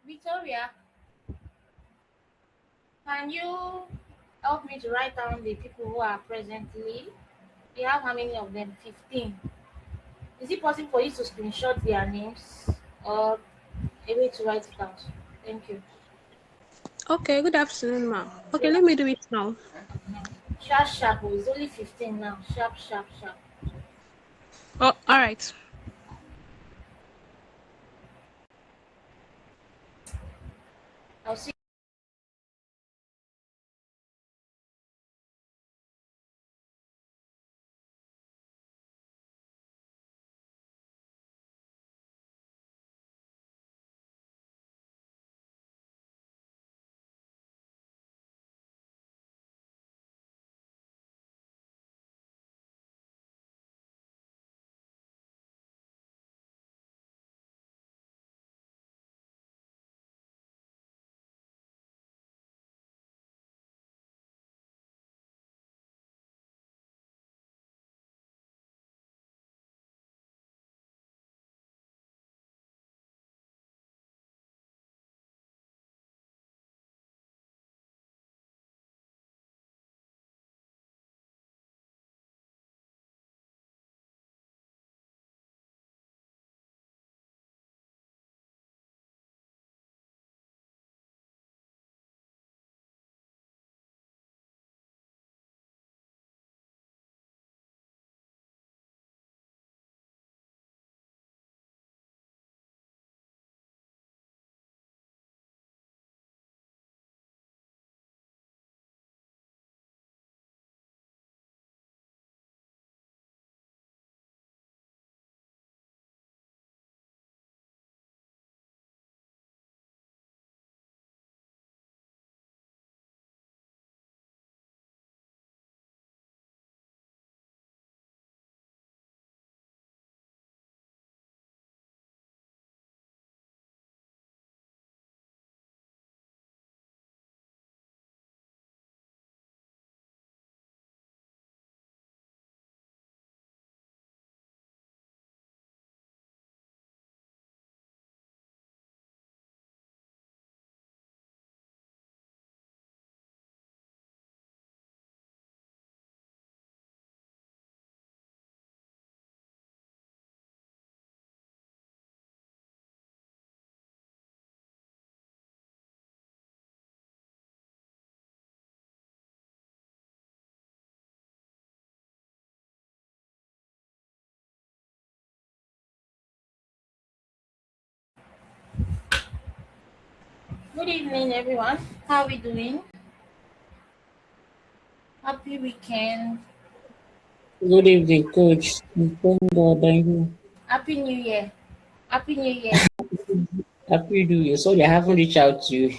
Victoria, can you help me to write down the people who are presently? We have how many of them? 15. Is it possible for you to screenshot their names or a way to write it down? Thank you. Okay, good afternoon, ma'am. Okay, Yeah. let me do it now. Sharp, sharp. Oh, it's only 15 now. Sharp, sharp, sharp. Oh, all right. I'll see. Good evening, everyone. How are we doing? Happy weekend. Good evening, coach. Thank God, thank you. Happy New Year. Happy New Year. Happy New Year. Sorry, I haven't reached out to you.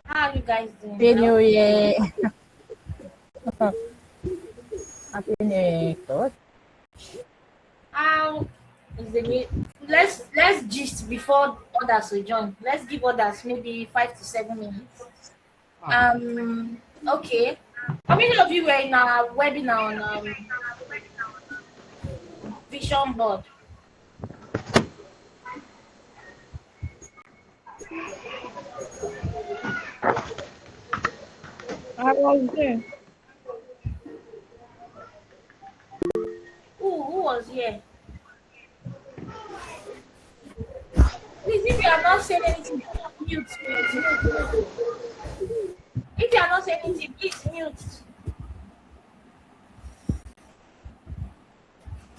How are you guys doing Happy well? New Year. Happy New Year, coach. How is the new? Let's gist before others will join. Let's give others maybe 5 to 7 minutes. Okay. How many of you were in our webinar on vision board? I was there. Who was here? Please, if you are not saying anything, mute, mute, mute, mute. If you are not saying anything, please mute.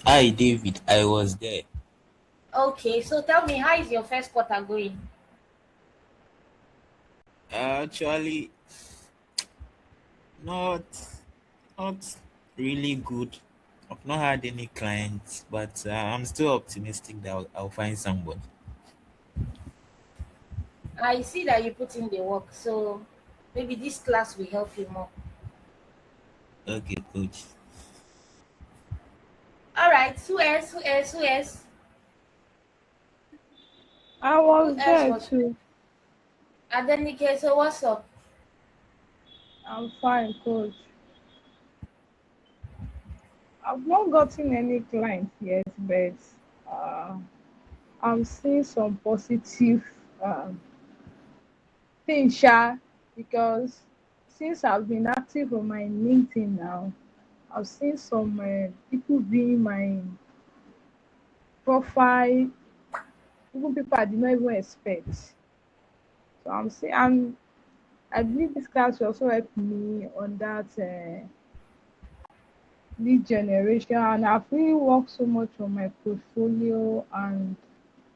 Hi, David. I was there. Okay, so tell me, how is your first quarter going? Actually, not not really good. I've not had any clients, but I'm still optimistic that I'll find someone. I see that you put in the work, so maybe this class will help you more. Okay, coach. All right, who else? Who else? Who else? I Who was else there was? too. Adenike, so what's up? I'm fine, coach. I've not gotten any clients yet, but uh, I'm seeing some positive um, things, because since I've been active on my LinkedIn now, I've seen some people viewing my profile, even people I did not even expect. So I'm saying I believe this class will also help me on that lead generation, and I've really worked so much on my portfolio and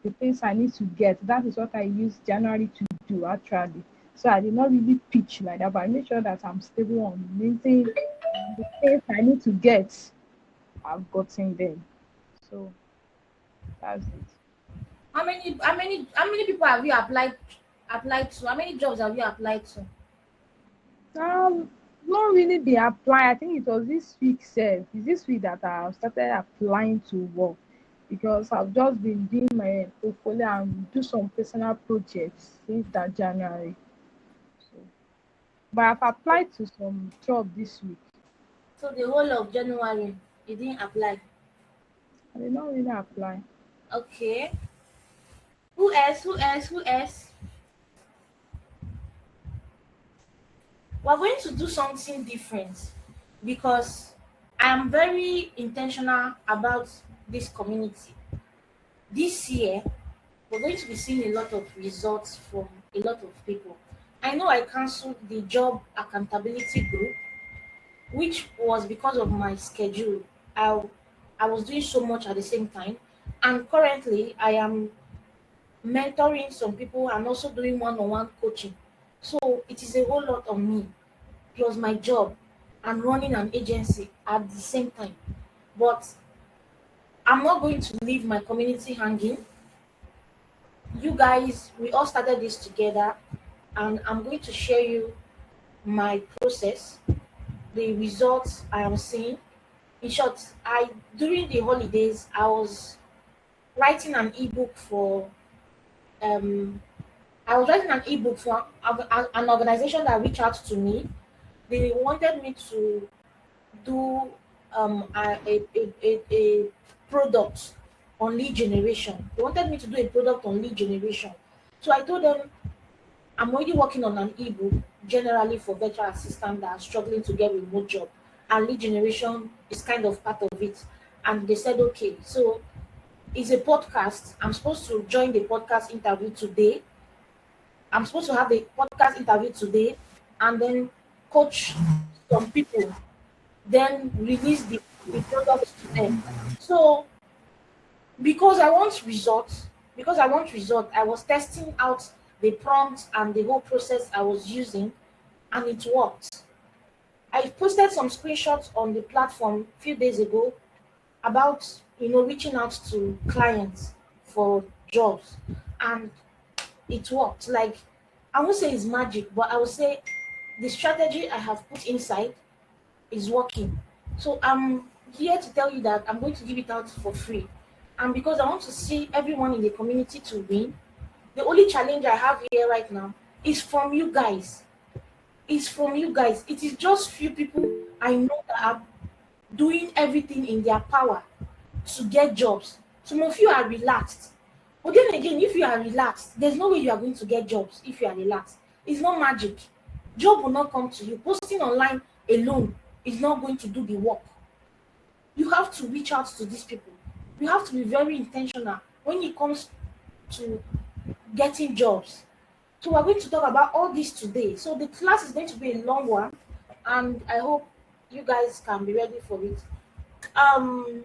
the things I need to get. That is what I used January to do actually. So I did not really pitch like that, but I made sure that I'm stable on LinkedIn. The things I need to get, I've gotten them. So that's it. How many people have you applied to? How many jobs have you applied to? Um, not really be applying. I think it was this week, sef. It's this week that I started applying to work, because I've just been doing my portfolio and do some personal projects since that January. So, but I've applied to some job this week. So the whole of January you didn't apply. I did not really apply. Okay. Who else? Who else? Who else? We're going to do something different because I am very intentional about this community. This year, we're going to be seeing a lot of results from a lot of people. I know I cancelled the job accountability group, which was because of my schedule. I, I was doing so much at the same time. And currently, I am mentoring some people and also doing one on one coaching. So it is a whole lot on me, plus my job and running an agency at the same time. But I'm not going to leave my community hanging. You guys, we all started this together, and I'm going to share you my process, the results I am seeing. In short, I during the holidays I was writing an ebook for um an organization that reached out to me. They wanted me to do a product on lead generation. They wanted me to do a product on lead generation. So I told them I'm already working on an ebook generally for virtual assistants that are struggling to get remote job. And lead generation is kind of part of it. And they said, okay, so it's a podcast. I'm supposed to join the podcast interview today. I'm supposed to have the podcast interview today and then coach some people, then release the product to them. So because I want results, I was testing out the prompts and the whole process I was using, and it worked. I posted some screenshots on the platform a few days ago about reaching out to clients for jobs, and it worked. Like, I won't say it's magic, but I would say the strategy I have put inside is working. So I'm here to tell you that I'm going to give it out for free. And because I want to see everyone in the community to win, the only challenge I have here right now is from you guys. It's from you guys. It is just few people I know that are doing everything in their power to get jobs. Some of you are relaxed. But then again, if you are relaxed, there's no way you are going to get jobs if you are relaxed. It's not magic. Job will not come to you. Posting online alone is not going to do the work. You have to reach out to these people. You have to be very intentional when it comes to getting jobs. So we're going to talk about all this today. So the class is going to be a long one, and I hope you guys can be ready for it. Um,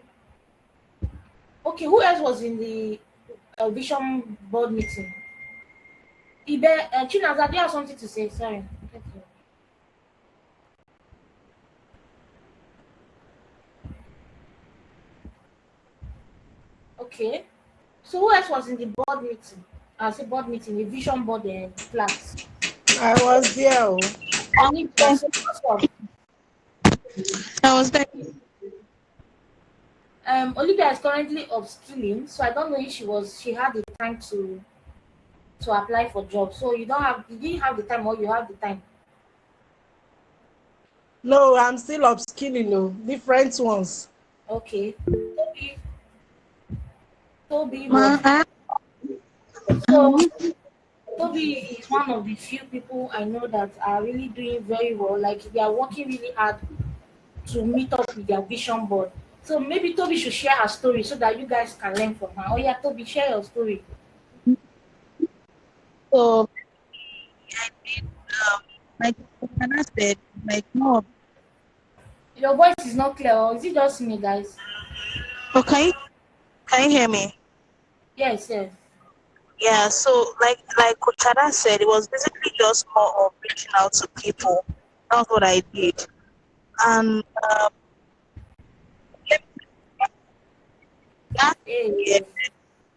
okay, who else was in the vision board meeting? Ibe, Chinaza, do you have something to say? Sorry. Okay. So who else was in the board meeting? I say board meeting, the vision board class. I was there. Oh. Olivia, so what's up? I was there. Olivia is currently upskilling, so I don't know if she had the time to apply for jobs. So you didn't have the time, or you have the time. No, I'm still upskilling. No, different ones. Okay. Toby, Toby Ma, was I So Toby is one of the few people I know that are really doing very well. Like they are working really hard to meet up with their vision board. So maybe Toby should share her story so that you guys can learn from her. Oh yeah, Toby, share your story. So like Hannah said, like no. Your voice is not clear. Or is it just me, guys? Okay, can you hear me? Yes, yes. Yeah, so like Coach Hannah said, it was basically just more of reaching out to people. That's what I did. And last year, Hey,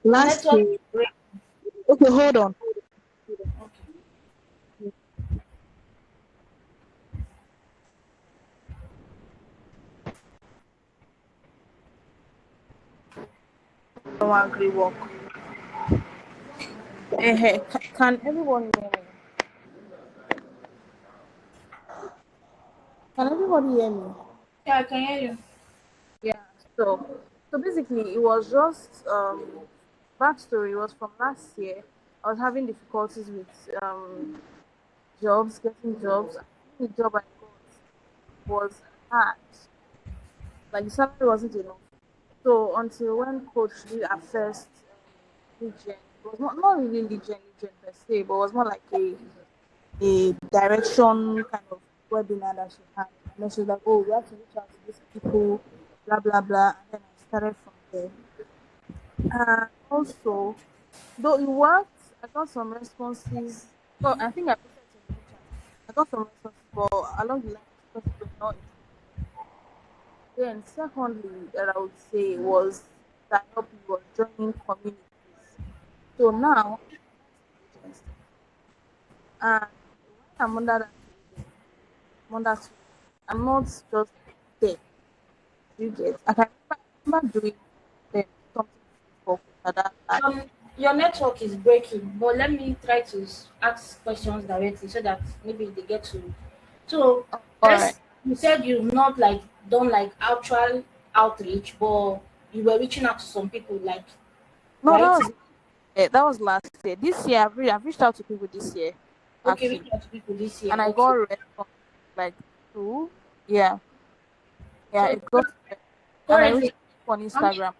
your last network year, is great. okay, hold on. Okay. No agree work. Can everyone hear me? Can everybody hear me? Yeah, I can hear you. Yeah. So basically, it was just backstory. It was from last year. I was having difficulties with jobs, getting jobs. The job I got was hard. Like the salary wasn't enough. So until when coach did our first legend, it was not really legend per se, but it was more like a direction kind of webinar that she had. And then she was like, "Oh, we have to reach out to these people, blah blah blah." And then I started from there. And also, though it worked, I got some responses. So I think I posted it in the group chat. I got some responses, but along the line, responses were not. Then, secondly, that I would say was that help you was joining communities. So now, agency, and when I'm under that agent, I'm under two. I'm not just there. You get? I remember doing something for that. Your network is breaking, but let me try to ask questions directly so that maybe they get to. So, All right. let's. You said you've not like done like actual outreach, but you were reaching out to some people, like No, right? that was last year. This year, I've reached out to people this year, Okay, actually, reaching out to people this year. and I got Okay, a response like two. Yeah, yeah, so it got, and I reached currently, out on how many? Instagram.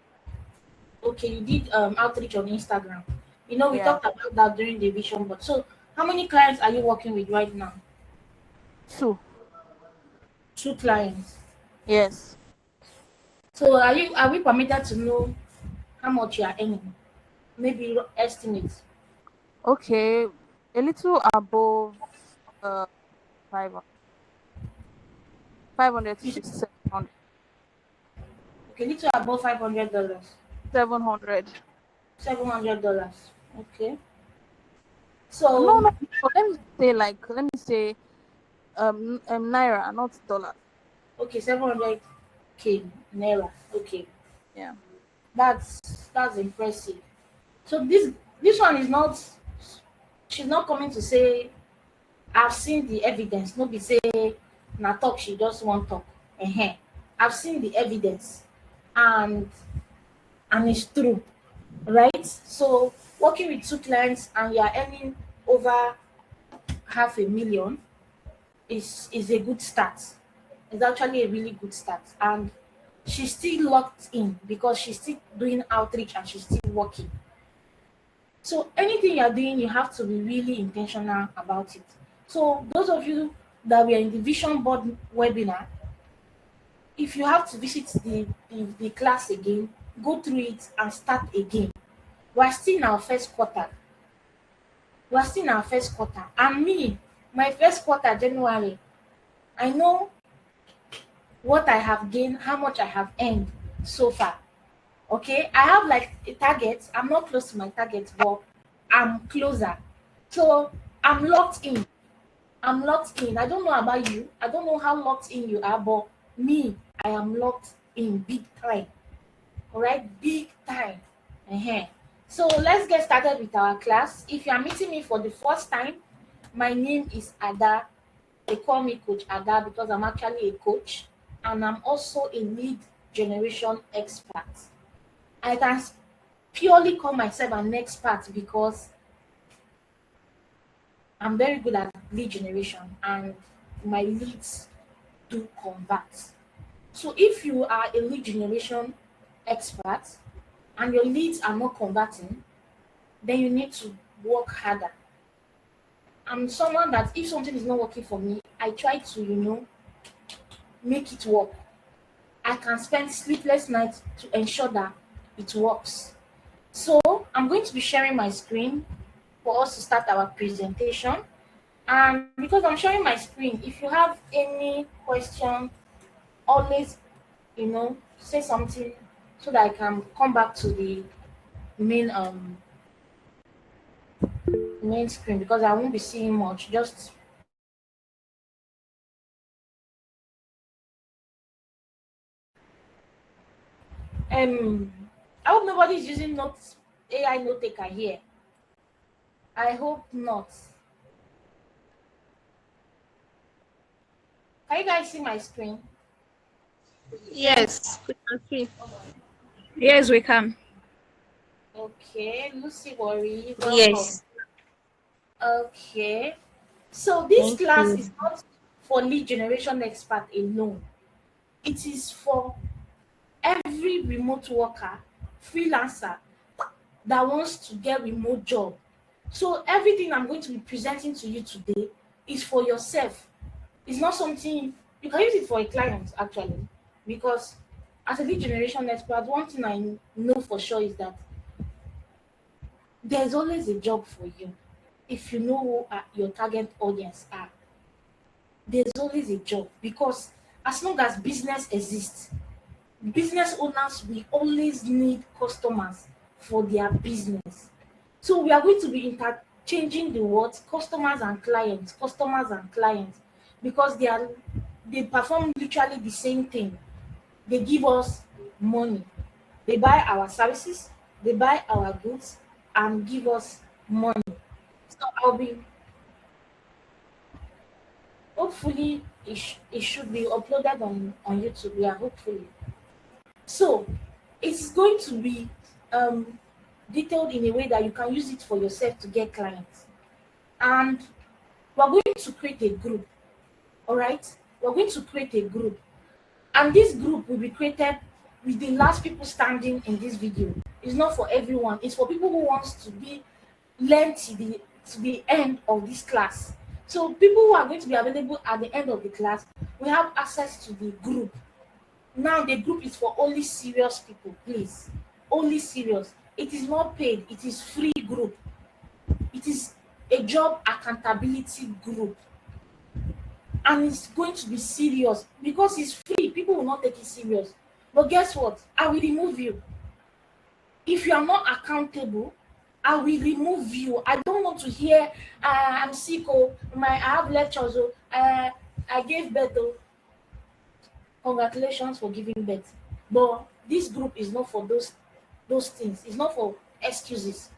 Okay, you did outreach on Instagram. We Yeah, talked about that during the vision board. So, how many clients are you working with right now? two. Two clients. Yes. So, are we permitted to know how much you are earning? Maybe estimate. Okay, a little above uh 500, 500 You to said, 700. okay, little above $500. 700. $700. Okay. No, So, no. So let me say naira, not dollars. okay, 700K naira. Okay, Yeah. that's that's impressive. So this one is not. She's not coming to say I've seen the evidence. No be say na talk she just wan talk. I've seen the evidence, and it's true, right? So working with two clients and you are earning over half a million is a good start. It's actually a really good start, and she's still locked in because she's still doing outreach and she's still working. So anything you're doing, you have to be really intentional about it. So those of you that were in the vision board webinar, if you have to visit the class again, go through it and start again. We're still in our first quarter. We're still in our first quarter. And me, my first quarter, January, I know what I have gained, how much I have earned so far. Okay, I have like a target. I'm not close to my target, but I'm closer. So I'm locked in. I'm locked in. I don't know about you. I don't know how locked in you are, but me, I am locked in big time. All right, big time. uh So let's get started with our class. If you are meeting me for the first time, my name is Ada. They call me Coach Ada because I'm actually a coach, and I'm also a lead generation expert. I can purely call myself an expert because I'm very good at lead generation, and my leads do convert. So if you are a lead generation expert and your leads are not converting, then you need to work harder. I'm someone that if something is not working for me, I try to, make it work. I can spend sleepless nights to ensure that it works. So I'm going to be sharing my screen for us to start our presentation. And because I'm sharing my screen, if you have any question, always, say something so that I can come back to the main main screen because I won't be seeing much. Just um I hope nobody's using notes AI note taker here. I hope not. Can you guys see my screen? Yes, we can see. Yes, we can. Okay, Lucy Worry, welcome. Yes. Okay. So this Thank class you. is not for lead generation expert alone. It is for every remote worker, freelancer that wants to get remote job. So everything I'm going to be presenting to you today is for yourself. It's not something you can use it for a client actually, because as a lead generation expert, one thing I know for sure is that there's always a job for you. If you know who your target audience are, there's always a job because as long as business exists, business owners will always need customers for their business. So we are going to be interchanging the words customers and clients, because they perform literally the same thing. They give us money. They buy our services, they buy our goods and give us money. So I'll be hopefully it should be uploaded on YouTube. Yeah, hopefully. So it's going to be um, detailed in a way that you can use it for yourself to get clients. And we're going to create a group. All right, we're going to create a group, and this group will be created with the last people standing in this video. It's not for everyone. It's for people who wants to be learn to the end of this class. So people who are going to be available at the end of the class will have access to the group. Now the group is for only serious people, please. Only serious. It is not paid. It is free group. It is a job accountability group. And it's going to be serious because it's free. People will not take it serious. But guess what? I will remove you. If you are not accountable, I will remove you. I don't want to hear I'm sick or I have lectures or I gave birth. Oh, congratulations for giving birth. But this group is not for those things. It's not for excuses.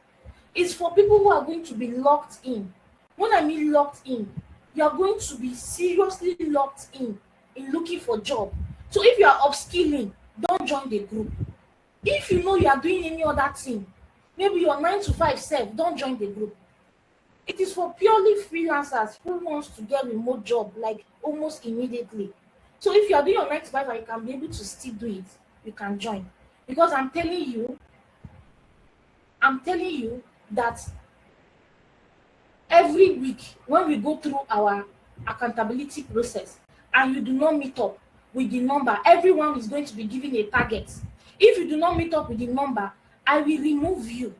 It's for people who are going to be locked in. When I mean locked in, you are going to be seriously locked in looking for job. So if you are upskilling, don't join the group. If you know you are doing any other thing, maybe your 9 to 5 self, don't join the group. It is for purely freelancers who wants to get remote job like almost immediately. So if you are doing your 9 to 5 and you can be able to still do it, you can join. Because I'm telling you that every week when we go through our accountability process and you do not meet up with the number, everyone is going to be given a target. If you do not meet up with the number, I will remove you.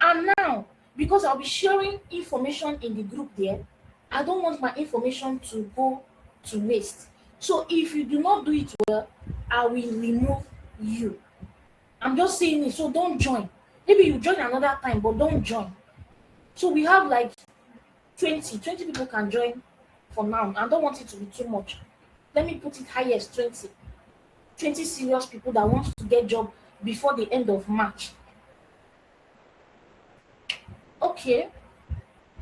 And now, because I'll be sharing information in the group there, I don't want my information to go to waste. So if you do not do it well, I will remove you. I'm just saying it, so don't join. Maybe you join another time, but don't join. So we have like 20 people can join for now. I don't want it to be too much. Let me put it highest 20 serious people that want to get job before the end of March. Okay,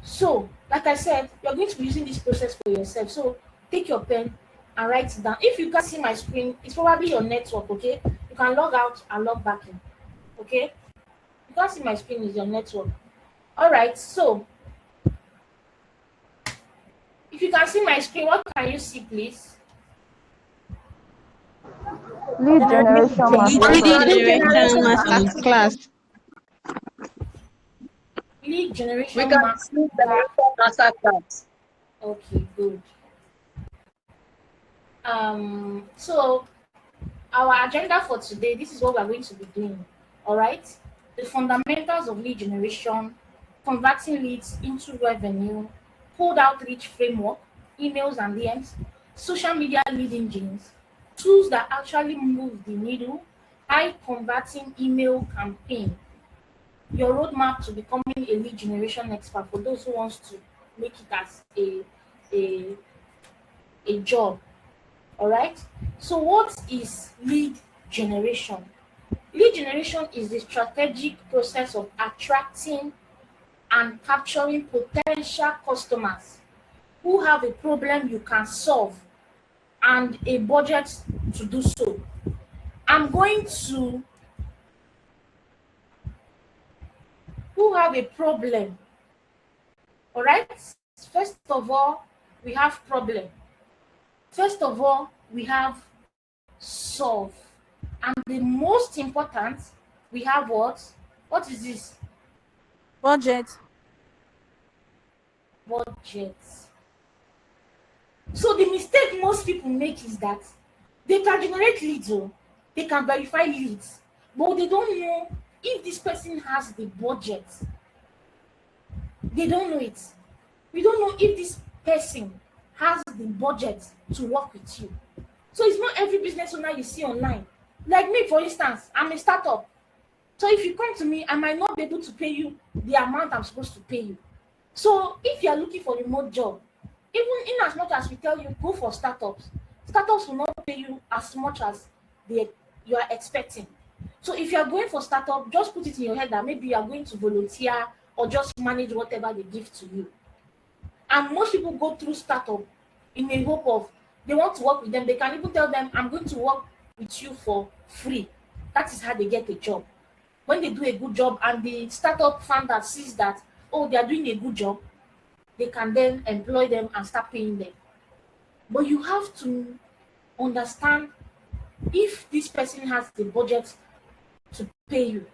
so like I said, you're going to be using this process for yourself. So take your pen and write it down. If you can't see my screen, it's probably your network. Okay, you can log out and log back in. Okay, you can't see my screen, is your network. All right, so If you can see my screen, what can you see, please? Lead generation Lead masterclass. generation masterclass. Lead We generation can mark. see the masterclass. Okay, good. So our agenda for today, this is what we're going to be doing. All right. The fundamentals of lead generation, converting leads into revenue, cold outreach framework, emails and DMs, social media lead engines, tools that actually move the needle, high converting email campaign, your roadmap to becoming a lead generation expert for those who wants to make it as a, a job. All right. So what is lead generation? Lead generation is the strategic process of attracting and capturing potential customers who have a problem you can solve and a budget to do so. I'm going to who have a problem. All right. First of all, we have problem. First of all, we have solve. And the most important, we have what? What is this? Budget. Budget. So the mistake most people make is that they can generate leads, they can verify leads, but they don't know if this person has the budget. They don't know it. We don't know if this person has the budget to work with you. So it's not every business owner you see online. Like me, for instance, I'm a startup. So if you come to me, I might not be able to pay you the amount I'm supposed to pay you. So if you are looking for a remote job, even in as much as we tell you go for startups, startups will not pay you as much as you are expecting. So if you are going for startup, just put it in your head that maybe you are going to volunteer or just manage whatever they give to you. And most people go through startup in a hope of they want to work with them. They can even tell them, I'm going to work with you for free. That is how they get a job. When they do a good job and the startup founder sees that, oh, they are doing a good job, they can then employ them and start paying them. But you have to understand if this person has the budget to pay you.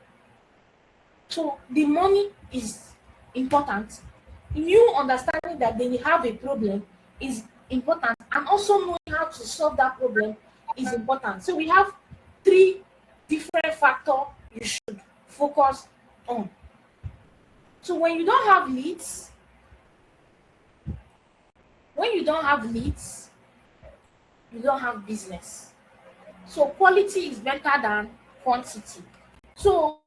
So the money is important. You understanding that they have a problem is important, and also knowing how to solve that problem is important. So we have three different factors you should focus on. So when you don't have leads, you don't have business. So quality is better than quantity. So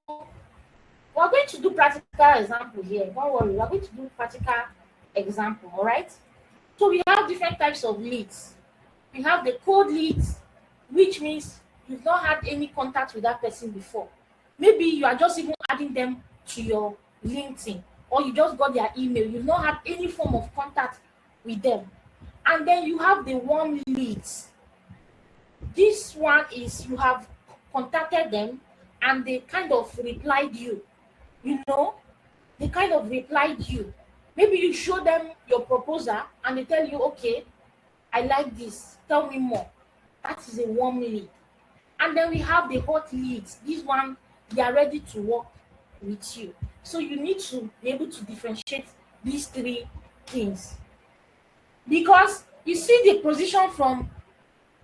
we're going to do practical example here. Don't worry, we're going to do practical example, all right? So we have different types of leads. We have the cold leads, which means you've not had any contact with that person before. Maybe you are just even adding them to your LinkedIn, or you just got their email. You've not had any form of contact with them. And then you have the warm leads. This one is you have contacted them and they kind of replied you. They kind of replied you. Maybe you show them your proposal and they tell you, okay, I like this. Tell me more. That is a warm lead. And then we have the hot leads. This one, they are ready to work with you. So you need to be able to differentiate these three things. Because you see the position from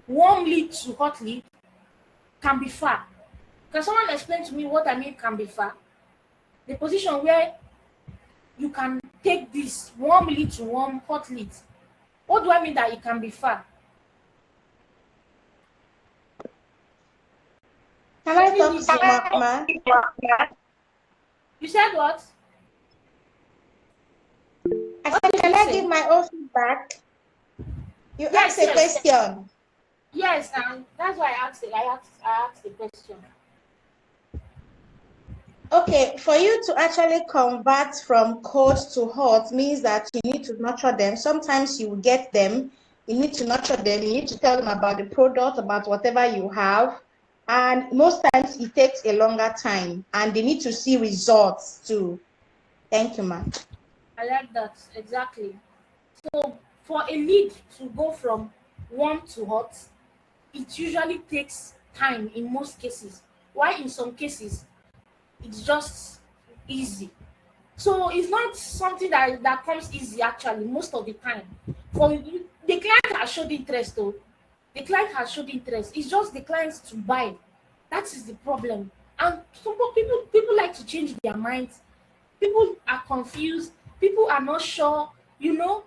warm lead to hot lead can be far. Can someone explain to me what I mean can be far? The position where you can take this warm lead to warm hot lead. What do I mean that it can be far? Can I talk to Mama? You said what? I What said, did can you I say? give my own feedback? You Yes, asked a yes. question. Yes, and that's why I asked it. I asked the question. Okay, for you to actually convert from cold to hot means that you need to nurture them. Sometimes you get them, you need to nurture them, you need to tell them about the product, about whatever you have. And most times it takes a longer time and they need to see results too. Thank you, ma'am. I like that exactly. So For a lead to go from warm to hot, it usually takes time in most cases. Why in some cases it's just easy. So it's not something that comes easy actually most of the time. For you, the client has showed interest though. The client has showed interest. It's just the clients to buy. That is the problem. And some people like to change their minds. People are confused. People are not sure. You know,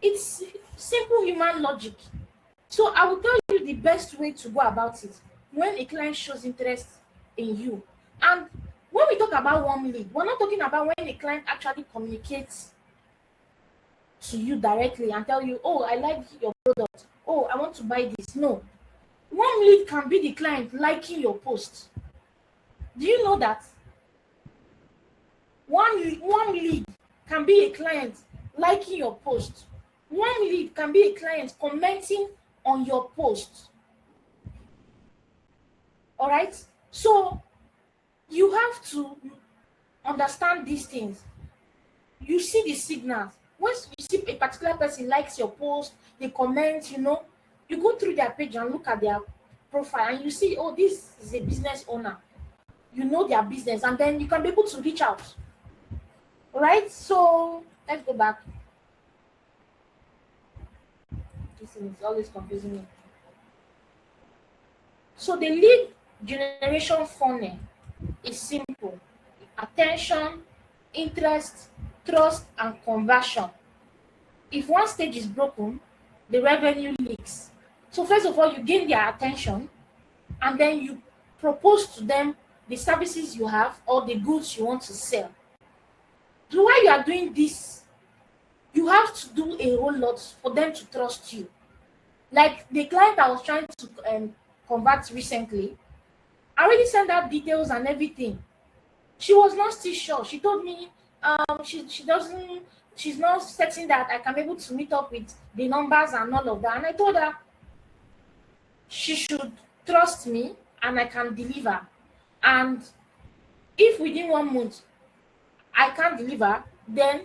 it's simple human logic. So I will tell you the best way to go about it when a client shows interest in you. And when we talk about warm lead, we're not talking about when a client actually communicates to you directly and tell you, oh, I like your product. Oh, I want to buy this. No. Warm lead can be the client liking your post. Do you know that? One lead can be a client liking your post. One lead can be a client commenting on your post. All right? So you have to understand these things. You see the signals. Once you see a particular person likes your post, they comment, you know, you go through their page and look at their profile and you see, oh, this is a business owner. You know their business, and then you can be able to reach out. All right? So let's go back. This thing is always confusing me. So the lead generation funnel is simple: attention, interest, trust, and conversion. If one stage is broken, the revenue leaks. So first of all, you gain their attention, and then you propose to them the services you have or the goods you want to sell. So while you are doing this, you have to do a whole lot for them to trust you. Like the client I was trying to convert recently, I already sent out details and everything. She was not still sure. She told me she's not certain that I can be able to meet up with the numbers and all of that. And I told her she should trust me and I can deliver. And if within 1 month I can't deliver, then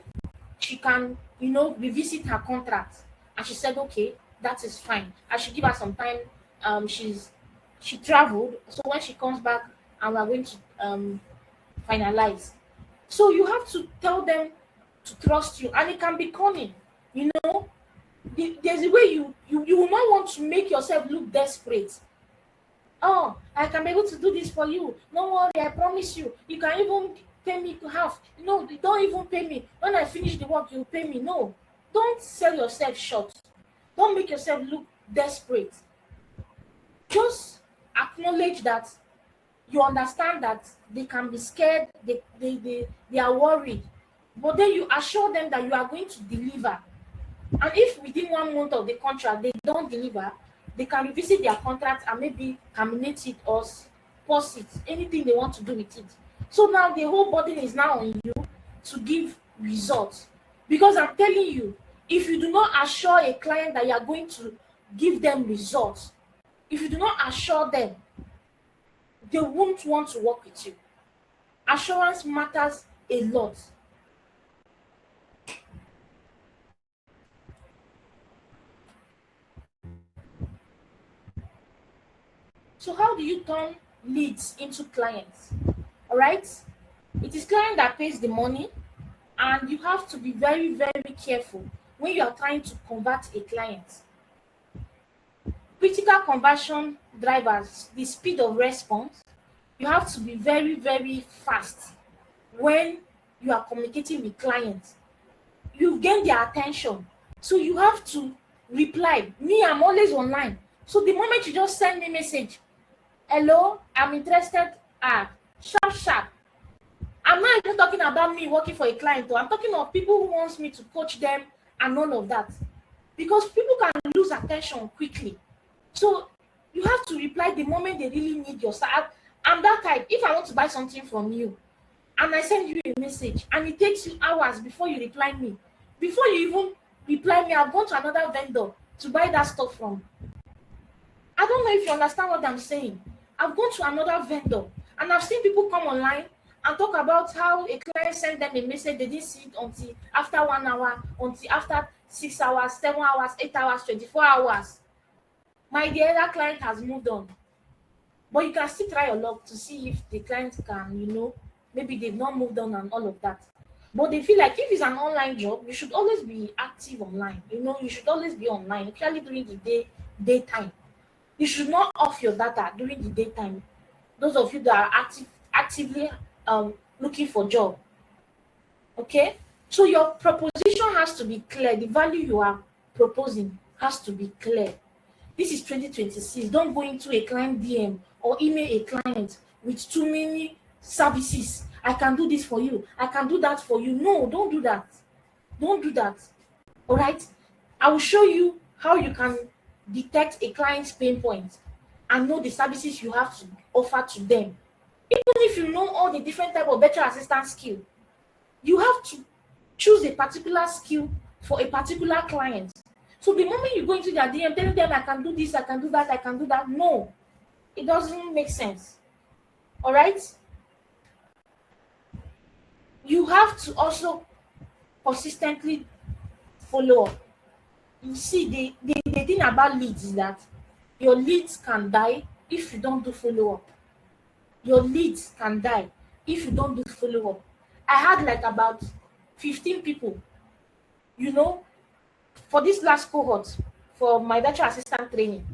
she can, revisit her contract. And she said, okay, that is fine. I should give her some time. She traveled, so when she comes back, and we're going to finalize. So you have to tell them to trust you, and it can be cunning. There's a way you will not want to make yourself look desperate. Oh, I can be able to do this for you. No worry, I promise you. You can even pay me to half. No, don't even pay me. When I finish the work, you pay me. No, don't sell yourself short. Don't make yourself look desperate. Just acknowledge that you understand that they can be scared, they are worried. But then you assure them that you are going to deliver. And if within 1 month of the contract they don't deliver, they can revisit their contract and maybe terminate it or pause it, anything they want to do with it. So now the whole burden is now on you to give results. Because I'm telling you, if you do not assure a client that you are going to give them results, if you do not assure them, they won't want to work with you. Assurance matters a lot. So how do you turn leads into clients? All right? It is client that pays the money, and you have to be very, very careful when you are trying to convert a client. Critical conversion drivers, the speed of response, you have to be very, very fast when you are communicating with clients. You've gained their attention, so you have to reply. Me, I'm always online. So the moment you just send me a message, hello, I'm interested, sharp. I'm not even talking about me working for a client, though. I'm talking of people who wants me to coach them and all of that. Because people can lose attention quickly. So you have to reply the moment they really need your service. I'm that type. If I want to buy something from you and I send you a message and it takes you hours before you reply me, before you even reply me, I've gone to another vendor to buy that stuff from. I don't know if you understand what I'm saying. I've gone to another vendor and I've seen people come online and talk about how a client sent them a message, they didn't see it until after 1 hour, until after 6 hours, 7 hours, 8 hours, 24 hours. My dear, that client has moved on. But you can still try your luck to see if the client can, maybe they've not moved on and all of that. But they feel like if it's an online job, you should always be active online. You should always be online, especially during the daytime. You should not off your data during the daytime. Those of you that are actively looking for job. Okay? So your proposition has to be clear. The value you are proposing has to be clear. This is 2026. Don't go into a client DM or email a client with too many services. I can do this for you. I can do that for you. No, don't do that. Don't do that. All right? I will show you how you can detect a client's pain point and know the services you have to offer to them. Even if you know all the different type of virtual assistant skill, you have to choose a particular skill for a particular client. So the moment you go into their DM telling them I can do this, I can do that, I can do that, no, it doesn't make sense. All right? You have to also consistently follow up. You see, the thing about leads is that your leads can die if you don't do follow up. Your leads can die if you don't do follow up. I had like about 15 people, for this last cohort for my virtual assistant training.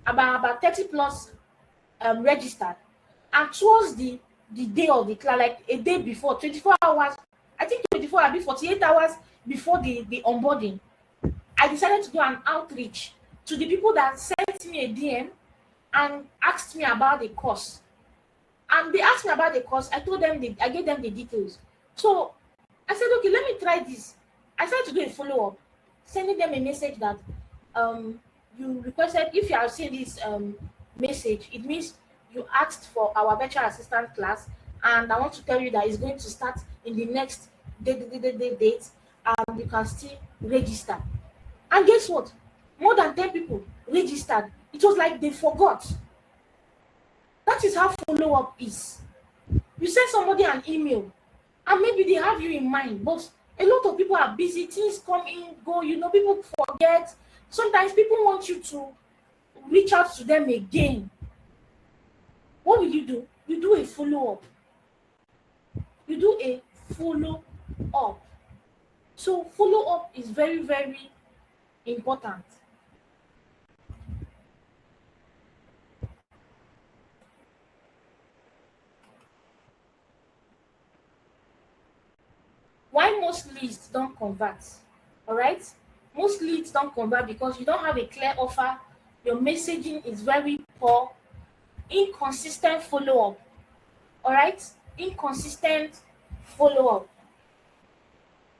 About 30 plus registered. And towards the day of the class, like a day before, 24 hours, I think 24 hours, 48 hours before the onboarding, I decided to do an outreach to the people that sent me a DM and asked me about the course. And they asked me about the course. I told them, I gave them the details. So I said, okay, let me try this. I started to do a follow-up, sending them a message that you requested, if you are seeing this message, it means you asked for our virtual assistant class, and I want to tell you that it's going to start in the next date, and you can still register. And guess what? More than 10 people registered. It was like they forgot. That is how follow-up is. You send somebody an email, and maybe they have you in mind, but a lot of people are busy. Things come in, go. People forget. Sometimes people want you to reach out to them again. What will you do? You do a follow-up. You do a follow-up. So follow-up is very, very important. Why most leads don't convert? All right? Most leads don't convert because you don't have a clear offer. Your messaging is very poor. Inconsistent follow-up. All right? Inconsistent follow-up.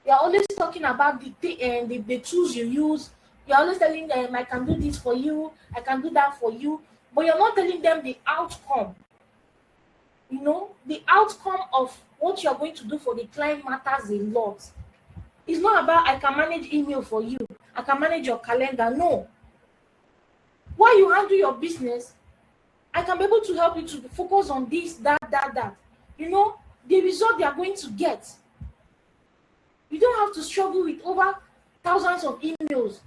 You're always talking about the tools you use. You're always telling them, I can do this for you. I can do that for you. But you're not telling them the outcome. The outcome of what you're going to do for the client matters a lot. It's not about I can manage email for you. I can manage your calendar. No. While you handle your business, I can be able to help you to focus on this, that. The result they are going to get. You don't have to struggle with over thousands of emails.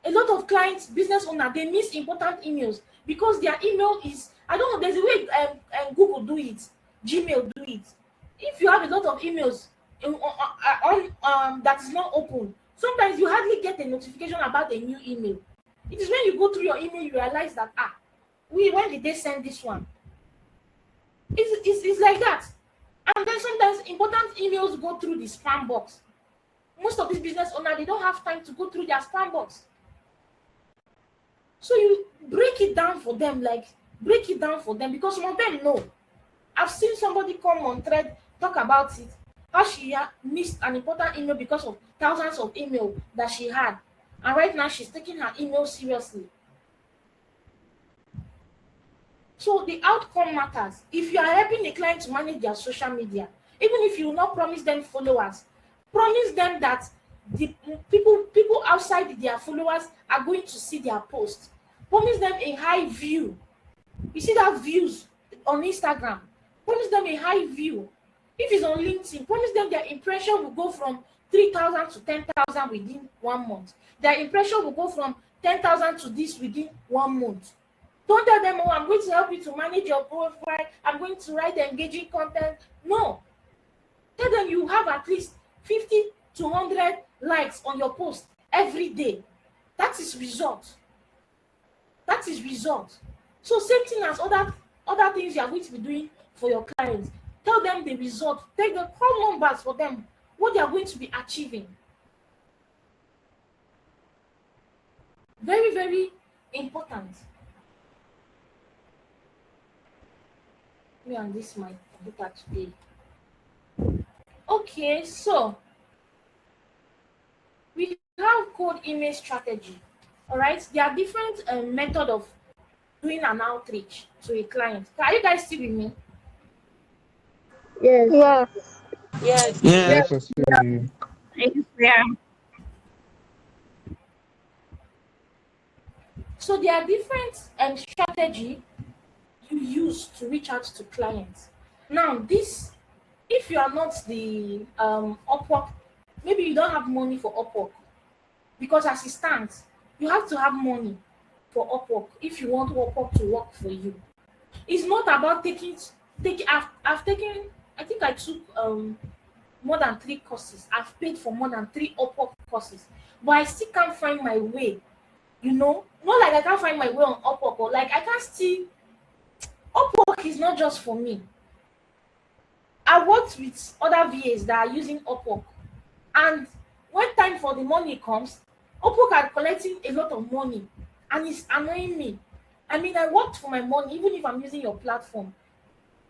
A lot of clients, business owners, they miss important emails because their email is, I don't know, there's a way Google do it, Gmail do it. If you have a lot of emails that is not open, sometimes you hardly get a notification about a new email. It is when you go through your email, you realize that, when did they send this one? It's like that. And then sometimes important emails go through the spam box. Most of these business owners, they don't have time to go through their spam box. So you break it down for them, because some of them know. I've seen somebody come on thread, talk about it, how she missed an important email because of thousands of emails that she had. And right now she's taking her email seriously. So the outcome matters. If you are helping a client to manage their social media, even if you will not promise them followers, promise them that the people outside their followers are going to see their post. Promise them a high view. You see that views on Instagram. Promise them a high view. If it's on LinkedIn, promise them their impression will go from 3,000 to 10,000 within 1 month. Their impression will go from 10,000 to this within 1 month. Don't tell them, oh, I'm going to help you to manage your profile. I'm going to write engaging content. No. Tell them you have at least 50 to 100 likes on your post every day. That is result. That is result. So same thing as other things you are going to be doing for your clients. Tell them the result. Take the call numbers for them, what they are going to be achieving. Very, very important. Me and this my computer today. Okay, so we have cold email strategy. All right, there are different method of doing an outreach to a client. Are you guys still with me? Yes. Yes. Yes. Yeah. Yes, I see you. Yeah. So there are different strategy you use to reach out to clients. Now, this, if you are not the Upwork, maybe you don't have money for Upwork, because as it stands, you have to have money for Upwork if you want Upwork to work for you. It's not about taking. I've taken. I think I took more than 3 courses. I've paid for more than 3 Upwork courses, but I still can't find my way. Not like I can't find my way on Upwork, or like I can't still. Upwork is not just for me. I worked with other VAs that are using Upwork, and when time for the money comes, Upwork are collecting a lot of money, and it's annoying me. I mean, I worked for my money, even if I'm using your platform.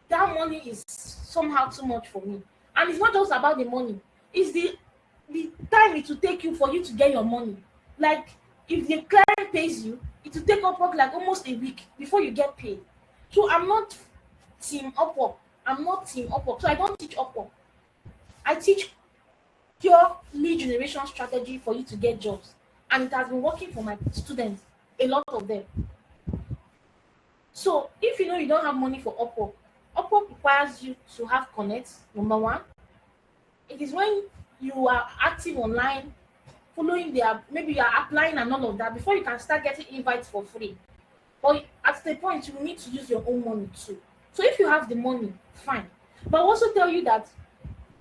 That money is somehow too much for me. And it's not just about the money, it's the time it will take you for you to get your money. Like, if the client pays you, it will take Upwork like almost a week before you get paid. So I'm not team Upwork. I'm not team Upwork. So I don't teach Upwork. I teach pure lead generation strategy for you to get jobs. And it has been working for my students, a lot of them. So if you know you don't have money for Upwork, Upwork requires you to have connects, number one. It is when you are active online, following their, maybe you are applying and all of that, before you can start getting invites for free. But at the point, you will need to use your own money too. So if you have the money, fine. But I'll also tell you that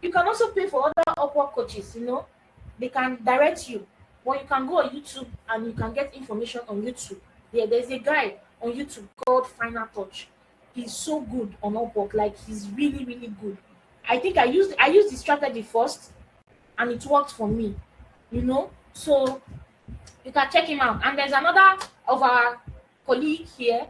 you can also pay for other Upwork coaches, they can direct you. But you can go on YouTube and you can get information on YouTube. There's a guy on YouTube called Final Touch. He's so good on Upwork, like he's really, really good. I think I used the strategy first and it worked for me. So you can check him out. And there's another of our colleague here,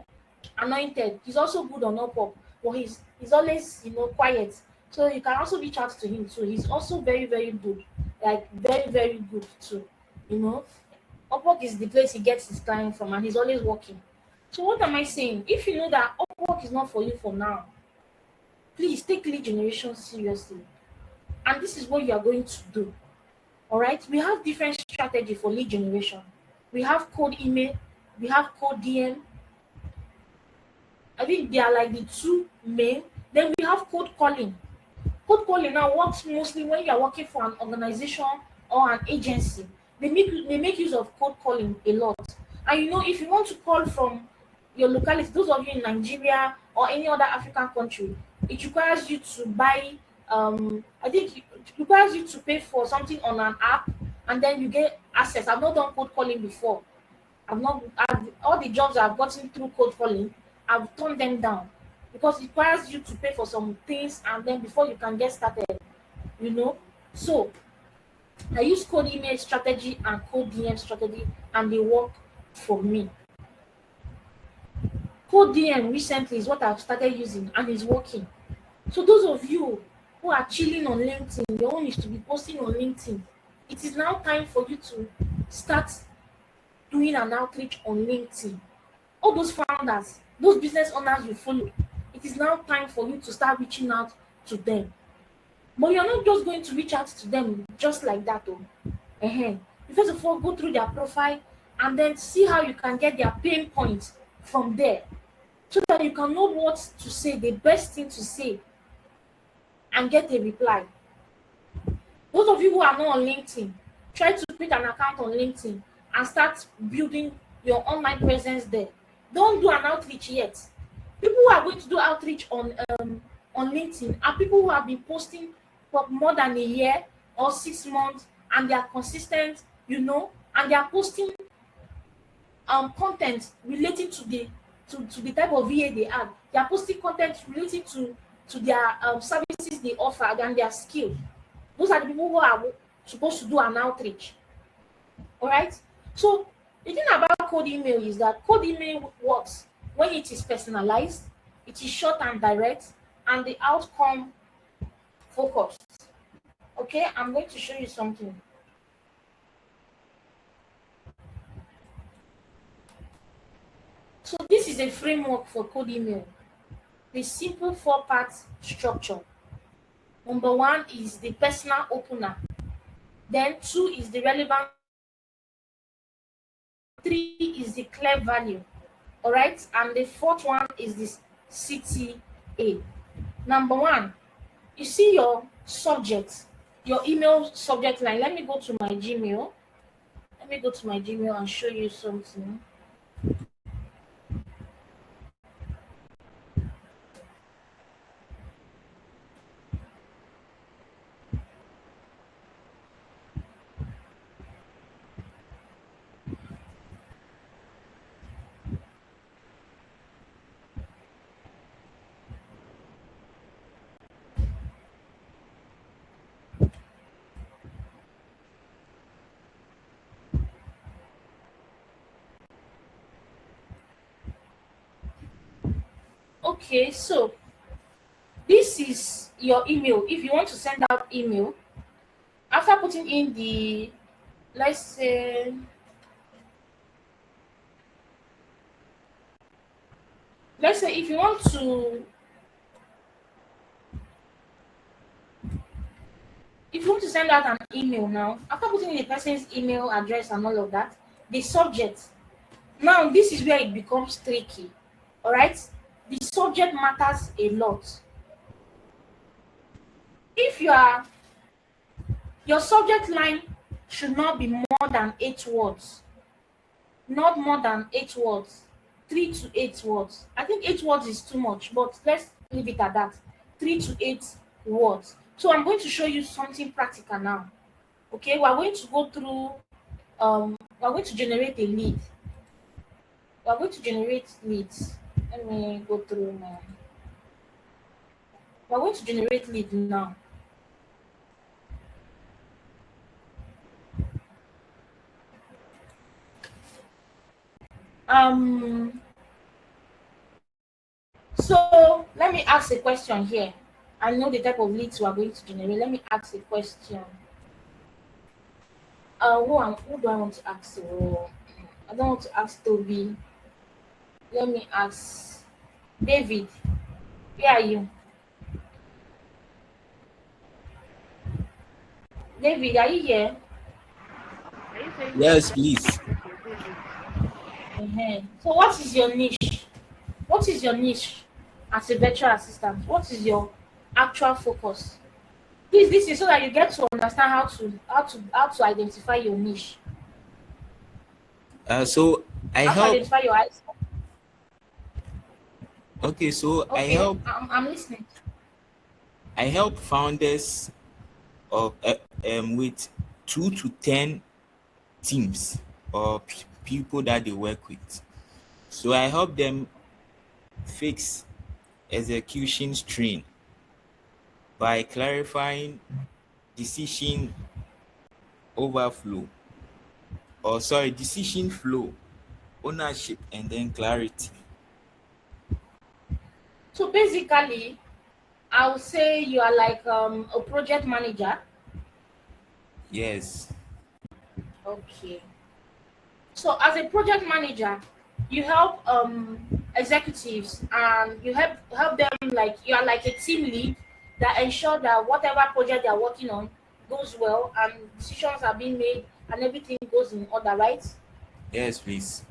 Anointed. He's also good on Upwork, but he's always quiet. So you can also reach out to him too. He's also very, very good, like very, very good too. Upwork is the place he gets his client from, and he's always working. So what am I saying? If you know that Upwork is not for you for now, please take lead generation seriously, and this is what you are going to do. All right, we have different strategy for lead generation. We have cold email, we have cold DM. I think they are like the two main. Then we have cold calling. Cold calling now works mostly when you are working for an organization or an agency. They make use of cold calling a lot. And if you want to call from your locality, those of you in Nigeria or any other African country, it requires you to buy. I think it requires you to pay for something on an app, and then you get access. I've not done cold calling before. All the jobs I've gotten through cold calling, I've turned them down because it requires you to pay for some things, and then before you can get started. So I use cold email strategy and cold DM strategy, and they work for me. Cold DM recently is what I've started using, and it's working. So those of you who are chilling on LinkedIn, your own is to be posting on LinkedIn. It is now time for you to start doing an outreach on LinkedIn. All those founders, those business owners you follow, it is now time for you to start reaching out to them. But you're not just going to reach out to them just like that. You first of all go through their profile and then see how you can get their pain points from there, so that you can know what to say, the best thing to say. and get a reply. Those of you who are not on LinkedIn, try to create an account on LinkedIn and start building your online presence there. Don't do an outreach yet. People who are going to do outreach on LinkedIn are people who have been posting for more than a year or 6 months, and they are consistent, and they are posting content relating to the type of VA they have. They are posting content relating to their services they offer and their skill. Those are the people who are supposed to do an outreach. All right. So the thing about cold email is that cold email works when it is personalized, it is short and direct, and the outcome focused. Okay, I'm going to show you something. So this is a framework for cold email. The simple 4-part structure. Number 1 is the personal opener. Then 2 is the relevant. 3 is the clear value. All right, and the 4th one is this CTA. Number 1, you see your subject, your email subject line. Let me go to my Gmail. Let me go to my Gmail and show you something. Okay, so this is your email. If you want to send out email, after putting in the, let's say, if you want to send out an email now, after putting in the person's email address and all of that, the subject. Now this is where it becomes tricky. All right, the subject matters a lot. If your subject line should not be more than 8 words. Not more than 8 words. 3 to 8 words. I think 8 words is too much, but let's leave it at that. 3 to 8 words. So I'm going to show you something practical now. Okay, we're going to go through, we're going to generate a lead. We're going to generate leads. Let me go through now. We're going to generate lead now. So let me ask a question here. I know the type of leads we are going to generate. Let me ask a question. Who do I want to ask? Oh, I don't want to ask Toby. Let me ask David. Where are you? David, are you here? Yes, please. So what is your niche? What is your niche as a virtual assistant? What is your actual focus? Please, this is so that you get to understand how to identify your niche. So I How to help. identify your eyes. Okay, so I Okay, help. I'm listening. I help founders of with 2 to 10 teams or people that they work with. So I help them fix execution strain by clarifying decision overflow, or sorry, decision flow, ownership, and then clarity. So basically, I would say you are like a project manager. Yes. Okay. So as a project manager, you help executives and you help them, like you are like a team lead that ensure that whatever project they are working on goes well and decisions are being made and everything goes in order, right? Yes, please.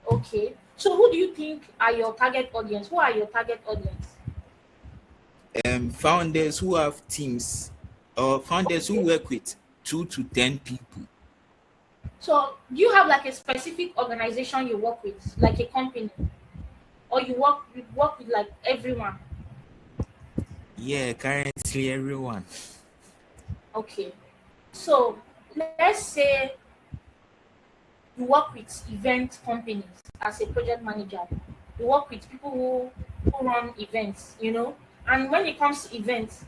Okay. So who do you think are your target audience? Who are your target audience? founders who have teams or founders who Okay. work with 2 to 10 people. So do you have like a specific organization you work with, like a company, or you work with like everyone? Yeah, currently everyone. Okay. So let's say you work with event companies as a project manager. You work with people who run events, And when it comes to events,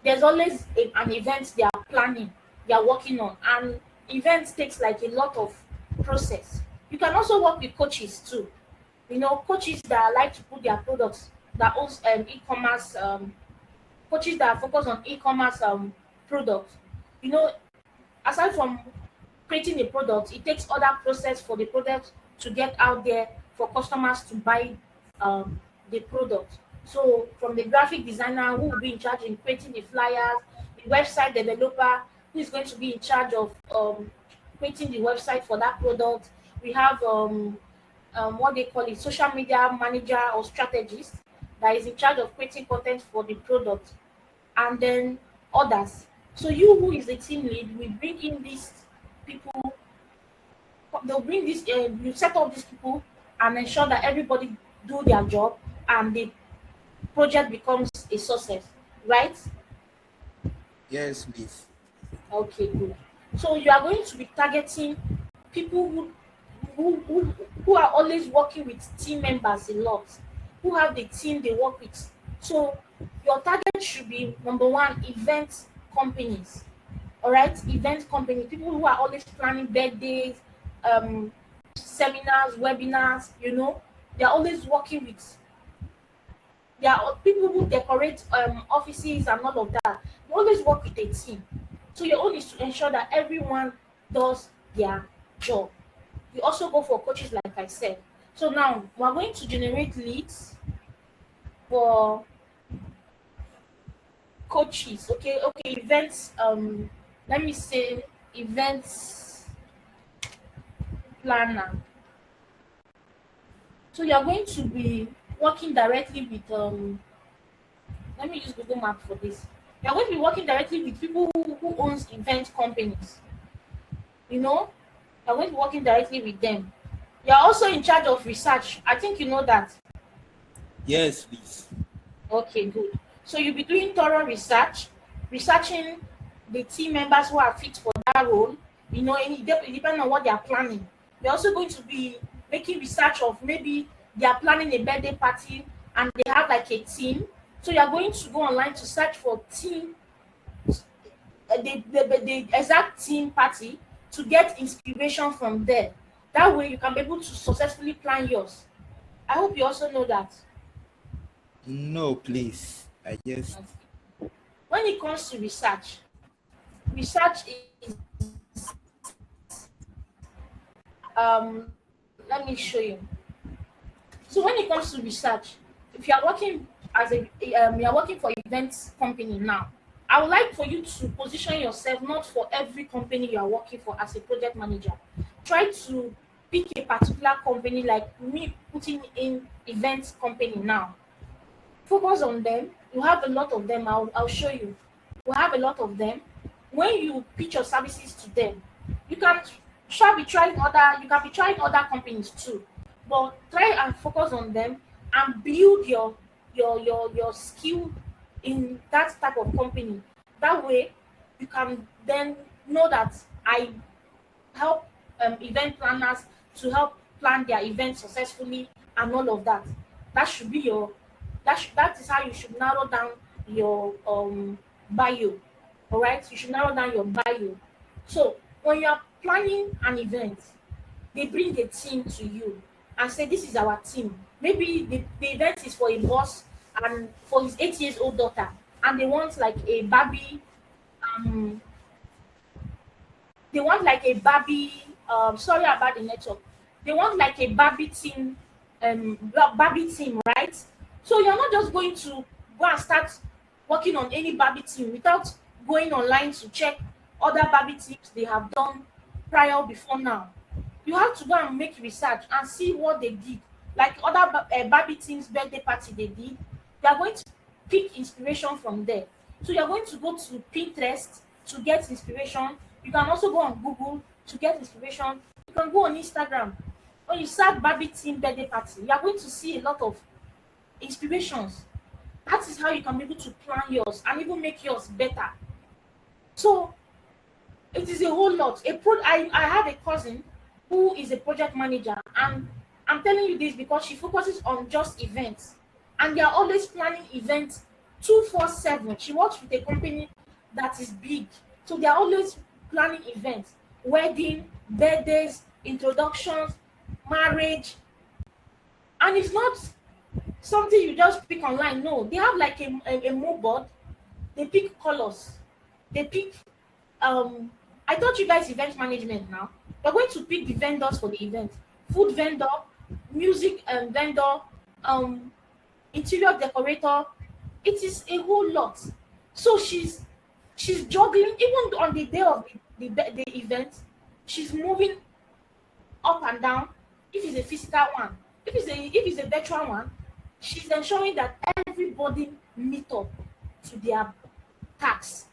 there's always an event they are planning, they are working on, and events takes like a lot of process. You can also work with coaches too. Coaches that like to put their products that owns e-commerce coaches that are focused on e-commerce products. You know, aside from creating a product, it takes other process for the product to get out there for customers to buy um, the product. So from the graphic designer who will be in charge in creating the flyers, the website developer who is going to be in charge of creating the website for that product. We have what they call it, social media manager or strategist that is in charge of creating content for the product, and then others. So you who is the team lead will bring in these people. They'll bring this. You set up these people and ensure that everybody do their job and the project becomes a success, right? Yes, please. Okay, good. So you are going to be targeting people who are always working with team members a lot, who have the team they work with. So your target should be number one, event companies. All right, event companies, people who are always planning birthdays, um, seminars, webinars. They're always working with. There are people who decorate offices and all of that. You always work with a team. So your own is to ensure that everyone does their job. You also go for coaches, like I said. So now we're going to generate leads for coaches. Okay, events. Let me say events planner. So you're going to be working directly with let me use Google Map for this. You're going to be working directly with people who owns event companies. You know, you're going to be working directly with them. You're also in charge of research. I think you know that. Yes, please. Okay, good. So you'll be doing thorough research, researching the team members who are fit for that role. And it depends on what they are planning. They're also going to be making research of maybe they are planning a birthday party and they have like a team. So you're going to go online to search for team, the exact team party to get inspiration from there. That way you can be able to successfully plan yours. I hope you also know that. No, please. I just When it comes to research is let me show you. So when it comes to research, if you are working as you are working for events company now, I would like for you to position yourself not for every company you are working for as a project manager. Try to pick a particular company, like me putting in events company now. Focus on them. You have a lot of them. I'll show you. You have a lot of them. When you pitch your services to them, you can you can be trying other companies too. But try and focus on them and build your skill in that type of company. That way you can then know that I help event planners to help plan their events successfully and all of that. That should be your that is how you should narrow down your bio. All right, you should narrow down your bio. So when you are planning an event, they bring a team to you and say this is our team. Maybe the event is for a boss and for his 8 years old daughter, and um they want like a Barbie. Sorry about the network. They want like a Barbie team, right? So you're not just going to go and start working on any Barbie team without going online to check other Barbie teams they have done prior before now. You have to go and make research and see what they did, like other Barbie teams birthday party they did. They are going to pick inspiration from there. So you're going to go to Pinterest to get inspiration. You can also go on Google to get inspiration. You can go on Instagram. When you search Barbie Team Birthday Party, you are going to see a lot of inspirations. That is how you can be able to plan yours and even make yours better. So it is a whole lot. I have a cousin who is a project manager, and I'm telling you this because she focuses on just events, and they are always planning events 247. She works with a company that is big, so they are always planning events, wedding, birthdays, introductions, marriage, and it's not something you just pick online. No, they have like a mood board. They pick colors. They pick I taught you guys event management now. We're going to pick the vendors for the event. Food vendor, music vendor, um interior decorator. It is a whole lot. So she's juggling even on the day of the event. She's moving up and down. If it's a physical one, if it's a virtual one, she's ensuring that everybody meet up to their tasks.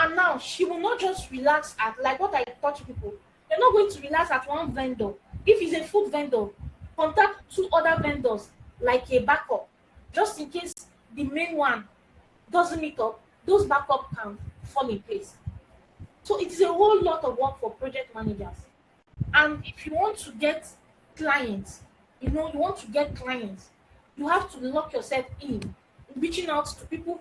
And now she will not just relax at like what I taught people. You're not going to relax at one vendor. If it's a food vendor, contact two other vendors like a backup. Just in case the main one doesn't meet up, those backup can fall in place. So it is a whole lot of work for project managers. And if you want to get clients, you have to lock yourself in reaching out to people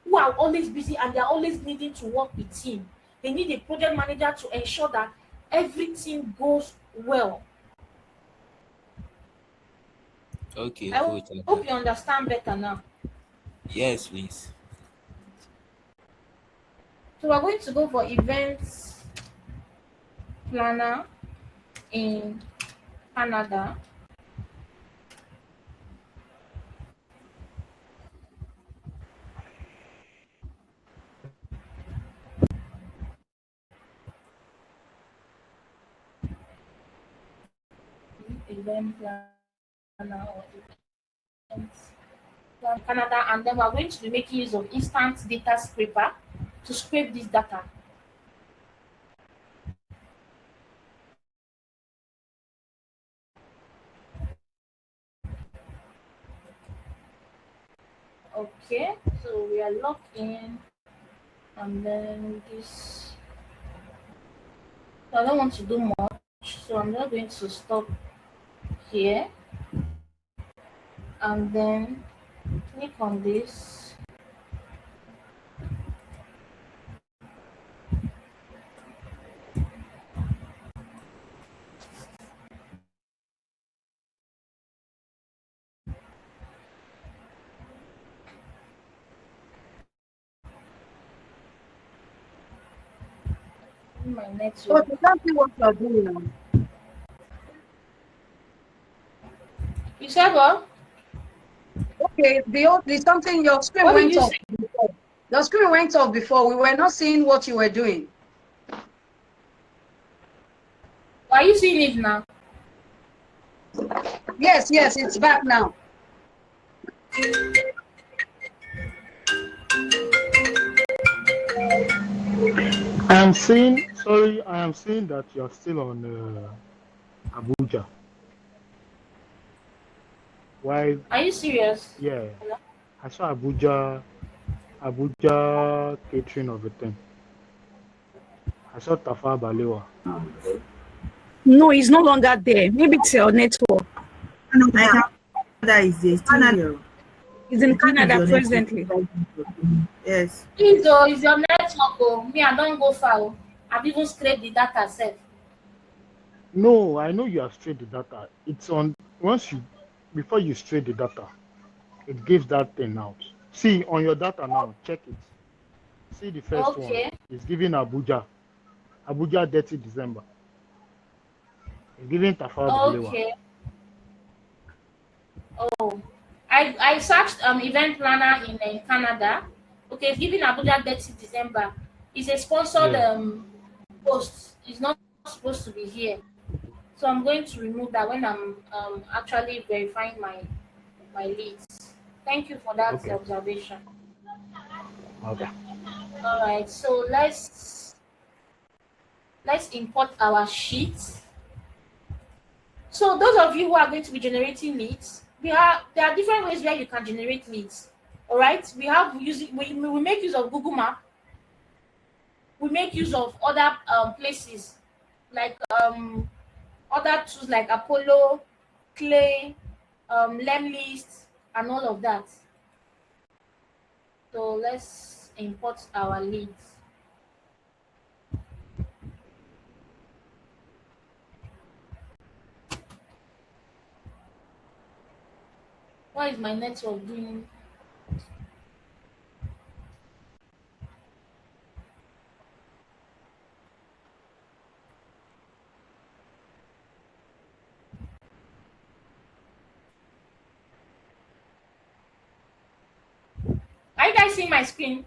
who are always busy and they're always needing to work with team. They need a project manager to ensure that everything goes well. Okay, I coach. hope you understand better now. Yes, please. So we're going to go for events planner in Canada. Event planner or events plan Canada, and then we're going to be making use of instant data scraper to scrape this data. Okay, so we are logged in, and then this. So I don't want to do much, so I'm just going to stop here and then click on this. My But network. you can't see what you're doing now. You said what? Okay, the something your screen What did went you off say? before. Your screen went off before. We were not seeing what you were doing. Are you seeing it now? Yes, it's back now. I am seeing that you're still on Abuja. Why? Are you serious? Yeah, Hello? I saw Abuja catering of a thing. I saw Tafa Balewa. No, it's no longer there. Maybe it's your network. No, Canada is there. Still here. It's in I think it's Canada your presently. network. Yes. Please, is your network? Oh, me, I don't go far. Oh. I've even scraped the data set. No, I know you have straight the data. It's on before you straight the data, it gives that thing out. See on your data now, check it. See the first one. Okay. It's giving Abuja 30 December. It's giving Tafa Balewa. Okay. Oh, I searched event planner in Canada. Okay, it's giving Abuja 30 December. It's a sponsored post. It's not supposed to be here. So I'm going to remove that when I'm actually verifying my leads. Thank you for that Okay. observation. Okay. All right, so let's import our sheets. So those of you who are going to be generating leads, there are different ways where you can generate leads. All right, we make use of Google Map. We make use of other places like other tools like Apollo, Clay, Lemlist, and all of that. So let's import our leads. Why is my network doing? Are you guys seeing my screen?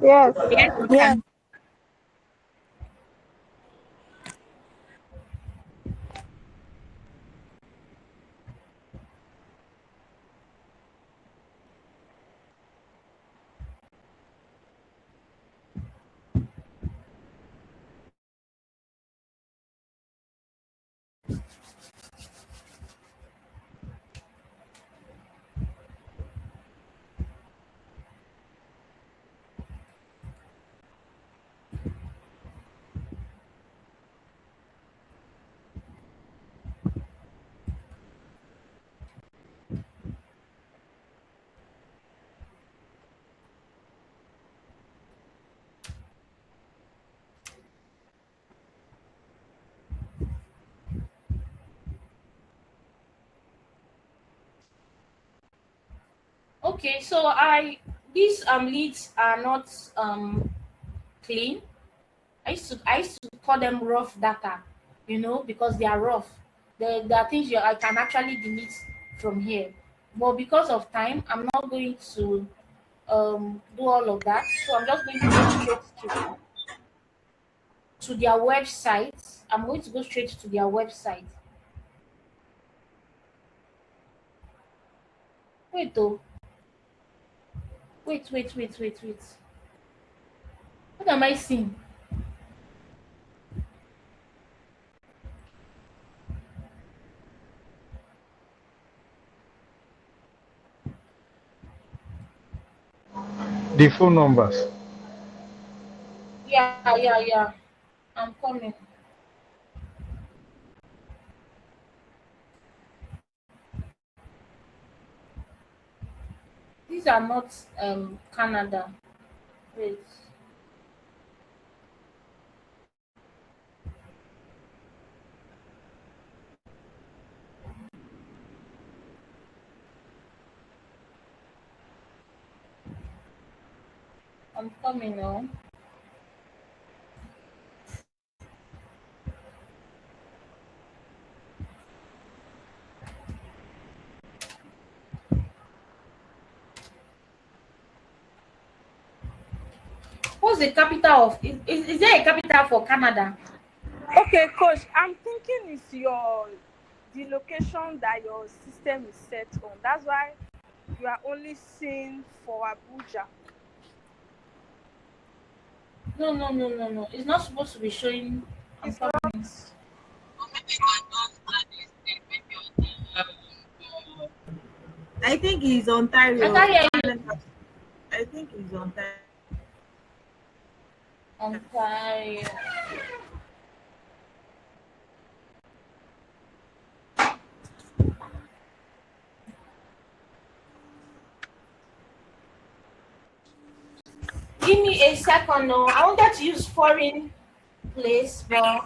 Yes. Yes, we Yes. can. Okay, so these leads are not clean. I used to call them rough data, because they are rough. There are things I can actually delete from here. But because of time, I'm not going to do all of that. So I'm just going to go straight to their website. I'm going to go straight to their website. Wait though. Wait. What am I seeing? The phone numbers. Yeah. I'm coming. These are not Canada. Wait. I'm coming now. What's the capital of? Is there a capital for Canada? Okay, coach. I'm thinking it's the location that your system is set on. That's why you are only seeing for Abuja. No. It's not supposed to be showing. I'm It's not. coming. I think he's I Ontario. can't hear you. Canada. I think he's Ontario. Ontario. Give me a second. No, I wanted to use foreign place, but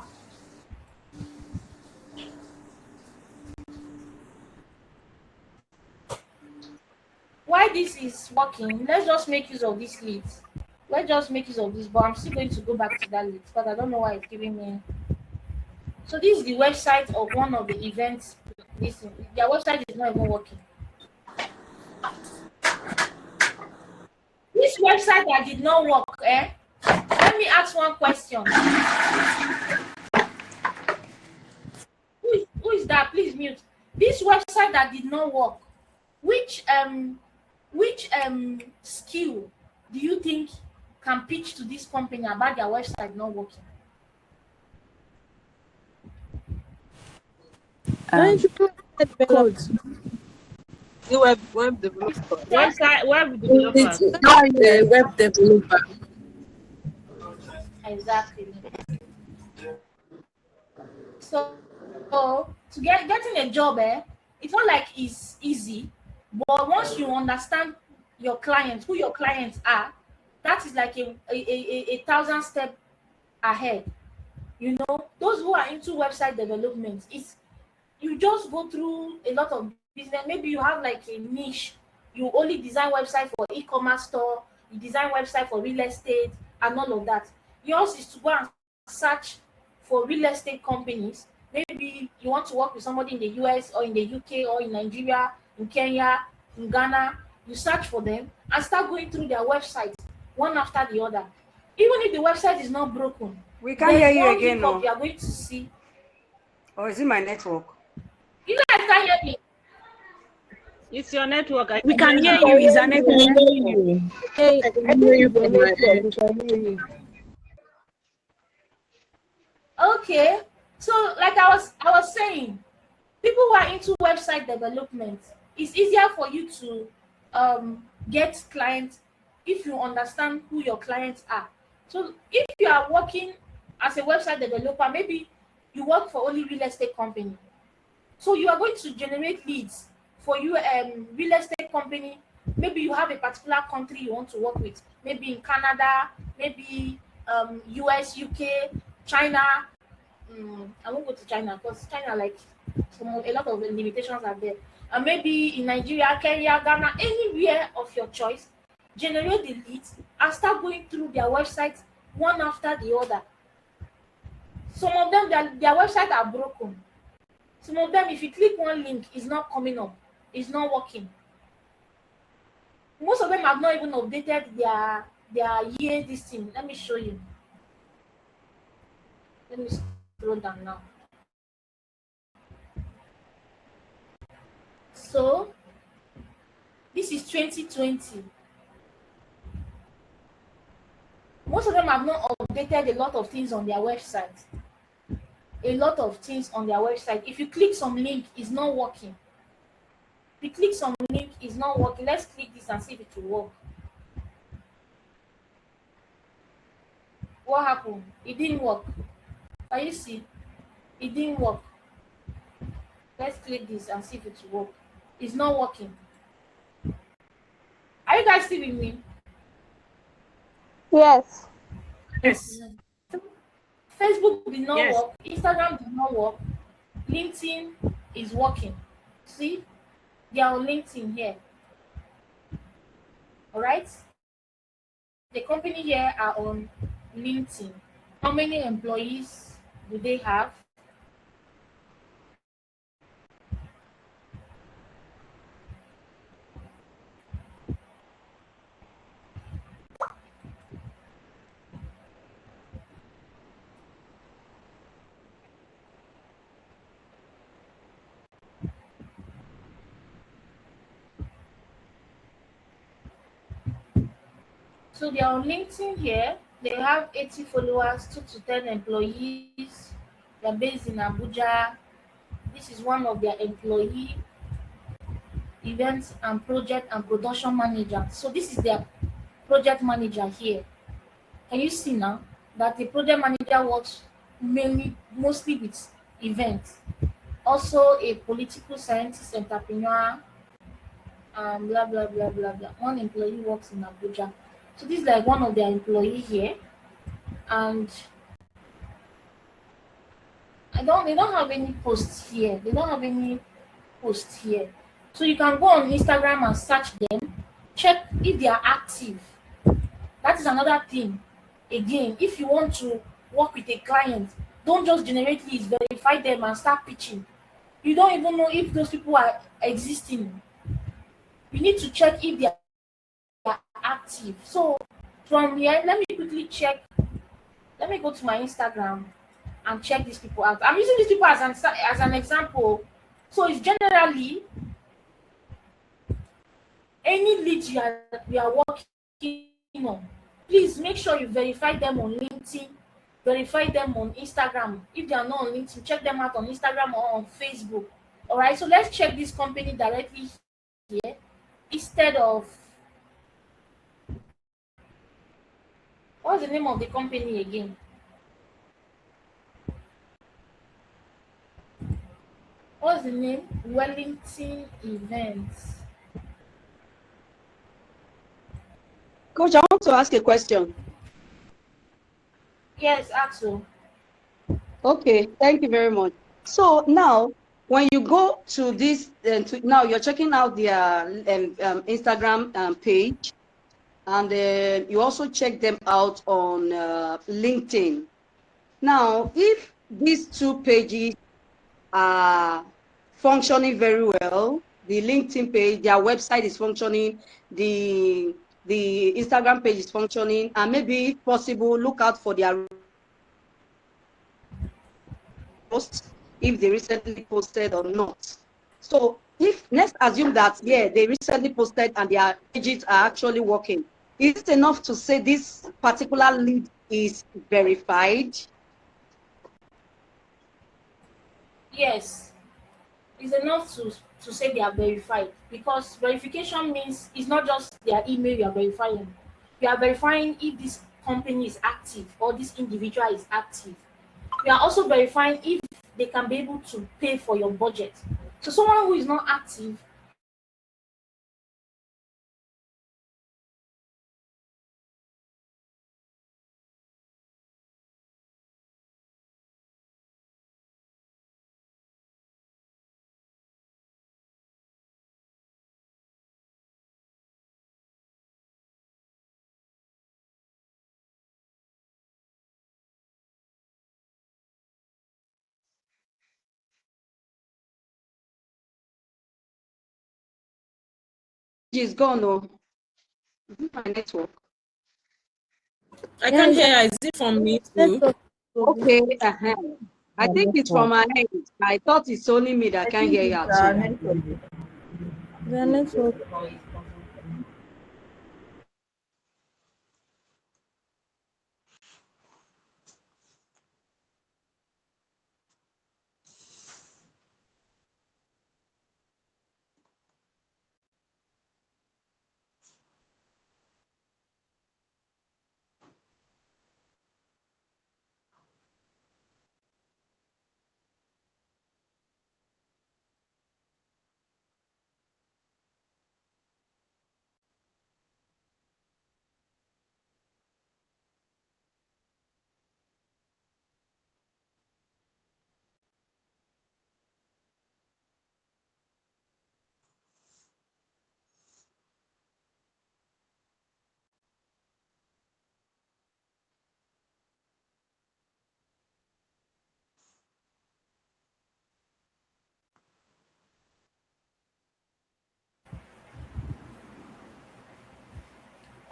why this is working? Let's just make use of this lead. Let's just make use of this, but I'm still going to go back to that lead because I don't know why it's giving me. So this is the website of one of the events. Their website is not even working. This website that did not work, let me ask one question. Who is that? Please mute. This website that did not work, which skill do you think can pitch to this company about their website not working? Don't you develop Code. The web You developer. said Web It's developer. not a web developer. exactly. So, to getting a job, it's not like it's easy, but once you understand your clients, who your clients are, that is like a thousand step ahead. You know, those who are into website development, it's you just go through a lot of business. Maybe you have like a niche. You only design website for e-commerce store, you design website for real estate and all of that. Yours is to go and search for real estate companies. Maybe you want to work with somebody in the US or in the UK or in Nigeria, in Kenya, in Ghana. You search for them and start going through their website one after the other. Even if the website is not broken, We can't there's hear you one again, hiccup no. you are going to see. Or is it my network? You guys can't hear me. It's your network. I We can can hear hear now. you. Is an I can hear you. hey, I I can hear think you it's your from my network. We end. can hear you. Okay. So like I was saying, people who are into website development, it's easier for you to get clients if you understand who your clients are. So if you are working as a website developer, maybe you work for only real estate company. So you are going to generate leads for you real estate company. Maybe you have a particular country you want to work with. Maybe in Canada, maybe US, UK, China. I won't go to China because China like a lot of the limitations are there. And maybe in Nigeria, Kenya, Ghana, anywhere of your choice, generate the leads and start going through their websites one after the other. Some of them, their websites are broken. Some of them, if you click one link, it's not coming up. It's not working. Most of them have not even updated their year this thing. Let me show you. Let me scroll down now. So this is 2020. Most of them have not updated a lot of things on their website. A lot of things on their website. If you click some link, it's not working. If you click some link, it's not working. Let's click this and see if it will work. What happened? It didn't work. Can you see? It didn't work. Let's click this and see if it will work. It's not working. Are you guys still with me? yes. Yes. Facebook did not Yes. work. Instagram did not work. LinkedIn is working. See? They are on LinkedIn here. All right? The company here are on LinkedIn. How many employees do they have? So they are on LinkedIn here. They have 80 followers, 2 to 10 employees. They're based in Abuja. This is one of their employee events and project and production manager. So this is their project manager here. Can you see now that the project manager works mostly with events? Also a political scientist, entrepreneur, blah blah blah blah blah. One employee works in Abuja. So this is like one of their employee here, and they don't have any posts here. They don't have any posts here. So you can go on Instagram and search them, check if they are active. That is another thing. Again, if you want to work with a client, don't just generate leads, verify them and start pitching. You don't even know if those people are existing. You need to check if they are active. So from here, let me quickly check. Let me go to my Instagram and check these people out. I'm using these people as an example. So it's generally Any leads you are working on, please make sure you verify them on LinkedIn, verify them on Instagram. If they are not on LinkedIn, check them out on Instagram or on Facebook. All right, so let's check this company directly here instead of, what's the name of the company again? What's the name? Wellington Events. Coach, I want to ask a question. Yes, Axel. Okay, thank you very much. So now, when you go to this, now you're checking out their Instagram page, and you also check them out on LinkedIn. Now, if these two pages are functioning very well, the LinkedIn page, their website is functioning, the Instagram page is functioning, and maybe if possible, look out for their posts if they recently posted or not. So if let's assume that they recently posted and their pages are actually working, is it enough to say this particular lead is verified? Yes, it's enough to say they are verified, because verification means it's not just their email you are verifying. You are verifying if this company is active or this individual is active. You are also verifying if they can be able to pay for your budget. So someone who is not active, Is gone. Oh, is it my network? I Yeah, can't it's hear. Is it from me too? network problem. Okay, I think it's from my end. I thought it's only me that I can think hear you it's at all. network. The network.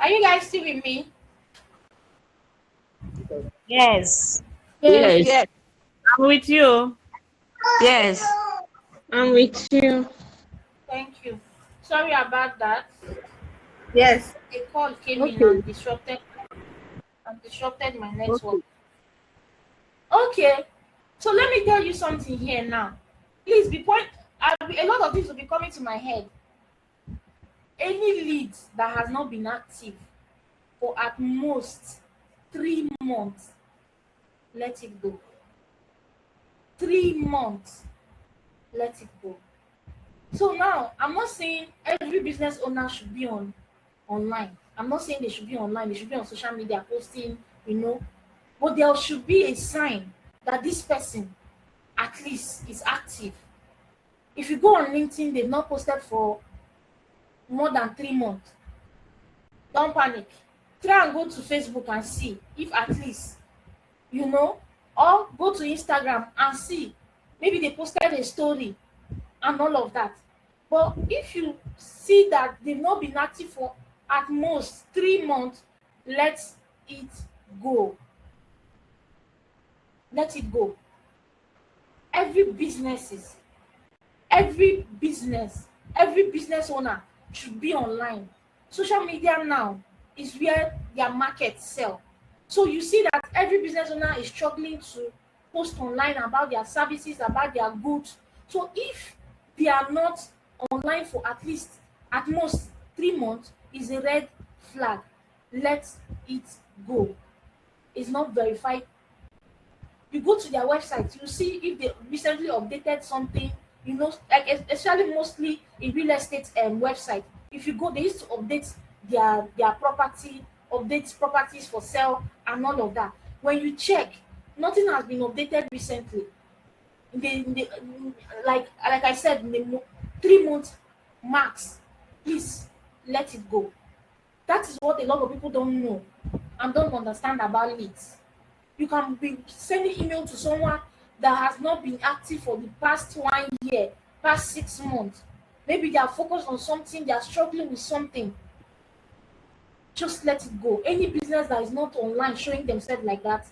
are you guys still with me? Yes. Yes. Yes. Yes, I'm with you. yes. I'm with you. Thank you. Sorry about that. Yes. A call came in Okay, and disrupted my network. okay. Okay, so let me tell you something here now. Please be point. A lot of things will be coming to my head. Any lead that has not been active for at most 3 months, let it go. 3 months, let it go. So now, I'm not saying every business owner should be online. I'm not saying they should be online. They should be on social media posting, you know. But there should be a sign that this person at least is active. If you go on LinkedIn, they've not posted for more than 3 months. Don't panic. Try and go to Facebook and see if at least, you know, or go to Instagram and see. Maybe they posted a story and all of that. But if you see that they've not been active for at most 3 months, let it go. Let it go. Every businesses, every business owner should be online. Social media now is where their market sell. So you see that every business owner is struggling to post online about their services, about their goods. So if they are not online for at most 3 months, is a red flag. Let it go. It's not verified. You go to their website, you see if they recently updated something, like especially mostly in real estate website. If you go, they used to update their property, update properties for sale and all of that. When you check, nothing has been updated recently. Like I said, in the 3 months max, please let it go. That is what a lot of people don't know and don't understand about it. You can be sending email to someone that has not been active for the past 1 year, past 6 months. Maybe they are focused on something, they are struggling with something. Just let it go. Any business that is not online showing themselves like that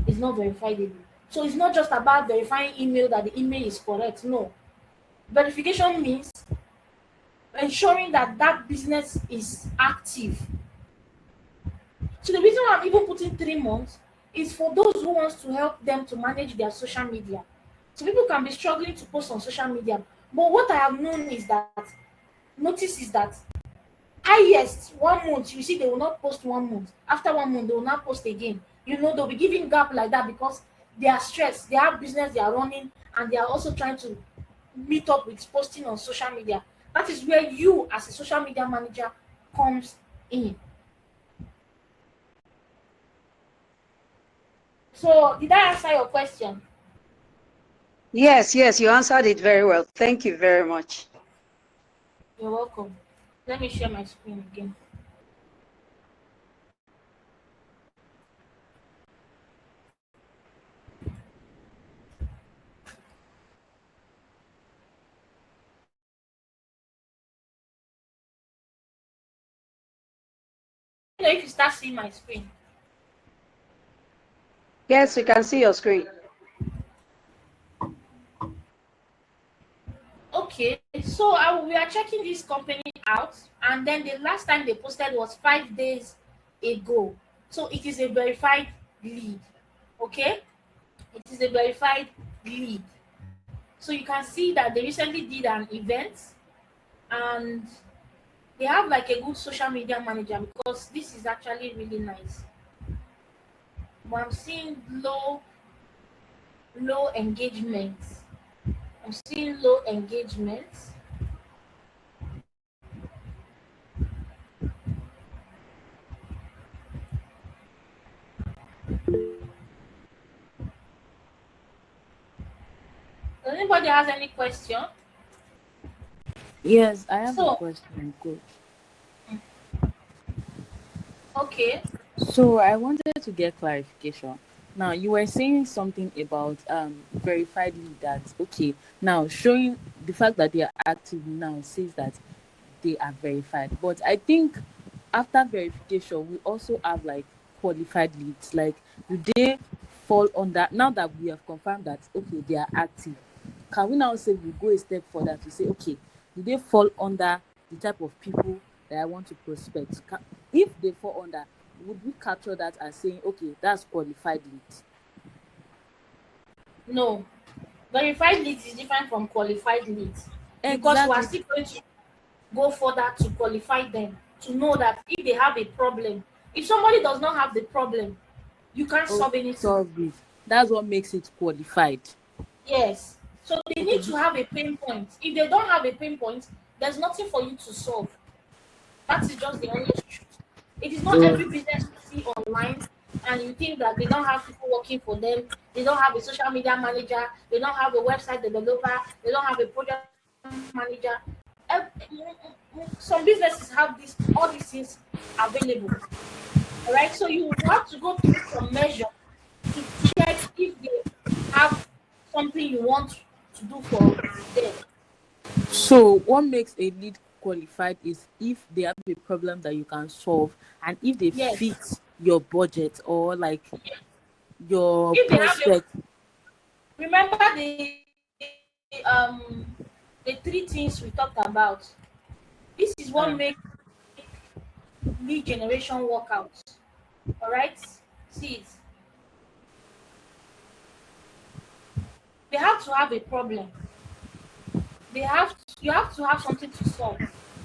is not verifiable. So it's not just about verifying email that the email is correct. No. Verification means ensuring that that business is active. So the reason why I'm even putting 3 months is for those who wants to help them to manage their social media. So people can be struggling to post on social media. But what I have noticed is that highest 1 month, you see they will not post 1 month. After 1 month, they will not post again. They'll be giving gap like that because they are stressed. They have business they are running and they are also trying to meet up with posting on social media. That is where you as a social media manager comes in. So did I answer your question? Yes, you answered it very well. Thank you very much. You're welcome. Let me share my screen again. If you start seeing my screen. Yes, we can see your screen. Okay, so we are checking this company out, and then the last time they posted was 5 days ago. So it is a verified lead. Okay, it is a verified lead. So you can see that they recently did an event, and they have like a good social media manager because this is actually really nice. But I'm seeing low engagement. I'm seeing low engagement. Does anybody has any question? Yes, I have a So, question, coach. okay. So I wanted to get clarification. Now you were saying something about verified leaders. Okay, now showing the fact that they are active now says that they are verified. But I think after verification, we also have like qualified leads. Like, do they fall under, now that we have confirmed that okay they are active? Can we now say we go a step further to say okay, do they fall under the type of people that I want to prospect? If they fall under, would we capture that as saying okay that's qualified leads? No. Verified leads is different from qualified leads because we are Exactly. still going to go further to qualify them to know that if they have a problem, if somebody does not have the problem, you can't Oh, solve anything. sorry. That's what makes it qualified. Yes. So they Okay. need to have a pain point. If they don't have a pain point, there's nothing for you to solve. That is just the honest truth. It is not So every business you see online and you think that they don't have people working for them, they don't have a social media manager, they don't have a website developer, they don't have a project manager. Some businesses have all these things available. All right. So you have to go through some measure to check if they have something you want to do for them. So what makes a lead qualified is if they have a problem that you can solve and if they Yes. fit your budget or like your If they have prospect. remember the three things we talked about. This is what makes lead generation work out. All right, see it. They have to have a problem. You have to have something to solve,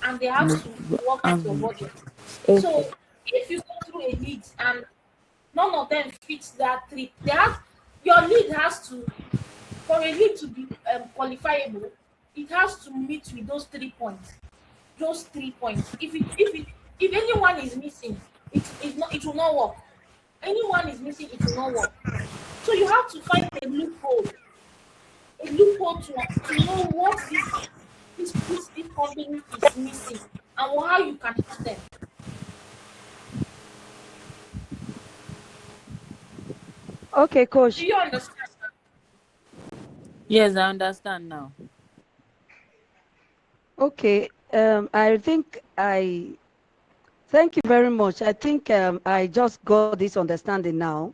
and they have to work with your budget. Okay. So if you go through a lead and none of them fits that three, they have your lead has to, for a lead to be qualifiable, it has to meet with those 3 points. Those 3 points. If anyone is missing, it will not work. Anyone is missing, it will not work. So you have to find a loophole to know what this company is missing and how you can help them. Okay, Do coach. you understand? Yes, I understand now. Okay. I think I thank you very much. I think I just got this understanding now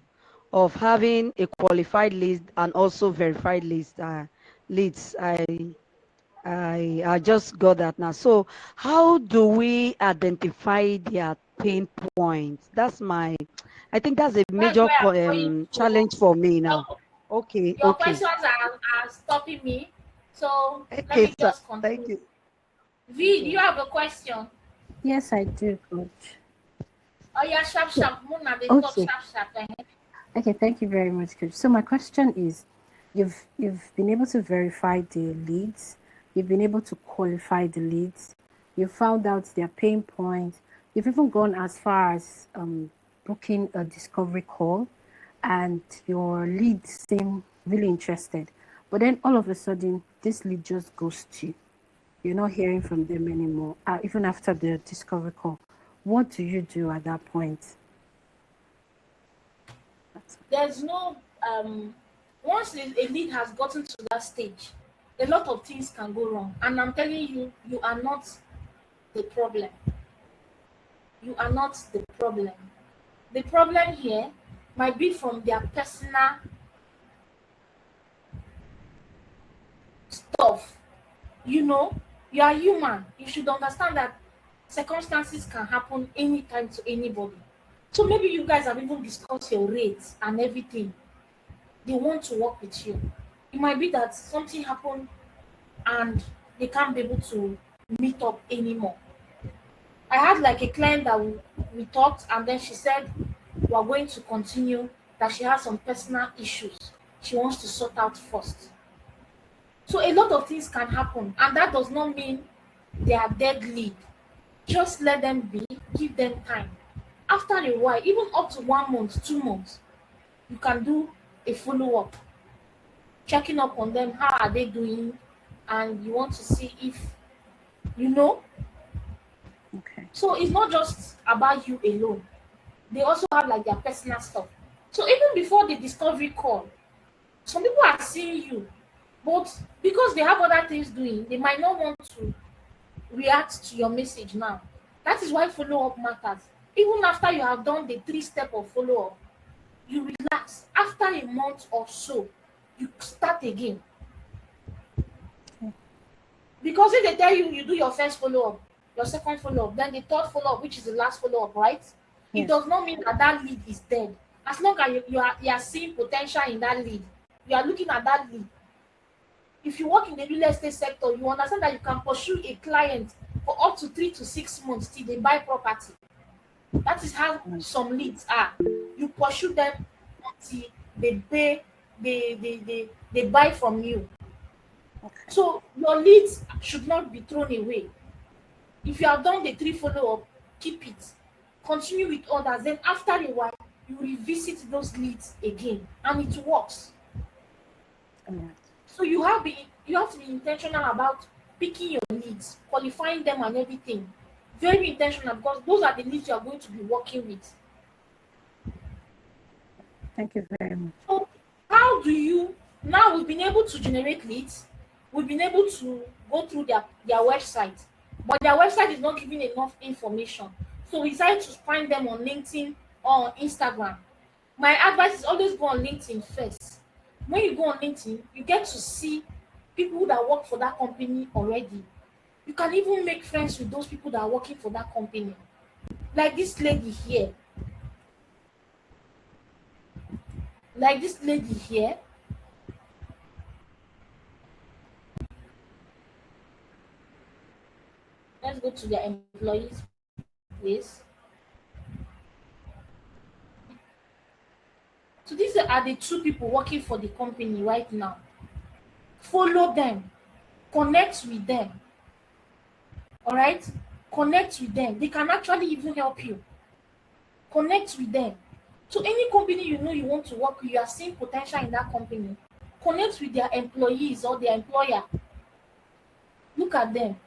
of having a qualified list and also verified list leads. I just got that now. So how do we identify their pain points? I think that's a That's major why I'm going to challenge for me now. your, Okay, your okay. questions are stopping me. So let Okay, me sir. just Thank continue. you. V, do Okay. you have a question? Yes, I do, coach. Oh yeah, sharp So, sharp. Mona, they talk okay. sharp sharp. Okay, thank you very much, coach. So my question is, you've been able to verify the leads, you've been able to qualify the leads, you found out their pain points, you've even gone as far as booking a discovery call, and your leads seem really interested. But then all of a sudden, this lead just ghosts you. You're not hearing from them anymore, even after the discovery call. What do you do at that point? There's no once a lead has gotten to that stage, a lot of things can go wrong. And I'm telling you, you are not the problem. You are not the problem. The problem here might be from their personal stuff. You know, you are human. You should understand that circumstances can happen anytime to anybody. So maybe you guys have even discussed your rates and everything. They want to work with you. It might be that something happened and they can't be able to meet up anymore. I had like a client that we talked, and then she said we're going to continue, that she has some personal issues she wants to sort out first. So a lot of things can happen, and that does not mean they are dead lead. Just let them be, give them time. After a while, even up to 1 month, 2 months, you can do a follow up, checking up on them. How are they doing? And you want to see if you know. Okay. So it's not just about you alone. They also have like their personal stuff. So even before the discovery call, some people are seeing you, but because they have other things doing, they might not want to react to your message now. That is why follow up matters. Even after you have done the 3 step of follow up, you relax. After a month or so, you start again. Because if they tell you you do your first follow up, your second follow up, then the third follow up, which is the last follow up, right? It Yes. does not mean that that lead is dead. As long as you are seeing potential in that lead, you are looking at that lead. If you work in the real estate sector, you understand that you can pursue a client for up to 3 to 6 months till they buy property. That is how some leads are. You pursue them until they pay, they buy from you. So your leads should not be thrown away. If you have done the 3 follow-up, keep it. Continue with others. Then after a while, you revisit those leads again, and it works. So you have to be intentional about picking your leads, qualifying them, and everything. Very intentional, because those are the leads you are going to be working with. Thank you very much. So how do you now? We've been able to generate leads. We've been able to go through their website, but their website is not giving enough information. So we decided to find them on LinkedIn or on Instagram. My advice is always go on LinkedIn first. When you go on LinkedIn, you get to see people that work for that company already. You can even make friends with those people that are working for that company. Like this lady here. Like this lady here. Let's go to their employees place. So these are the two people working for the company right now. Follow them. Connect with them. All right? Connect with them. They can actually even help you. Connect with them. So any company you know you want to work with, you are seeing potential in that company. Connect with their employees or their employer. Look at them.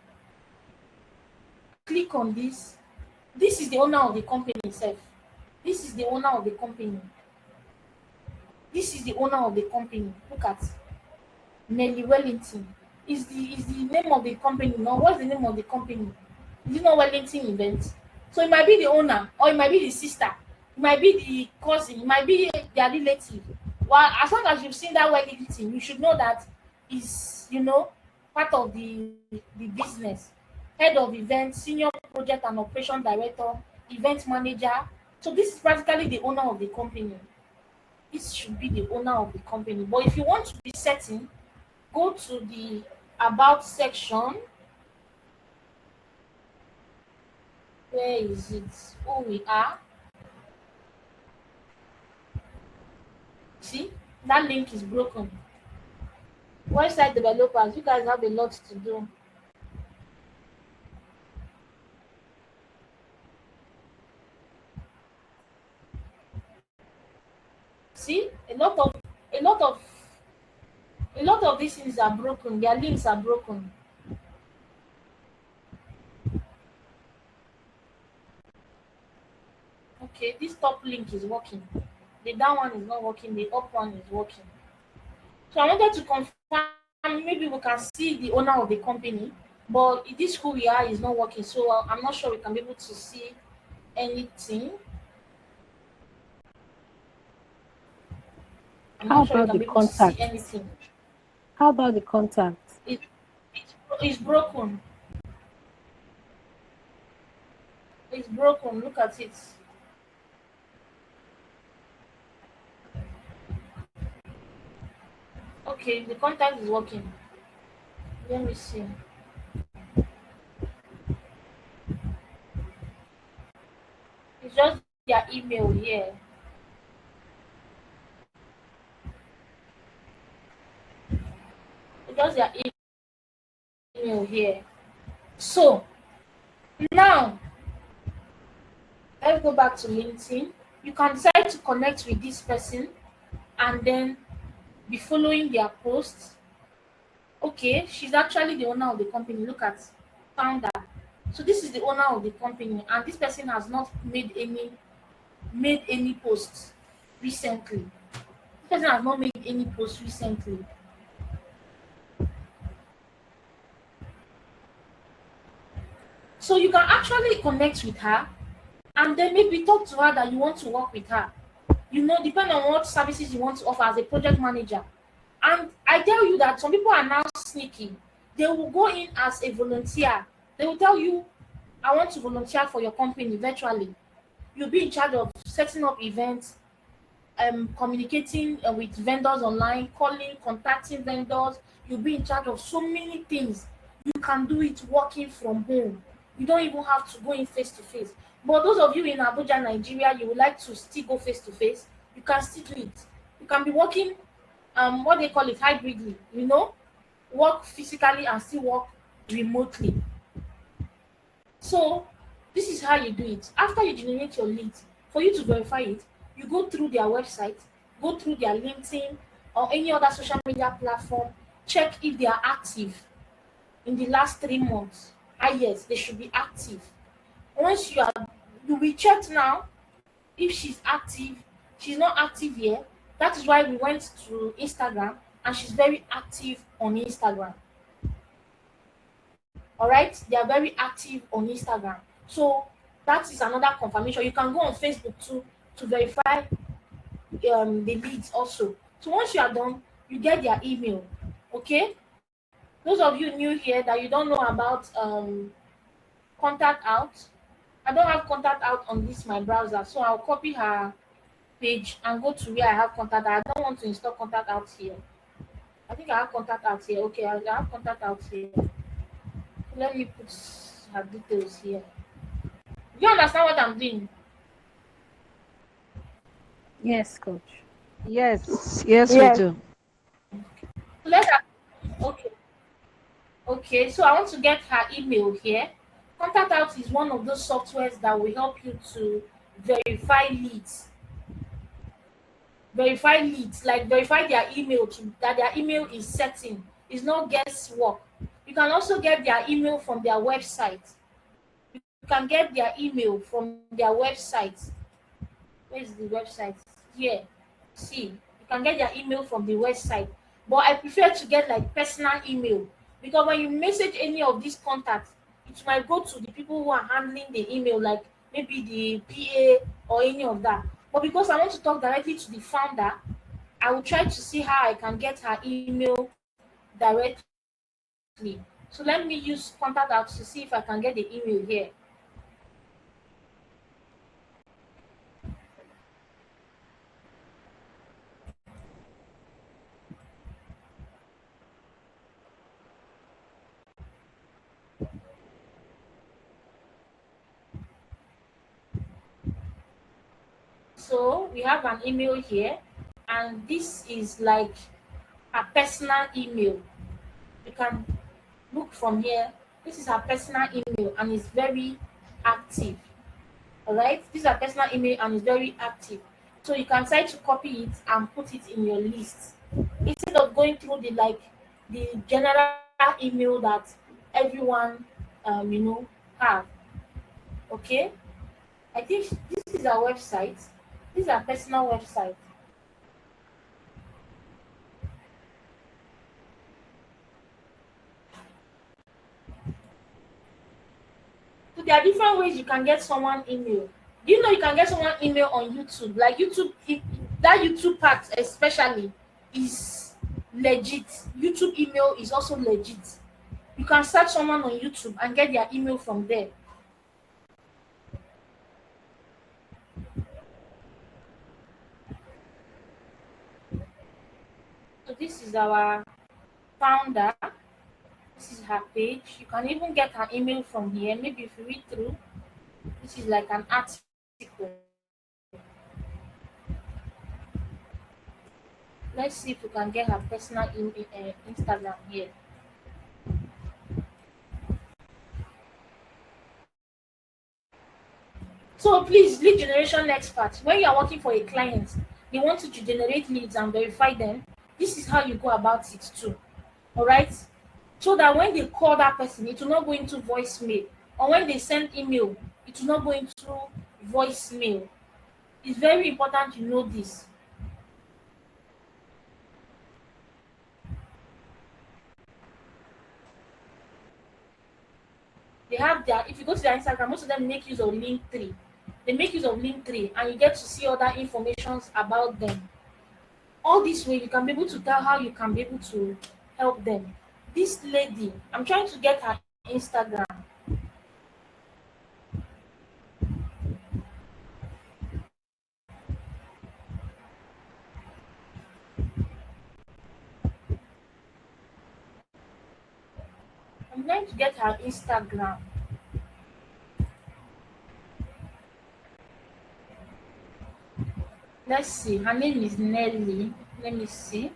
Click on this. This is the owner of the company itself. This is the owner of the company. This is the owner of the company. Look at Nelly Wellington. Is the name of the company. No, what's the name of the company? Is it not Wellington Events? So it might be the owner, or it might be the sister, it might be the cousin, it might be their relative. Well, as long as you've seen that Wellington, you should know that is, part of the business. Head of events, senior project and operation director, event manager. So this is practically the owner of the company. This should be the owner of the company. But if you want to be certain, go to the about section. Where is it? Who we are. See, that link is broken. Website developers, you guys have a lot to do. See, a lot of these things are broken. Their links are broken. Okay, this top link is working. The down one is not working. The up one is working. So I wanted to confirm, maybe we can see the owner of the company, but this who we are is not working. So I'm not sure we can be able to see anything. I'm How not sure we about can the be able to see contact? anything. How about the contact? It's broken. It's broken. Look at it. Okay, the contact is working. Let me see. It's just their email here. It's just their email here. So now let's go back to LinkedIn. You can decide to connect with this person and then be following their posts. Okay, she's actually the owner of the company. Look at founder. So this is the owner of the company, and this person has not made any posts recently. This person has not made any posts recently. So you can actually connect with her and then maybe talk to her that you want to work with her. Depending on what services you want to offer as a project manager. And I tell you that some people are now sneaky. They will go in as a volunteer. They will tell you, I want to volunteer for your company virtually. You'll be in charge of setting up events, communicating with vendors online, calling, contacting vendors. You'll be in charge of so many things. You can do it working from home. You don't even have to go in face to face. But those of you in Abuja, Nigeria, you would like to still go face to face, you can still do it. You can be working, what they call it, hybridly, work physically and still work remotely. So this is how you do it. After you generate your leads, for you to verify it, you go through their website, go through their LinkedIn or any other social media platform, check if they are active in the last 3 months. Yes, they should be active. Once you will check now if she's active. She's not active here. That is why we went to Instagram, and she's very active on Instagram. All right, they are very active on Instagram. So that is another confirmation. You can go on Facebook too to verify the leads also. So once you are done, you get their email. Okay, Those of you new here that you don't know about contact out, I don't have contact out on this my browser, so I'll copy her page and go to where I have contact out. I don't want to install contact out here. I think I have contact out here. Okay, I have contact out here. Let me put her details here. You understand what I'm doing? Yes, coach. Yes, yes, we Yes. do. Let her. Okay. Okay, so I want to get her email here. Contact Out is one of those softwares that will help you to verify leads. Verify leads, like verify their email to that their email is certain. It's not guesswork. You can also get their email from their website. You can get their email from their website. Where is the website? Here. See, you can get their email from the website. But I prefer to get like personal email, because when you message any of these contacts, it might go to the people who are handling the email, like maybe the PA or any of that. But because I want to talk directly to the founder, I will try to see how I can get her email directly. So let me use contact out to see if I can get the email here. So we have an email here, and this is like a personal email. You can look from here. This is her personal email and it's very active. All right, this is her personal email and it's very active. So you can try to copy it and put it in your list instead of going through the general email that everyone have. Okay, I think this is our website. This is our personal website. So there are different ways you can get someone email. Do you know you can get someone email on YouTube? Like YouTube, that YouTube part especially is legit. YouTube email is also legit. You can search someone on YouTube and get their email from there. So this is our founder. This is her page. You can even get her email from here. Maybe if you read through, this is like an article. Let's see if we can get her personal Instagram here. So please, lead generation experts, when you are working for a client, they want you to generate leads and verify them. This is how you go about it too. All right? So that when they call that person, it will not go into voicemail. Or when they send email, it will not go into voicemail. It's very important you know this. They have their, if you go to their Instagram, most of them make use of Link3. They make use of Link3 and you get to see other informations about them. All this way you can be able to tell how you can be able to help them. This lady, I'm trying to get her Instagram. I'm trying to get her Instagram. Let's see. Her name is Nelly. Let me see.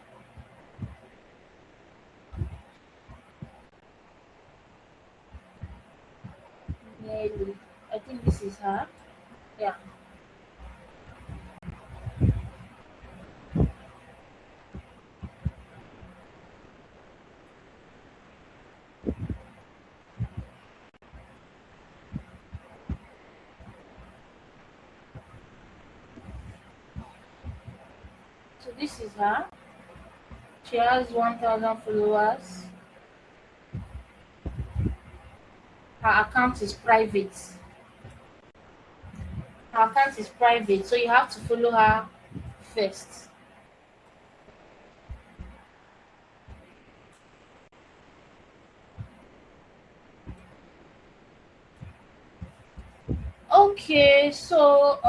Nelly. I think this is her. Yeah. So this is her. She has 1,000 followers. Her account is private. Her account is private, so you have to follow her first. Okay, so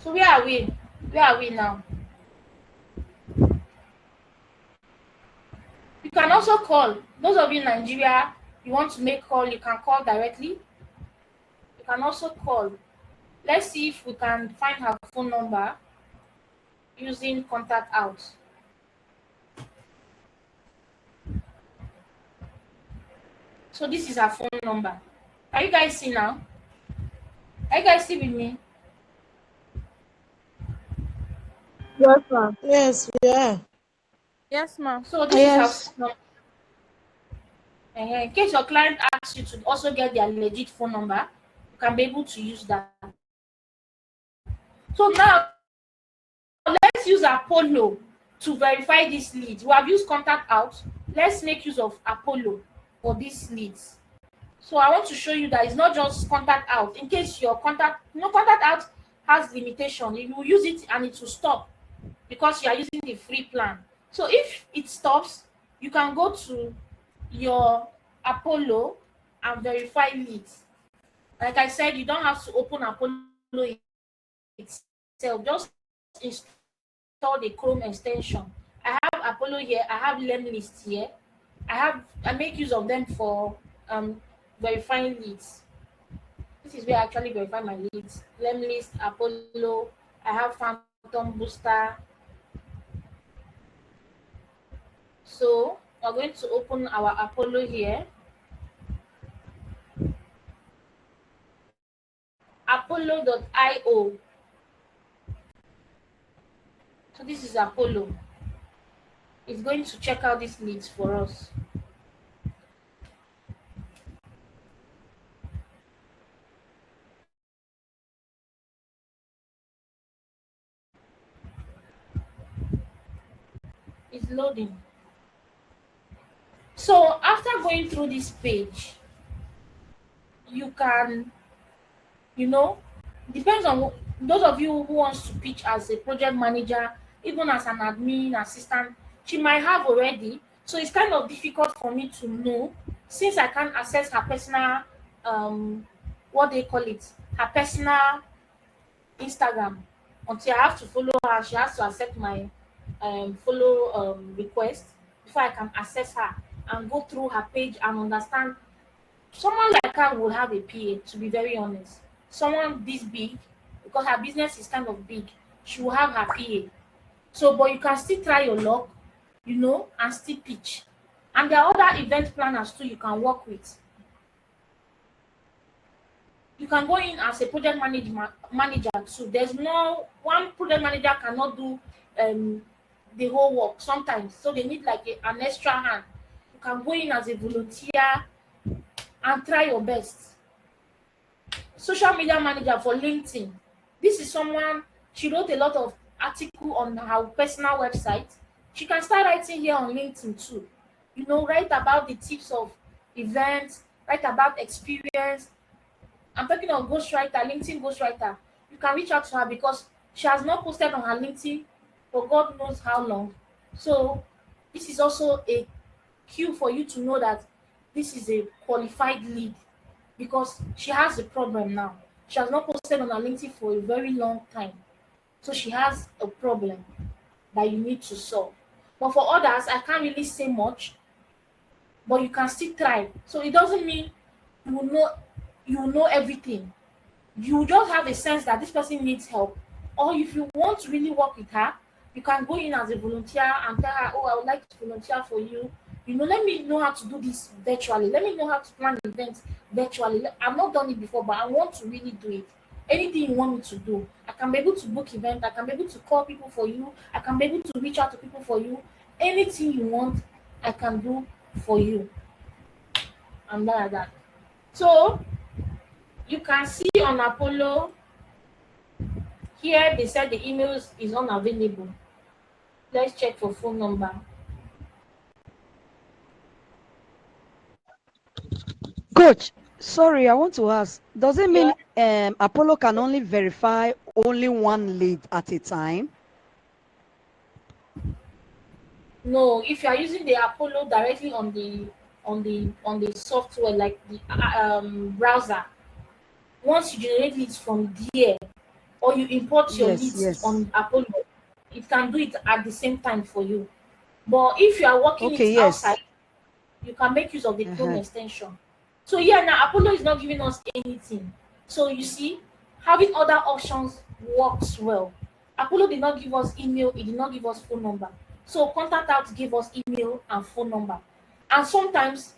where are we? Where are we now? You can also call. Those of you in Nigeria, you want to make call, you can call directly. You can also call. Let's see if we can find her phone number using contact out. So this is her phone number. Are you guys see now? Are you guys see with me? Yes, ma'am. Yes, we are. Yes, ma'am. So this is her Yes. phone number. In case your client asks you to also get their legit phone number, you can be able to use that. So now let's use Apollo to verify these leads. We have used contact out. Let's make use of Apollo for these leads. So I want to show you that it's not just contact out. In case your contact out has limitation, you will use it and it will stop because you are using the free plan. So if it stops, you can go to your Apollo and verify leads. Like I said, you don't have to open Apollo itself. Just install the Chrome extension. I have Apollo here. I have Lemlist here. I make use of them for verifying leads. This is where I actually verify my leads. Lemlist, Apollo. I have Phantom Booster. So we're going to open our Apollo here. Apollo.io. So this is Apollo. It's going to check out these leads for us. It's loading. So after going through this page, you can, depends on those of you who wants to pitch as a project manager, even as an admin assistant, she might have already. So it's kind of difficult for me to know since I can't access her personal, what they call it, her personal Instagram until I have to follow her. She has to accept my follow request before I can access her and go through her page and understand. Someone like her will have a PA, to be very honest. Someone this big, because her business is kind of big, she will have her PA. So, but you can still try your luck, and still pitch. And there are other event planners too you can work with. You can go in as a project manager too. There's no one project manager cannot do the whole work sometimes. So they need like an extra hand. You can go in as a volunteer and try your best. Social media manager for LinkedIn. This is someone, she wrote a lot of article on her personal website. She can start writing here on LinkedIn too. Write about the tips of events, write about experience. I'm talking of ghostwriter, LinkedIn ghostwriter. You can reach out to her because she has not posted on her LinkedIn for God knows how long. So this is also a cue for you to know that this is a qualified lead because she has a problem now. She has not posted on her LinkedIn for a very long time. So she has a problem that you need to solve. But for others, I can't really say much, but you can still try. So it doesn't mean you know everything. You just have a sense that this person needs help. Or if you want to really work with her, you can go in as a volunteer and tell her, oh, I would like to volunteer for you. Let me know how to do this virtually. Let me know how to plan events virtually. I've not done it before, but I want to really do it. Anything you want me to do, I can be able to book events. I can be able to call people for you. I can be able to reach out to people for you. Anything you want, I can do for you. And that. So you can see on Apollo here they said the email is unavailable. Let's check for phone number. Coach, sorry, I want to ask, does it mean Apollo can only verify only one lead at a time? No, if you are using the Apollo directly on the on the software like the browser. Once you generate leads from there, or you import your Yes, leads yes. on Apollo, it can do it at the same time for you. But if you are working Okay, it yes. outside, you can make use of the Chrome Uh-huh. extension. So yeah, now Apollo is not giving us anything. So you see, having other options works well. Apollo did not give us email, it did not give us phone number. So contact out gave us email and phone number. And sometimes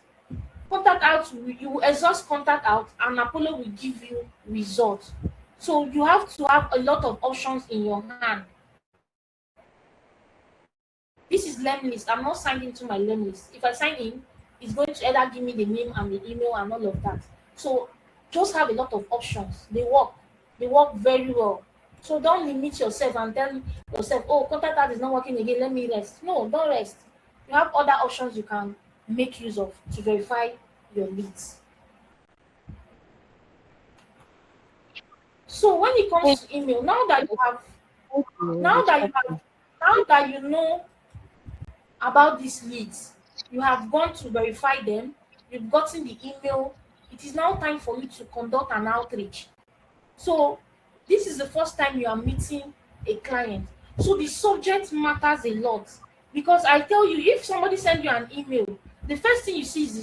contact out, you will exhaust contact out and Apollo will give you results. So you have to have a lot of options in your hand. This is learn list. I'm not signed into my learn list. If I sign in, it's going to either give me the name and the email and all of that. So just have a lot of options. They work. They work very well. So don't limit yourself and tell yourself, oh, contact ad is not working again. Let me rest. No, don't rest. You have other options you can make use of to verify your leads. So when it comes to email, now that you have, now that you know about these leads, you have gone to verify them, you've gotten the email. It is now time for you to conduct an outreach. So this is the first time you are meeting a client. So the subject matters a lot, because I tell you, if somebody sends you an email, the first thing you see is the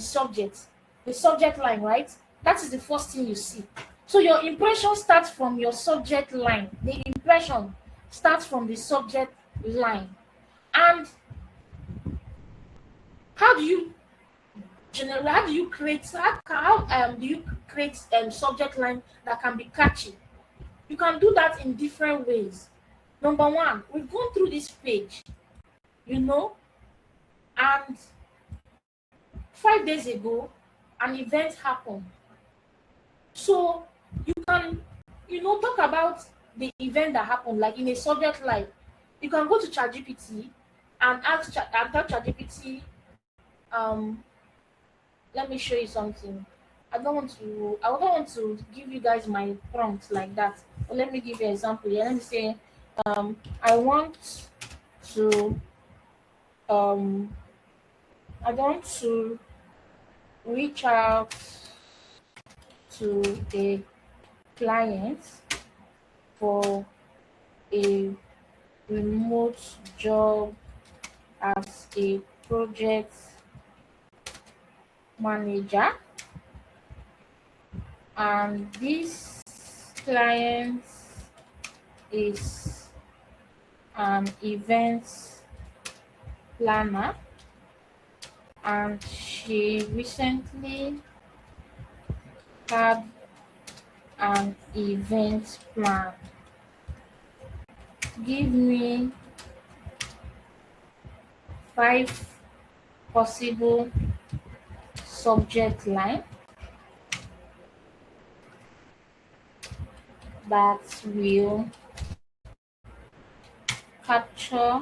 subject line, right? That is the first thing you see. So your impression starts from your subject line. The impression starts from the subject line. And how do you how do you create do you create subject line that can be catchy? You can do that in different ways. Number one, we've gone through this page, you know, and 5 days ago an event happened. So you can, talk about the event that happened, like in a subject line. You can go to ChatGPT and and tell ChatGPT, um let me show you something. I don't want to give you guys my prompts like that. But let me give you an example here. Let me say, I want to um I want to reach out to a client for a remote job as a project manager, and this client is an event planner, and she recently had an event plan. Give me 5 possible subject line that will capture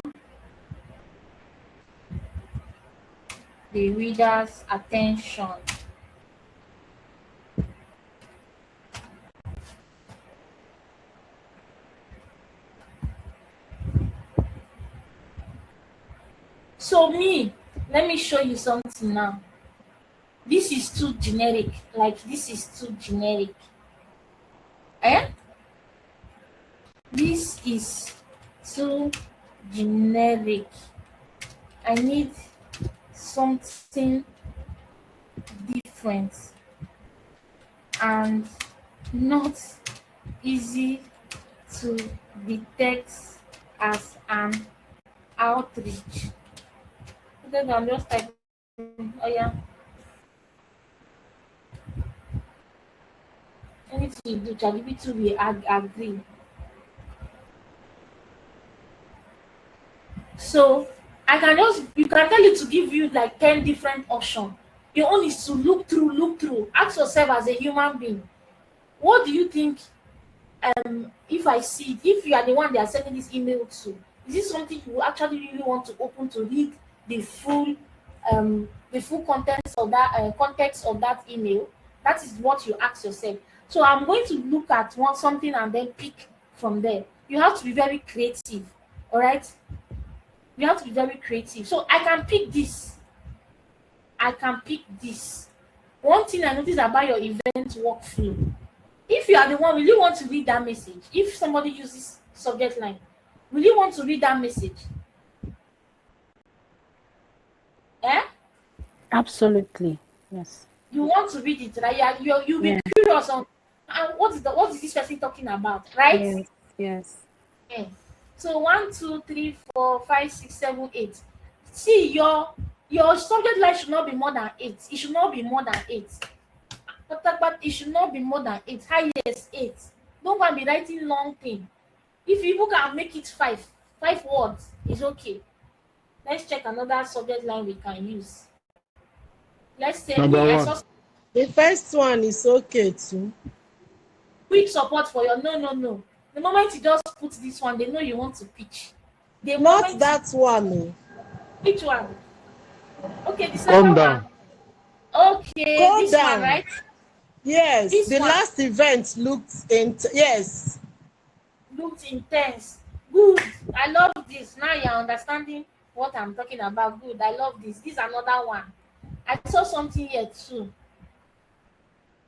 the reader's attention. So let me show you something now. This is too generic. This is too generic. Eh? This is too generic. I need something different and not easy to detect as an outreach. Then I'm just typing, oh yeah, anything you do, ChatGPT will agree. So you can tell it to give you like 10 different options. Your own is to look through. Ask yourself as a human being, what do you think, if I see it, if you are the one they are sending this email to, is this something you actually really want to open to read the full context of that email? That is what you ask yourself. So I'm going to look at something and then pick from there. You have to be very creative, all right? You have to be very creative. So I can pick this I can pick this. One thing I noticed about your event workflow, if you are the one, will you want to read that message? If somebody uses subject line, will you want to read that message? Eh? Absolutely. Yes. You want to read it, right? You'll be Yeah. curious on what is this person talking about, right? Yes. Yes. Yeah. So 1, 2, 3, 4, 5, 6, 7, 8. See, your subject line should not be more than 8. It should not be more than 8. But it should not be more than 8. Highest 8. Don't go and be writing long thing. If you can make it 5 words, it's okay. Let's check another subject line we can use. Let's say the first one is okay too. Quick support for your no. The moment you just put this one, they know you want to pitch. Not that one. Which one? Okay, the Calm second down. one. Okay, Calm this down. one, right? Yes, This the one. last event looked yes. Looked intense. Good. I love this. Now you're understanding what I'm talking about. Good. I love this. This is another one. I saw something here too.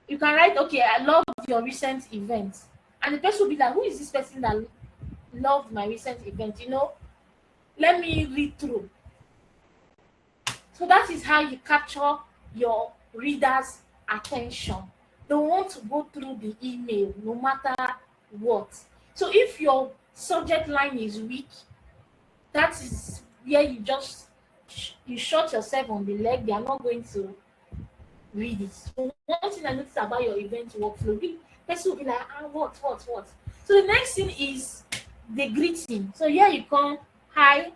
You can write, okay, I love your recent event. And the person will be like, who is this person that loved my recent event? You know, let me read through. So that is how you capture your readers' attention. They want to go through the email no matter what. So if your subject line is weak, that is where you just you shot yourself on the leg. They are not going to read it. So one thing I noticed about your event workflow, the person will be like, what? So the next thing is the greeting. So here you come, hi,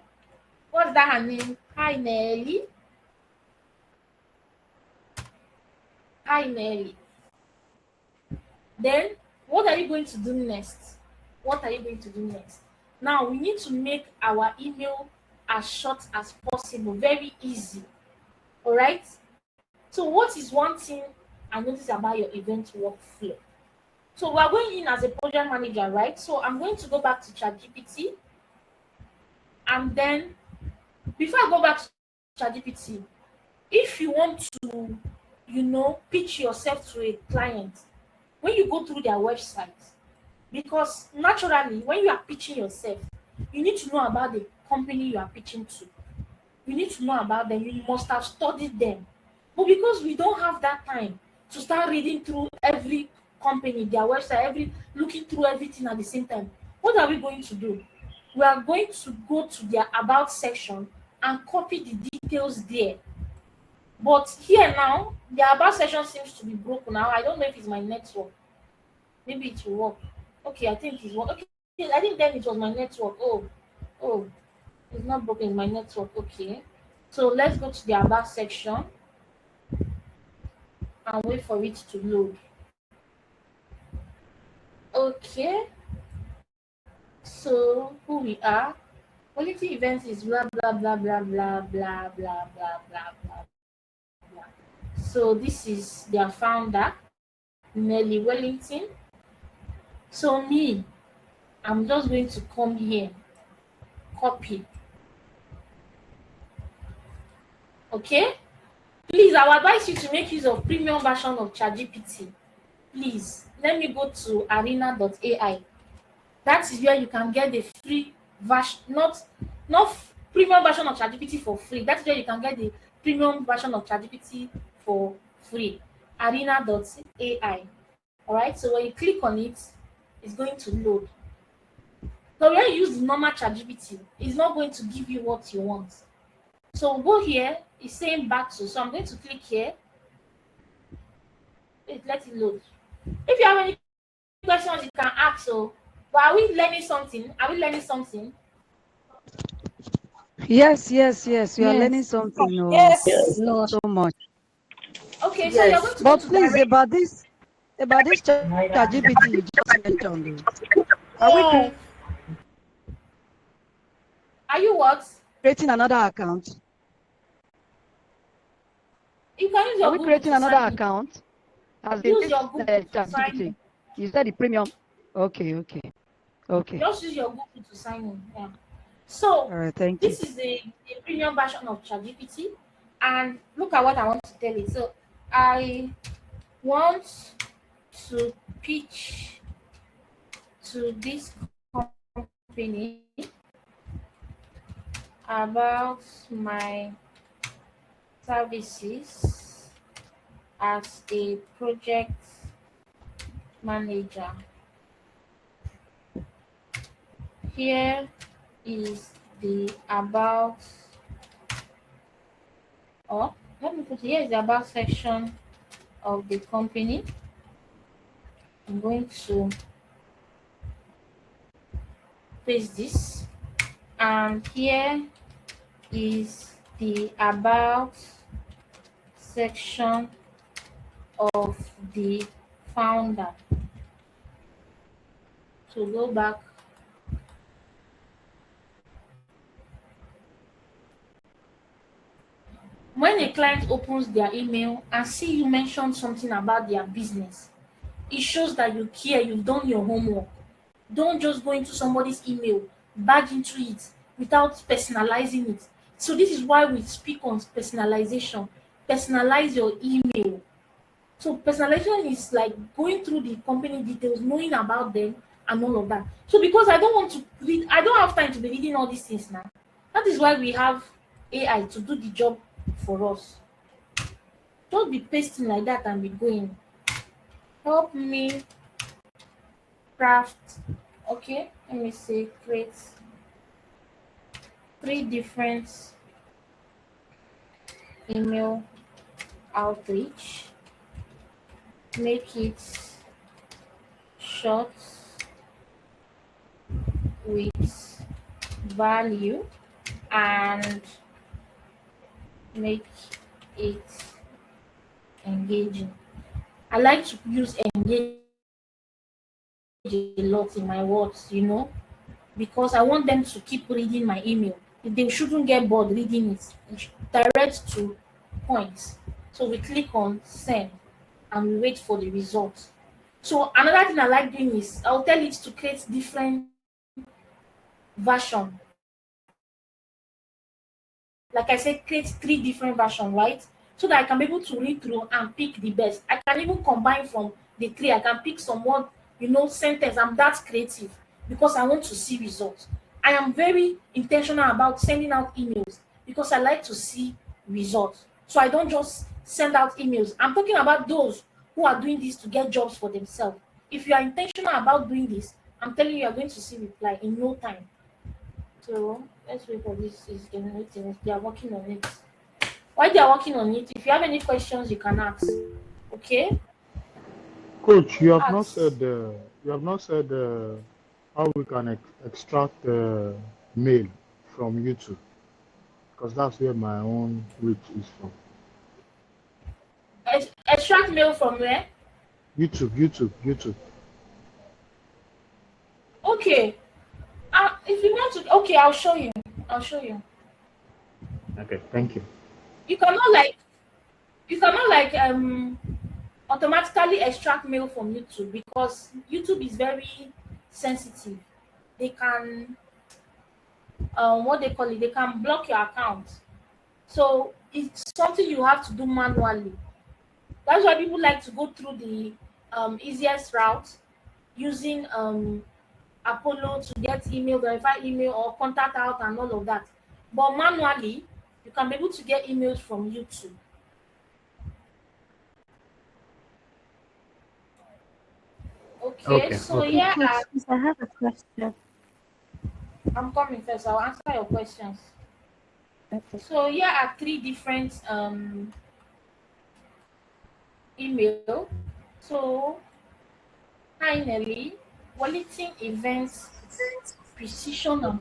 what's that her name? Hi Nelly. Hi Nelly. Then what are you going to do next? Now we need to make our email as short as possible, very easy. All right. So what is one thing I noticed about your event workflow? So we are going in as a project manager, right? So I'm going to go back to ChatGPT. And then before I go back to ChatGPT, if you want to, pitch yourself to a client, when you go through their website, because naturally, when you are pitching yourself, you need to know about the company you are pitching to. You need to know about them. You must have studied them. But because we don't have that time to start reading through every company, their website, looking through everything at the same time, what are we going to do? We are going to go to their about section and copy the details there. But here now, the about section seems to be broken now. I don't know if it's my network. Maybe it will work. Okay, I think it's work. Okay, I think then it was my network. Oh, it's not broken. It's my network. Okay. So let's go to the about section and wait for it to load. Okay. So who we are? Quality events is blah blah blah blah blah blah blah blah blah blah blah. So this is their founder, Nelly Wellington. So me, I'm just going to come here, copy. Okay? Please, I would advise you to make use of premium version of ChatGPT. Please, let me go to arena.ai. That is where you can get the free version, not premium version of ChatGPT for free. That's where you can get the premium version of ChatGPT for free. Arena.ai. All right. So when you click on it, it's going to load. So when you use the normal ChatGPT, it's not going to give you what you want. So go here. It's saying back to. So I'm going to click here. Wait, let it load. If you have any questions, you can ask. So, but are we learning something? Yes. We are learning something. Yes. So much. Okay, so you're going to But go to please, direct. about this ChatGPT you just mentioned. Are we Are you what? creating another account? You can use your Are we Google creating to another sign in. account? As Use your Google to sign ChatGPT. in. You said the premium. Okay. Just use your Google to sign in. Yeah. So All right, thank you. this is the premium version of ChatGPT. And look at what I want to tell you. So I want to pitch to this company about my services as a project manager. Here is the about, or let me put, here is the about section of the company. I'm going to paste this, and here is the about section of the founder. To go back, when a client opens their email and see you mention something about their business, it shows that you care, you've done your homework. Don't just go into somebody's email, badge into it without personalizing it. So this is why we speak on personalization. Personalize your email. So personalization is like going through the company details, knowing about them and all of that. So because I don't want to read, I don't have time to be reading all these things now. That is why we have AI to do the job for us. Don't be pasting like that and be going. Help me craft. Okay, let me say create 3 different email outreach. Make it short with value and make it engaging. I like to use engage a lot in my words, because I want them to keep reading my email. They shouldn't get bored reading it. It's direct to points. So we click on send and we wait for the result. So another thing I like doing is I'll tell it to create different version. Like I said, create 3 different versions, right? So that I can be able to read through and pick the best. I can even combine from the 3. I can pick some one, sentence. I'm that creative because I want to see results. I am very intentional about sending out emails because I like to see results. So I don't just send out emails. I'm talking about those who are doing this to get jobs for themselves. If you are intentional about doing this, I'm telling you, you're going to see reply in no time. So let's wait for this is generating. They are working on it. While they are working on it, if you have any questions, you can ask. Okay? Coach, you have not Ask. said how we can extract mail from YouTube, because that's where my own reach is from. Extract mail from where? YouTube. Okay. If you want to, okay, I'll show you. Okay, thank you. You cannot like automatically extract mail from YouTube because YouTube is very sensitive. They can what they call it, they can block your account. So it's something you have to do manually. That's why people like to go through the easiest route using Apollo to get email, verify email, or contact out and all of that. But manually, you can be able to get emails from YouTube. Okay, so Okay, yeah, coach, please, I have a question. I'm coming first. I'll answer your questions. Okay. So here are 3 different email. So hi Nelly, quality events, precision and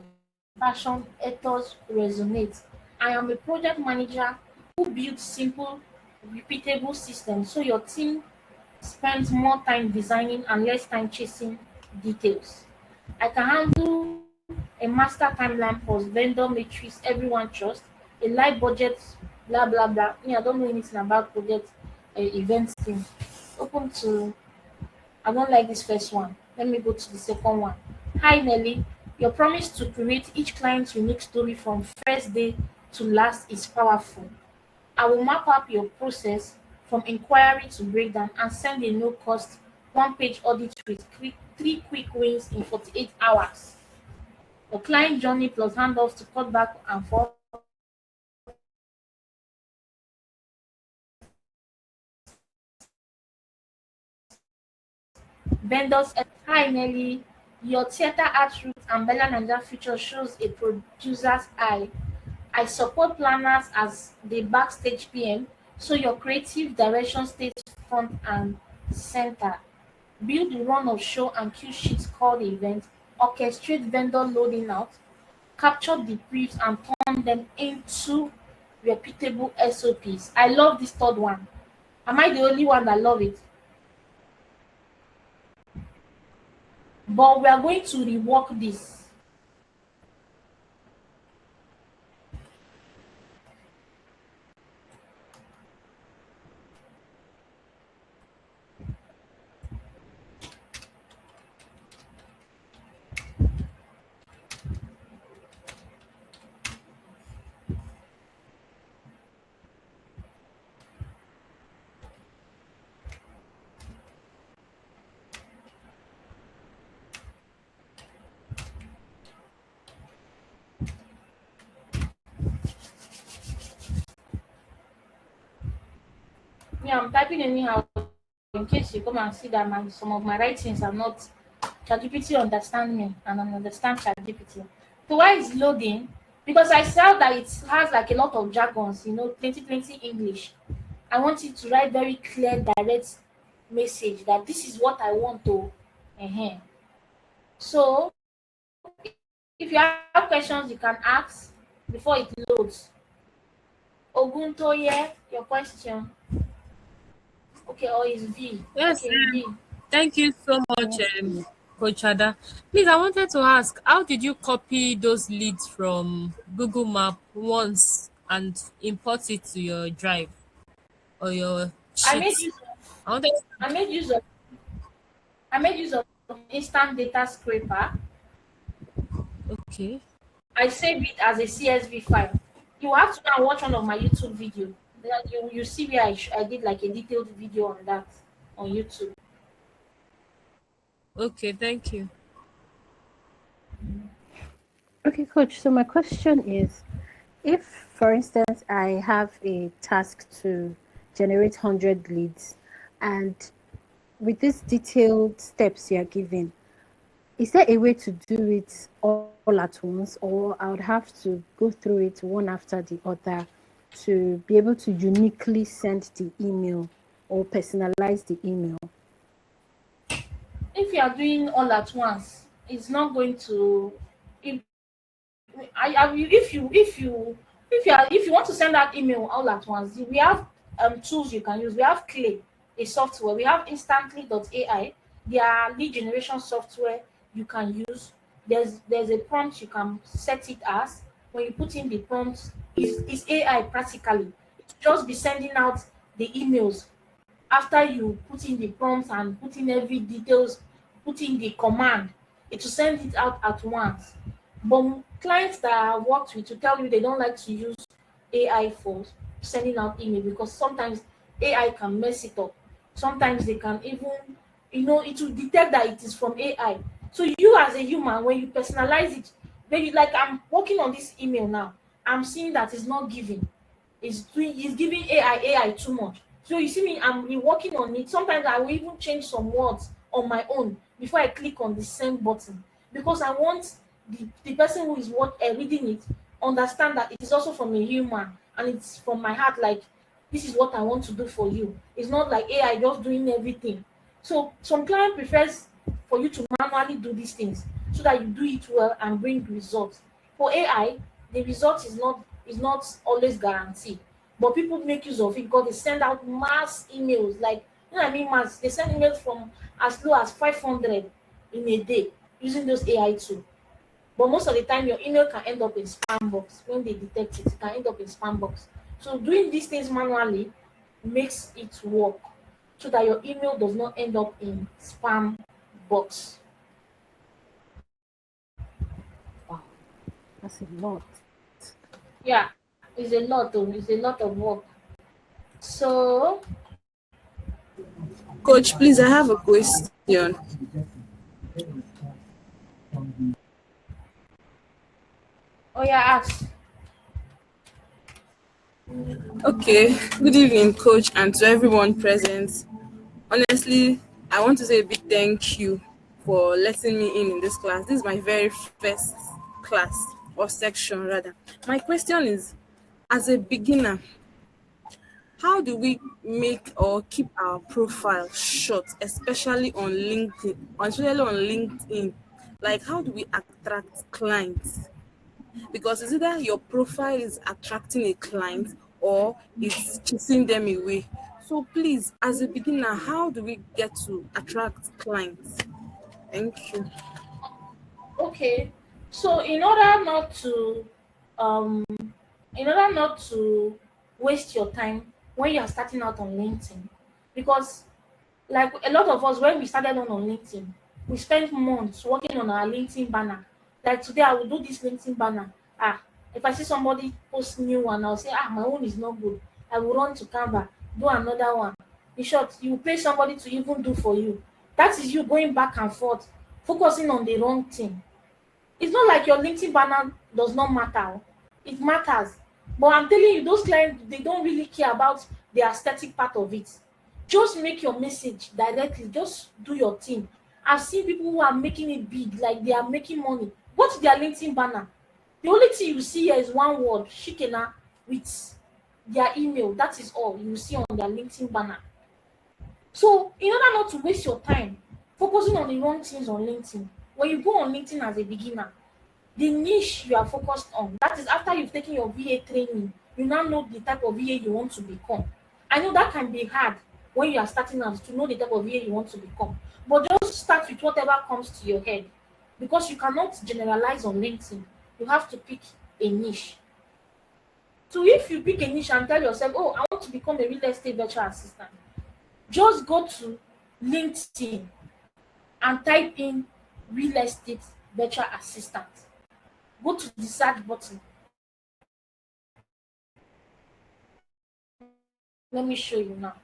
passion ethos resonate. I am a project manager who builds simple, repeatable systems so your team spends more time designing and less time chasing details. I can handle a master timeline plus vendor matrix everyone trusts, a light budget, blah blah blah. Me, I don't know anything about project events thing. Open to I don't like this first one. Let me go to the second one. Hi Nelly, your promise to create each client's unique story from first day to last is powerful. I will map up your process from inquiry to breakdown and send a no cost one page audit with three quick wins in 48 hours. The client journey plus handoffs to cut back and forth vendors. Hi Nelly, your theater art route and Bella Ninja future shows a producer's eye. I support planners as the backstage PM, so your creative direction stays front and center. Build the run of show and cue sheets called the event, orchestrate vendor loading out, capture the briefs and turn them into repeatable SOPs. I love this third one. Am I the only one that love it? But we are going to rework this. Me, I'm typing anyhow in case you come and see that some of my writings are not. ChatGPT understand me and I understand ChatGPT. So why is loading? Because I saw that it has like a lot of jargons, 2020 English. I want it to write very clear, direct message that this is what I want to. So if you have questions, you can ask before it loads. Oguntoye, your question. Okay, or is V? Yes, Okay, V. thank you so much, Coach Ada. Please, I wanted to ask, how did you copy those leads from Google Map once and import it to your drive or your I made sheet? use of I wanted I made use of I made use of instant data scraper. Okay. I save it as a CSV file. You have to go and watch one of my YouTube video. Then you see where I did like a detailed video on that on YouTube. Okay, thank you. Okay, coach. So my question is, if, for instance, I have a task to generate 100 leads, and with these detailed steps you are giving, is there a way to do it all at once, or I would have to go through it one after the other to be able to uniquely send the email or personalize the email? If you are doing all at once, it's not going to. If if you want to send that email all at once, we have tools you can use. We have Clay, a software. We have Instantly.ai. They are lead generation software you can use. There's a prompt you can set it as. When you put in the prompt, is AI practically. It just be sending out the emails after you put in the prompts and put in every details, put in the command, it will send it out at once. But clients that I worked with will tell you they don't like to use AI for sending out email because sometimes AI can mess it up. Sometimes they can even, it will detect that it is from AI. So you as a human, when you personalize it, when you like, I'm working on this email now, I'm seeing that it's not giving. It's giving AI too much. So you see me, I'm working on it. Sometimes I will even change some words on my own before I click on the send button because I want the person who is reading it understand that it is also from a human and it's from my heart. Like this is what I want to do for you. It's not like AI just doing everything. So some client prefers for you to manually do these things so that you do it well and bring results. For AI, the result is not always guaranteed. But people make use of it because they send out mass emails. Like I mean mass, they send emails from as low as 500 in a day using those AI tools. But most of the time, your email can end up in spam box. When they detect it, it can end up in spam box. So doing these things manually makes it work so that your email does not end up in spam box. Wow, that's a lot. Yeah, it's a lot of work. So, Coach, please, I have a question. oh yeah, ask. Okay, good evening, Coach, and to everyone present. Honestly, I want to say a big thank you for letting me in this class. This is my very first class or section, rather. My question is, as a beginner, how do we make or keep our profile short, especially on LinkedIn, especially on LinkedIn? Like, how do we attract clients? Because it's either your profile is attracting a client or it's chasing them away. So please, as a beginner, how do we get to attract clients? Thank you. Okay. So um in order not to waste your time when you are starting out on LinkedIn, because like a lot of us when we started on LinkedIn, we spent months working on our LinkedIn banner. Like today I will do this LinkedIn banner. If I see somebody post new one, I'll say, my own is not good. I will run to Canva, do another one. In short, you pay somebody to even do for you. That is you going back and forth, focusing on the wrong thing. It's not like your LinkedIn banner does not matter. It matters. But I'm telling you, those clients, they don't really care about the aesthetic part of it. Just make your message directly. Just do your thing. I've seen people who are making it big, like they are making money. Go to their LinkedIn banner. The only thing you see here is one word, Shikena, with their email. That is all you see on their LinkedIn banner. So, in order not to waste your time focusing on the wrong things on LinkedIn, when you go on LinkedIn as a beginner, the niche you are focused on, that is after you've taken your VA training, you now know the type of VA you want to become. I know that can be hard when you are starting out to know the type of VA you want to become, but just start with whatever comes to your head, because you cannot generalize on LinkedIn. You have to pick a niche. So if you pick a niche and tell yourself, oh, I want to become a real estate virtual assistant, just go to LinkedIn and type in real estate virtual assistant. Go to the search button. Let me show you now.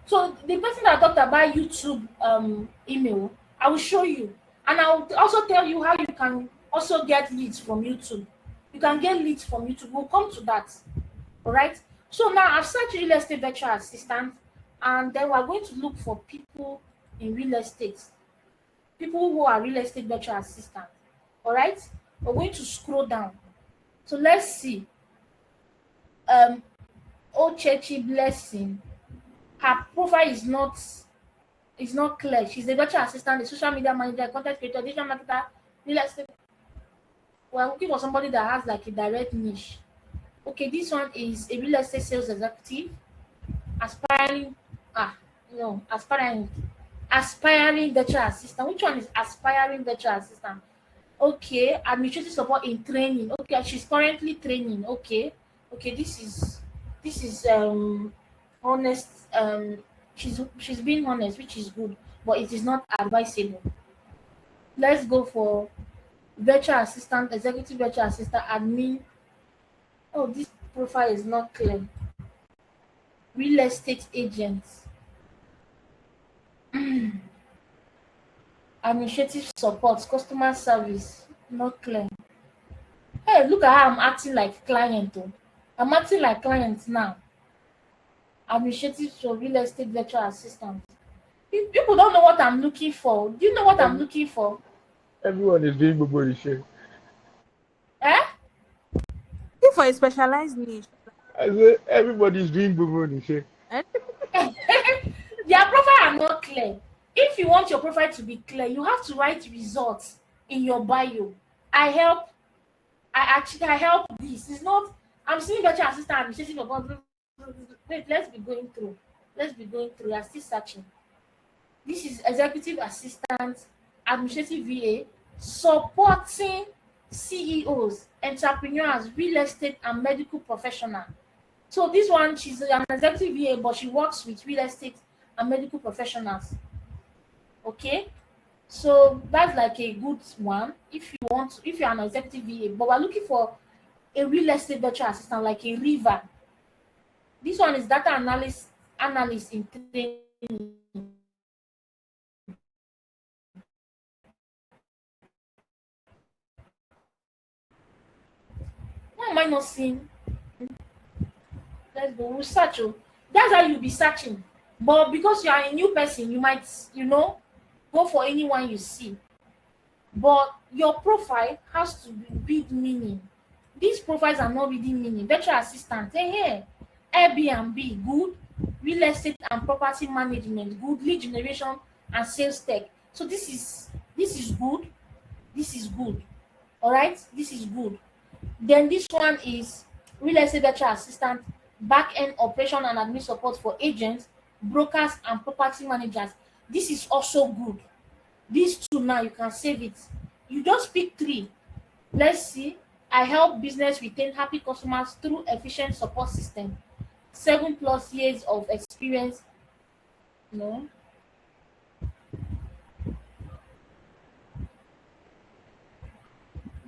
So the person that talked about YouTube email, I will show you. And I will also tell you how you can also get leads from YouTube. You can get leads from YouTube. We'll come to that. All right. So now I've searched real estate virtual assistant, and then we're going to look for people in real estate, people who are real estate virtual assistant. All right. We're going to scroll down. So let's see. Ochechi Blessing. Her profile is not clear. She's a virtual assistant, a social media manager, content creator, digital marketer, real estate. We're looking for somebody that has like a direct niche. Okay, this one is a real estate sales executive, aspiring. No, aspiring virtual assistant. Which one is aspiring virtual assistant? Okay, administrative support in training. Okay, she's currently training. Okay, this is honest. She's being honest, which is good, but it is not advisable. Let's go for virtual assistant, executive virtual assistant, admin. Oh, this profile is not clear. Real estate agents, administrative support, customer service, not clear. Hey, look at how I'm acting like client. Oh. I'm acting like client now. Administrative for real estate virtual assistant. If people don't know what I'm looking for. Do you know what I'm Every, looking for? everyone is doing Bobo share. Eh? If for a specialized niche, I say everybody's doing Bobo share. eh? Their profile are not clear. If you want your profile to be clear, you have to write results in your bio. I help. I help this. It's not. I'm seeing virtual assistant administrative about. Wait, let's be going through. Let's be going through. I'm still searching. This is executive assistant, administrative VA, supporting CEOs, entrepreneurs, real estate, and medical professionals. So this one, she's an executive VA, but she works with real estate and medical professionals. Okay, so that's like a good one if you want to, if you're an executive VA, but we're looking for a real estate virtual assistant like a River. This one is data analyst in training. Why am I not seeing? Let's go. We'll search. Oh. That's how you'll be searching. But because you are a new person, you might, go for anyone you see. But your profile has to be big meaning. These profiles are not reading meaning. Virtual assistant, hey, Airbnb, good. Real estate and property management, good. Lead generation and sales tech. So this is good. This is good. All right, this is good. Then this one is real estate virtual assistant, back end operation and admin support for agents, brokers, and property managers. This is also good. These two now you can save it. You just pick three. Let's see. I help business retain happy customers through efficient support system. 7+ years of experience. No.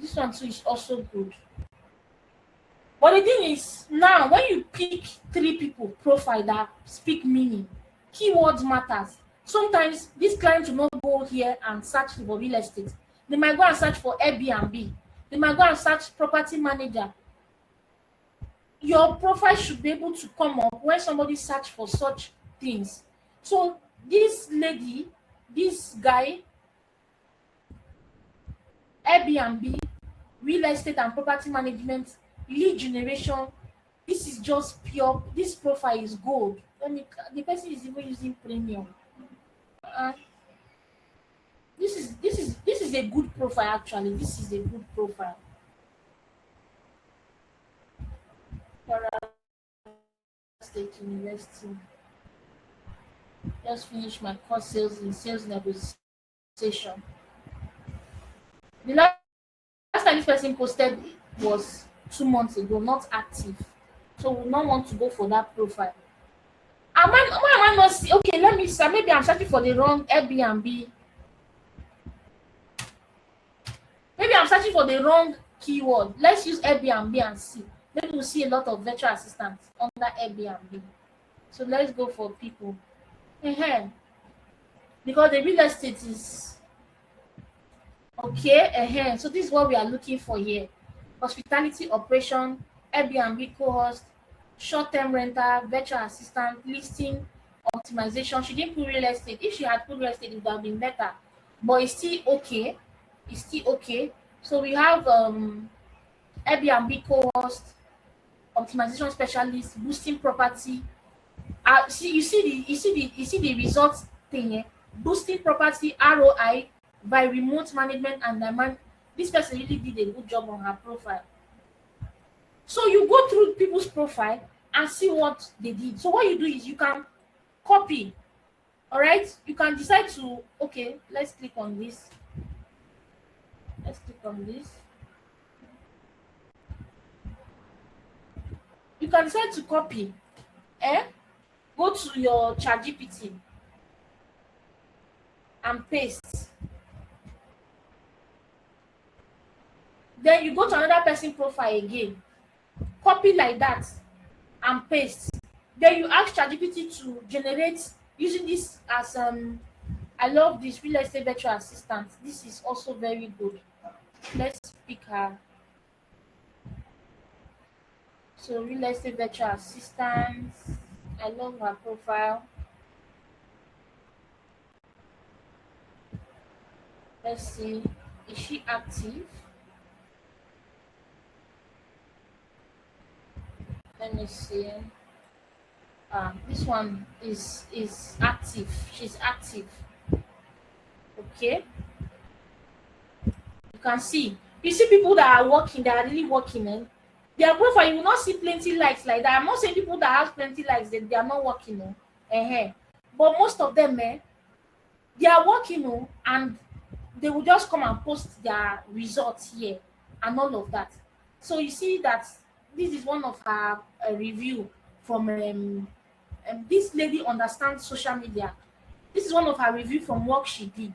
This one too is also good. But the thing is, now when you pick three people profile that speak meaning, keywords matters. Sometimes these clients will not go here and search for real estate. They might go and search for Airbnb. They might go and search property manager. Your profile should be able to come up when somebody search for such things. So this lady, this guy, Airbnb, real estate and property management, lead generation, this is just pure. This profile is gold. The person is even using premium. This is a good profile actually. This is a good profile. State University. Just finished my course in sales negotiation. The last time this person posted was 2 months ago, not active. So we don't want to go for that profile. Why am I not see? Okay, let me see. Maybe I'm searching for the wrong Airbnb. Maybe I'm searching for the wrong keyword. Let's use Airbnb and see. Maybe we'll see a lot of virtual assistants under Airbnb. So let's go for people. Because the real estate is okay. So this is what we are looking for here. Hospitality operation, Airbnb co-host, short-term rental, virtual assistant, listing, optimization. She didn't put real estate. If she had put real estate, it would have been better. But it's still okay. It's still okay. So we have Airbnb co-host, optimization specialist, boosting property. You see the results thing here. Boosting property ROI by remote management and demand. This person really did a good job on her profile. So you go through people's profile and see what they did. So what you do is you can copy. All right, you can decide to let's click on this. Let's click on this. You can decide to copy. Go to your ChatGPT and paste. Then you go to another person profile again. Copy like that and paste. Then you ask ChatGPT to generate using this as I love this real estate virtual assistant. This is also very good. Let's pick her. So real estate virtual assistant. I love her profile. Let's see. Is she active? Let me see. This one is active. She's active. Okay. You can see. You see people that are working, that are really working. Their profile, you will not see plenty likes like that. I'm not saying people that have plenty likes that they are not working. But most of them, they are working, and they will just come and post their results here and all of that. So you see that this is one of her review. from this lady understands social media. This is one of her review from work she did.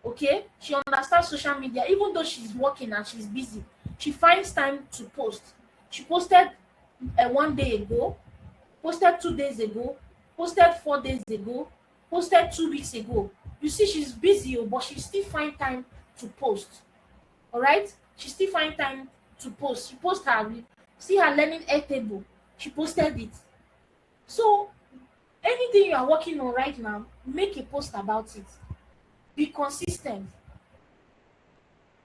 Okay, she understands social media. Even though she's working and she's busy, she finds time to post. She posted 1 day ago, posted 2 days ago, posted 4 days ago, posted 2 weeks ago. You see, she's busy, but she still find time to post. All right, she still find time to post. She post her, see her learning a table. She posted it. So anything you are working on right now, make a post about it. Be consistent.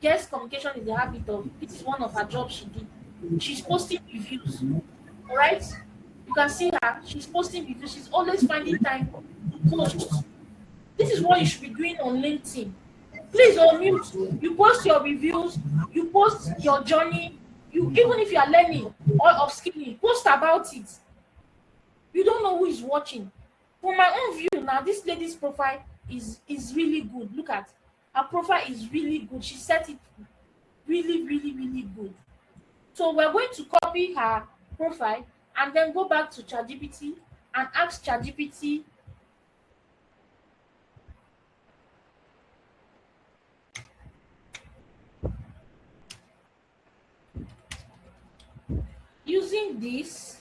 Guest communication is the habit of. This is one of her jobs she did. She's posting reviews. All right, you can see her. She's posting reviews. She's always finding time to post. This is what you should be doing on LinkedIn. Please unmute. You post your reviews. You post your journey. You, even if you are learning or upskilling, post about it. You don't know who is watching. From my own view now, this lady's profile is really good. Look at her profile is really good. She set it really good. So we're going to copy her profile and then go back to ChatGPT and ask ChatGPT using this,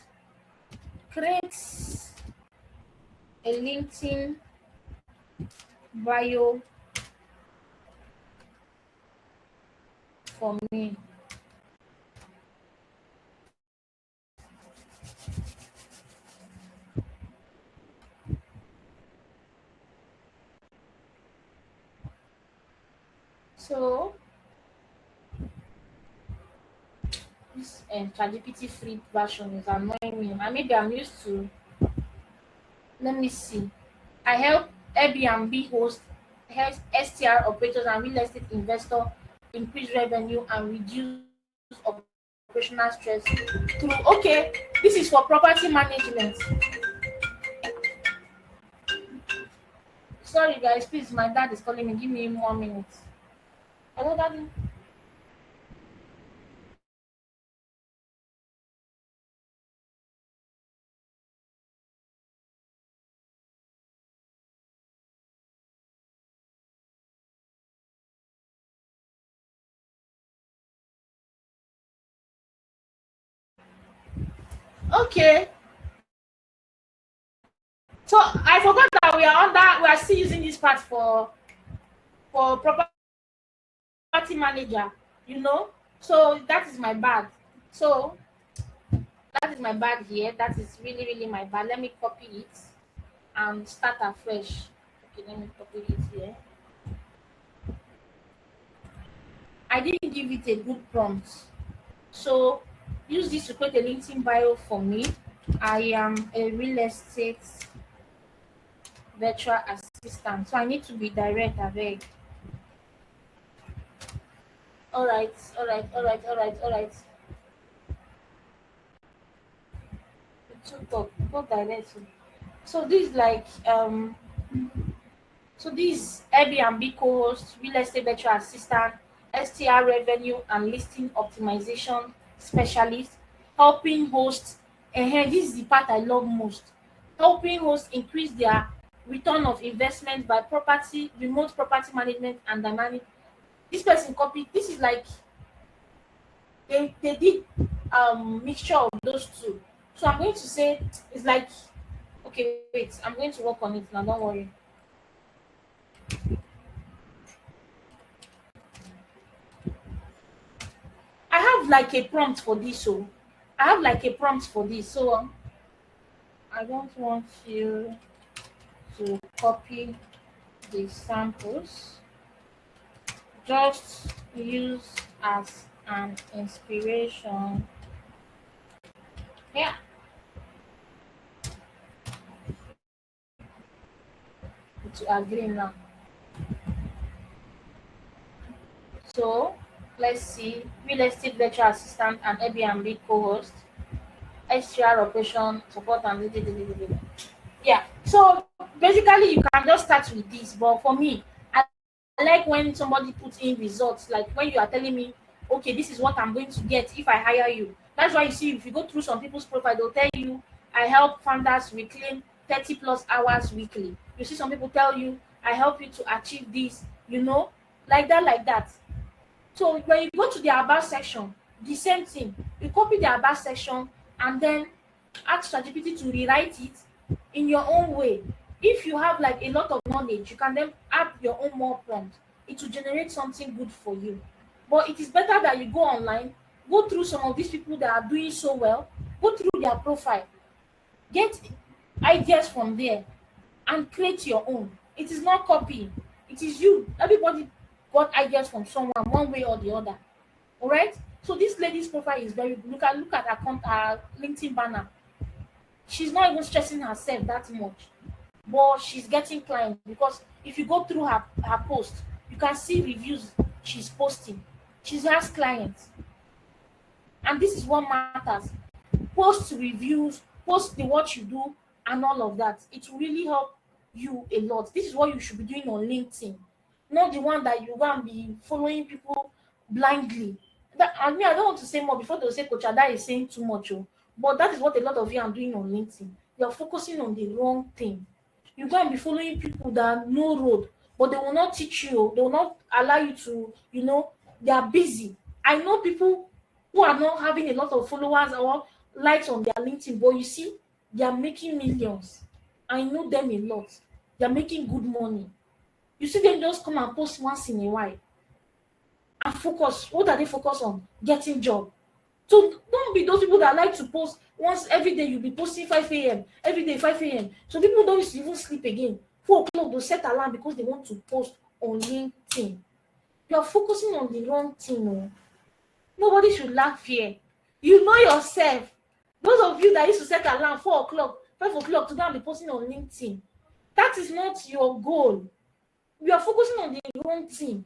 create a LinkedIn bio for me. So this ChatGPT free version is annoying me. And maybe I'm used to. Let me see. I help Airbnb hosts, STR operators, and real estate investor increase revenue and reduce operational stress through. Okay, this is for property management. Sorry, guys, please. My dad is calling me. Give me 1 minute. Hello, daddy. Okay. So I forgot that we are still using this part for property manager, you know. So that is my bag. So that is my bag here. That is really my bag. Let me copy it and start afresh. Okay, let me copy it here. I didn't give it a good prompt. So use this to create a LinkedIn bio for me. I am a real estate virtual assistant. So I need to be direct, I beg. All right. Go directly. So this is like so this Airbnb co-host, real estate virtual assistant, STR revenue and listing optimization specialist, helping hosts. And this is the part I love most. Helping hosts increase their return of investment by remote property management and dynamic. This person copied. This is like they did mixture of those two. So I'm going to say it's like, okay, wait, I'm going to work on it now, don't worry. I have like a prompt for this, so I don't want you to copy the samples. Just use as an inspiration. Yeah. To agree now. So let's see. Real estate virtual assistant and Airbnb co-host. STR operation support and yeah. So basically you can just start with this, but for me, I like when somebody puts in results, like when you are telling me, okay, this is what I'm going to get if I hire you. That's why you see, if you go through some people's profile, they'll tell you, I help founders reclaim 30 plus hours weekly. You see some people tell you, I help you to achieve this, like that, like that. So when you go to the about section, the same thing. You copy the about section and then ask ChatGPT to rewrite it in your own way. If you have like a lot of knowledge, you can then add your own more prompt. It will generate something good for you. But it is better that you go online, go through some of these people that are doing so well, go through their profile, get ideas from there, and create your own. It is not copying. It is you. Everybody got ideas from someone one way or the other. All right. So this lady's profile is very good. Look at her LinkedIn banner. She's not even stressing herself that much, but she's getting clients because if you go through her post, you can see reviews she's posting. She has clients, and this is what matters. Post reviews, post the what you do, and all of that. It will really help you a lot. This is what you should be doing on LinkedIn, not the one that you want to be following people blindly. I mean, I don't want to say more before they'll say Coach Ada is saying too much. Oh. But that is what a lot of you are doing on LinkedIn. You're focusing on the wrong thing. You go and be following people that know road, but they will not teach you. They will not allow you to, they are busy. I know people who are not having a lot of followers or likes on their LinkedIn, but you see, they are making millions. I know them a lot. They are making good money. You see them just come and post once in a while and focus. What are they focused on? Getting job. So don't be those people that like to post once every day. You'll be posting 5 a.m. every day, 5 a.m. So people don't even sleep again. 4 o'clock they'll set alarm because they want to post on LinkedIn. You're focusing on the wrong thing. Oh. Nobody should laugh here. You know yourself. Those of you that used to set alarm 4 o'clock, 5 o'clock to go and be posting on LinkedIn, that is not your goal. You are focusing on the wrong thing.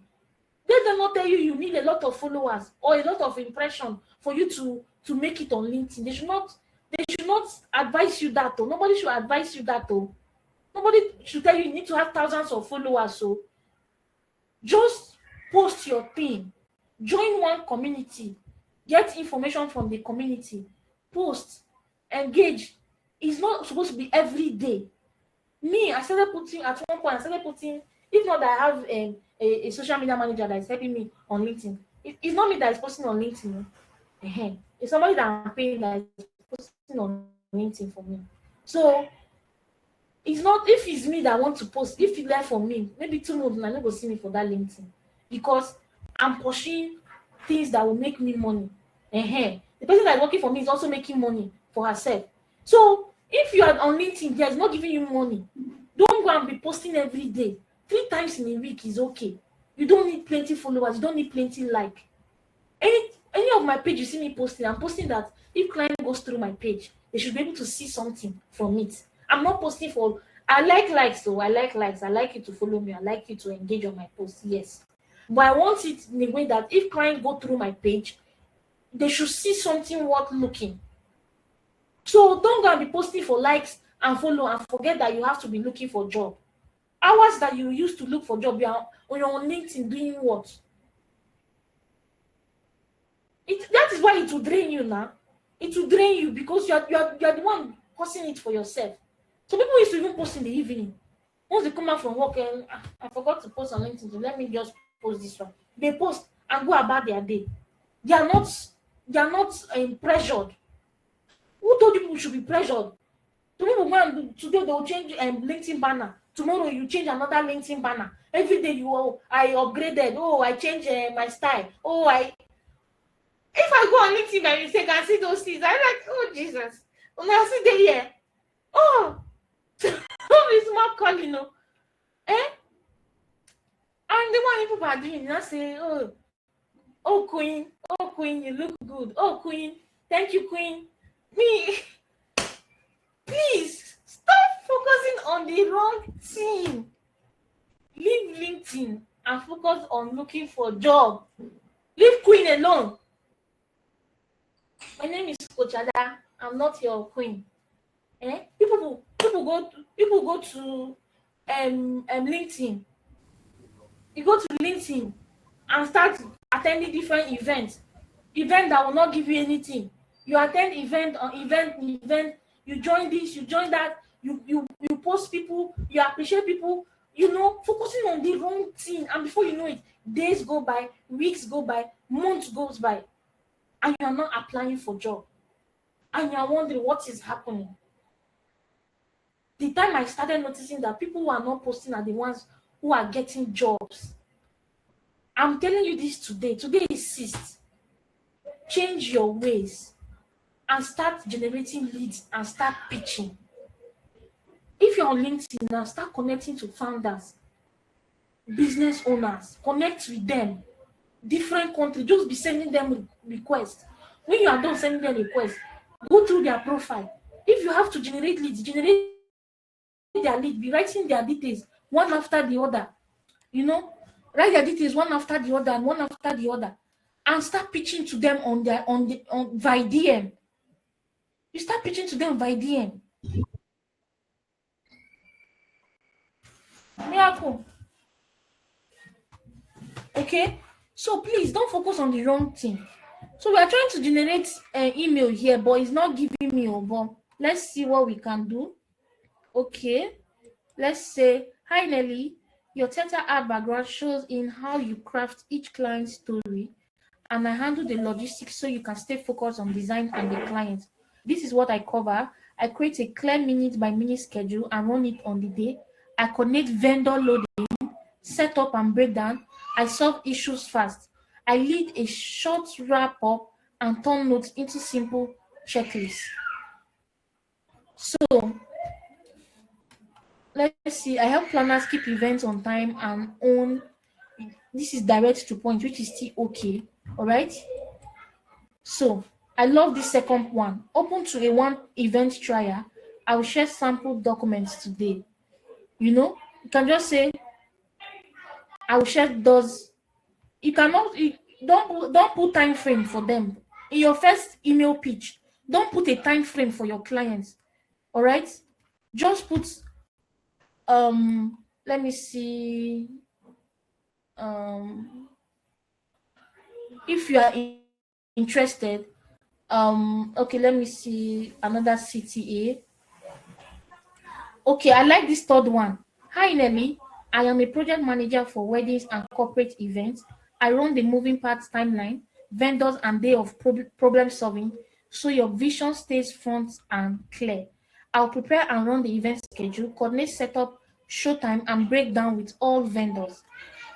Let them not tell you need a lot of followers or a lot of impression for you to make it on LinkedIn. They should not advise you that. Nobody should advise you that. Nobody should tell you need to have thousands of followers. So just post your thing. Join one community. Get information from the community. Post. Engage. It's not supposed to be every day. Me, I started putting at one point. If not that I have a social media manager that is helping me on LinkedIn. It's not me that is posting on LinkedIn. It's somebody that I'm paying that is posting on LinkedIn for me. So it's not if it's me that want to post. If you learn from me, maybe 2 months, I'm not going to see me for that LinkedIn because I'm pushing things that will make me money. The person that is working for me is also making money for herself. So if you are on LinkedIn, there is not giving you money. Don't go and be posting every day. 3 times in a week is okay. You don't need plenty followers. You don't need plenty like. Any of my page you see me posting, I'm posting that if client goes through my page, they should be able to see something from it. I'm not posting for. I like likes, though. I like likes. I like you to follow me. I like you to engage on my post. Yes, but I want it in a way that if client go through my page, they should see something worth looking. So don't go and be posting for likes and follow and forget that you have to be looking for job. Hours that you used to look for job, you're on LinkedIn doing what? That is why it will drain you now. It will drain you because you're the one causing it for yourself. So people used to even post in the evening. Once they come out from work and I forgot to post on LinkedIn, so let me just post this one. They post and go about their day. They are not pressured. Who told you people should be pressured? Today they'll change LinkedIn banner. Tomorrow you change another LinkedIn banner. Every day I upgraded. Oh, I changed my style. If I go on LinkedIn by mistake and see those things, I'm like, oh Jesus. When I see them here, it's more calling, And the one people are doing, I say, oh queen, you look good. Oh queen, thank you, queen. Me, please stop focusing on the wrong thing. Leave LinkedIn and focus on looking for a job. Leave queen alone. My name is Coach Ada. I'm not your queen. People go to LinkedIn. You go to LinkedIn and start attending different events that will not give you anything. You attend event on event, you join this, you join that, you post people, you appreciate people, focusing on the wrong thing, and before you know it, days go by, weeks go by, months goes by, and you are not applying for job, and you are wondering what is happening. The time I started noticing that people who are not posting are the ones who are getting jobs. I'm telling you this today. Today is 6th. Change your ways and start generating leads and start pitching. If you're on LinkedIn now, start connecting to founders, business owners, connect with them. Different countries, just be sending them requests. When you are done sending them requests, go through their profile. If you have to generate leads, generate their lead, be writing their details one after the other. Write their details one after the other and one after the other, and start pitching to them on via DM. You start pitching to them via DM. Miracle. Okay, so please don't focus on the wrong thing. So we are trying to generate an email here, but it's not giving me a bomb. Let's see what we can do. Okay, let's say, hi Nelly, your Teta ad background shows in how you craft each client's story, and I handle the logistics so you can stay focused on design and the client. This is what I cover. I create a clear minute by minute schedule and run it on the day. I connect vendor loading, set up and breakdown. I solve issues fast. I lead a short wrap up and turn notes into simple checklists. So let's see. I help planners keep events on time and own. This is direct to point, which is still okay. All right. So I love this second one. Open to a one event trial. I will share sample documents today. You can just say, I will share those. You cannot, don't put time frame for them. In your first email pitch, don't put a time frame for your clients. All right. Just put, let me see. If you are interested, okay, let me see another CTA. Okay, I like this third one. Hi Nelly, I am a project manager for weddings and corporate events. I run the moving parts timeline, vendors, and day of problem solving, so your vision stays front and clear. I'll prepare and run the event schedule, coordinate setup, showtime, and breakdown with all vendors.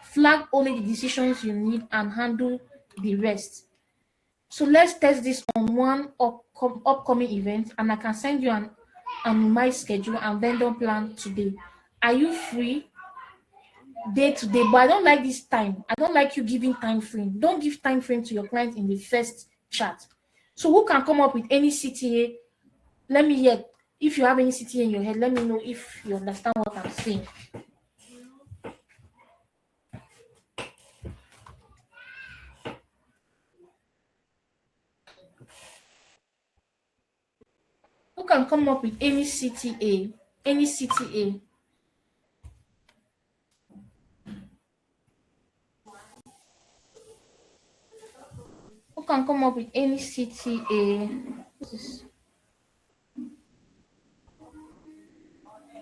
Flag only the decisions you need and handle the rest. So let's test this on one upcoming event, and I can send you my schedule and vendor plan today. Are you free day to day? But I don't like this time. I don't like you giving time frame. Don't give time frame to your client in the first chat. So who can come up with any CTA? Let me hear. If you have any CTA in your head, let me know if you understand what I'm saying. Who can come up with any CTA? Any CTA? Who can come up with any CTA?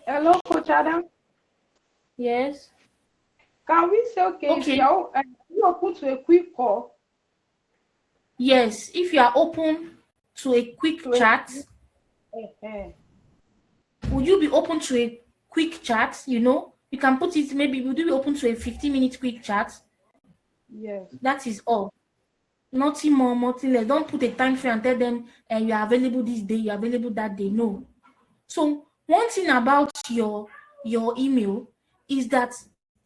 Hello, Coach Adam. Yes. Can we say, okay, if you open to a quick call? Yes, if you are open to a quick chat, would you be open to a quick chat? You can put it, maybe would you be open to a 15-minute quick chat? Yes. That is all. Nothing more, nothing less. Don't put a time frame and tell them you are available this day, you are available that day. No. So one thing about your email is that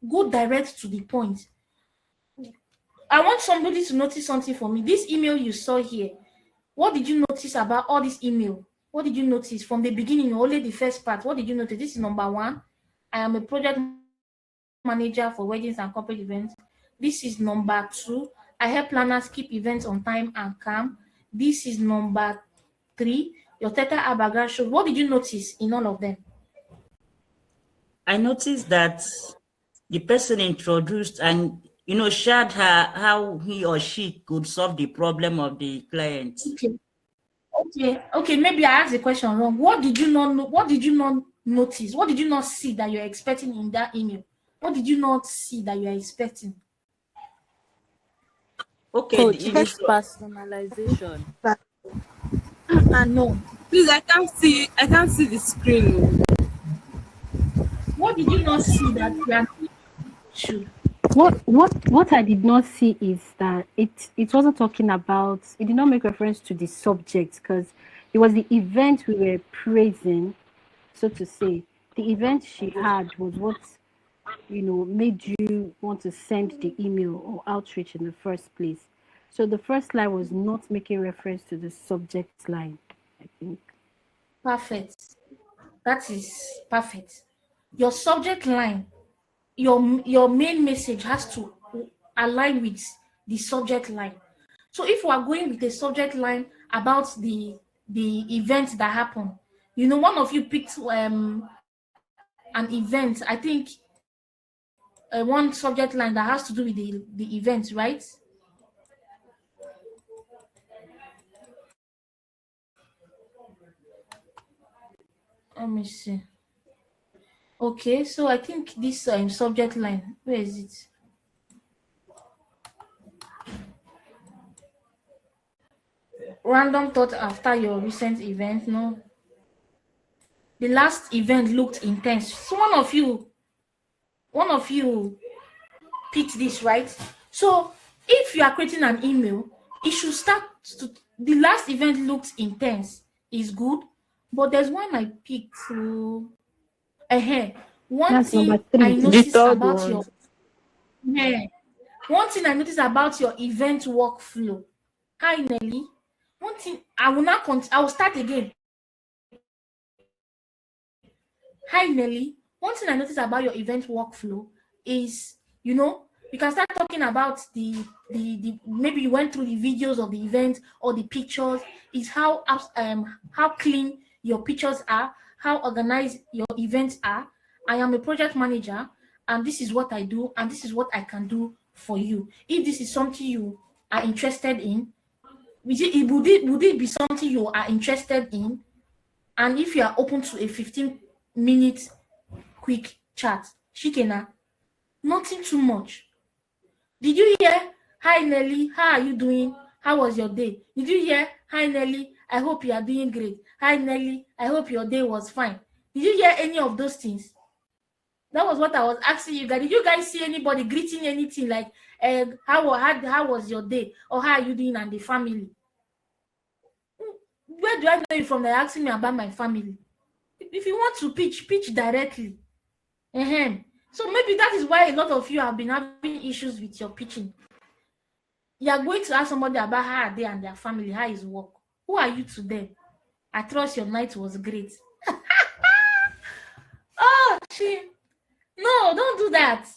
go direct to the point. I want somebody to notice something for me. This email you saw here, what did you notice about all this email? What did you notice from the beginning, only the first part? What did you notice? This is number one. I am a project manager for weddings and corporate events. This is number two. I help planners keep events on time and calm. This is number three. Your Teta background shows. What did you notice in all of them? I noticed that the person introduced and shared how he or she could solve the problem of the client. Okay. Okay, maybe I asked the question wrong. What did you not know? What did you not notice? What did you not see that you're expecting in that email? What did you not see that you're expecting? Okay, Coach, it it's is personalization. No. Please, I can't see the screen. What did you not see that you are should? What I did not see is that it wasn't talking about, it did not make reference to the subject, because it was the event we were praising, so to say. The event she had was what made you want to send the email or outreach in the first place. So the first line was not making reference to the subject line, I think. Perfect. That is perfect. Your subject line, your main message has to align with the subject line. So if we are going with a subject line about the event that happened, one of you picked an event. I think one subject line that has to do with the event, right? Let me see. Okay, so I think this subject line, where is it? Random thought after your recent event. No, the last event looked intense. So one of you picked this, right? So if you are creating an email, it should start to the last event looked intense is good, but there's one I picked to one That's number thing I three. The noticed third about one. your one thing I noticed about your event workflow. Hi Nelly. One thing I will not I will start again. Hi Nelly. One thing I noticed about your event workflow is, you can start talking about the maybe you went through the videos of the event or the pictures, is how clean your pictures are, how organized your events are. I am a project manager and this is what I do and this is what I can do for you. If this is something you are interested in, would it be something you are interested in? And if you are open to a 15-minute quick chat, shikena, nothing too much. Did you hear? Hi Nelly, how are you doing? How was your day? Did you hear? Hi Nelly, I hope you are doing great. Hi Nelly, I hope your day was fine. Did you hear any of those things? That was what I was asking you guys. Did you guys see anybody greeting anything like, how was your day? Or how are you doing and the family? Where do I know you from? They're asking me about my family. If you want to pitch directly. So maybe that is why a lot of you have been having issues with your pitching. You are going to ask somebody about how are they and their family, how is work. Who are you to them? I trust your night was great. Oh, no, don't do that.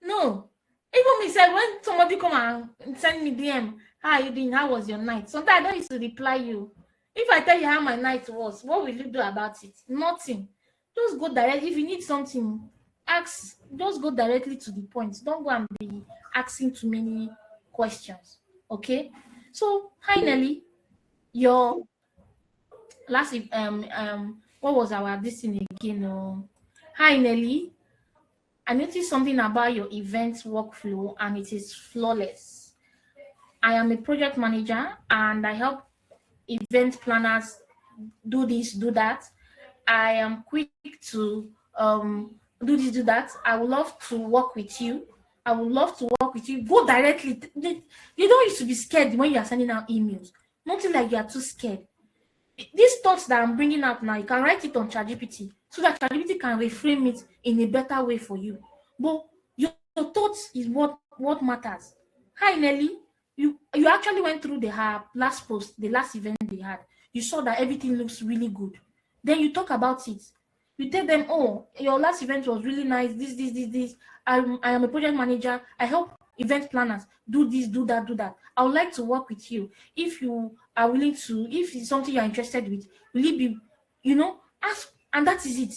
No. Even me said when somebody come and send me DM, how are you doing? How was your night? Sometimes I don't used to reply you. If I tell you how my night was, what will you do about it? Nothing. Just go direct. If you need something, ask. Just go directly to the point. Don't go and be asking too many questions. Okay. So finally, your last what was our this thing again? Hi Nelly. I noticed something about your event workflow and it is flawless. I am a project manager and I help event planners do this, do that. I am quick to do this, do that. I would love to work with you. I would love to work with you. Go directly. You don't used to be scared when you are sending out emails. Nothing like you are too scared. These thoughts that I'm bringing out now, you can write it on ChatGPT so that ChatGPT can reframe it in a better way for you. But your thoughts is what matters. Hi Nelly, you actually went through the last post, the last event they had. You saw that everything looks really good. Then you talk about it. You tell them, oh, your last event was really nice. This. I am a project manager. I help event planners do this, do that, do that. I would like to work with you. If you are willing to, if it's something you're interested with, will it be, ask, and that is it.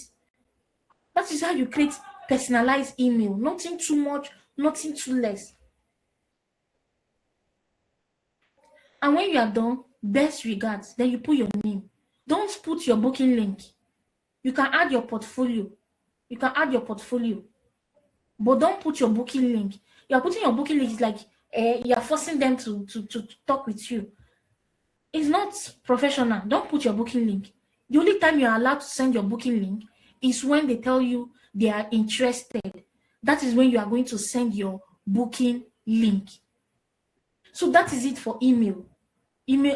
That is how you create personalized email. Nothing too much, nothing too less. And when you are done, best regards, then you put your name. Don't put your booking link. You can add your portfolio. You can add your portfolio, but don't put your booking link. You're putting your booking link is like you're forcing them to talk with you. It's not professional. Don't put your booking link. The only time you're allowed to send your booking link is when they tell you they are interested. That is when you are going to send your booking link. So that is it for email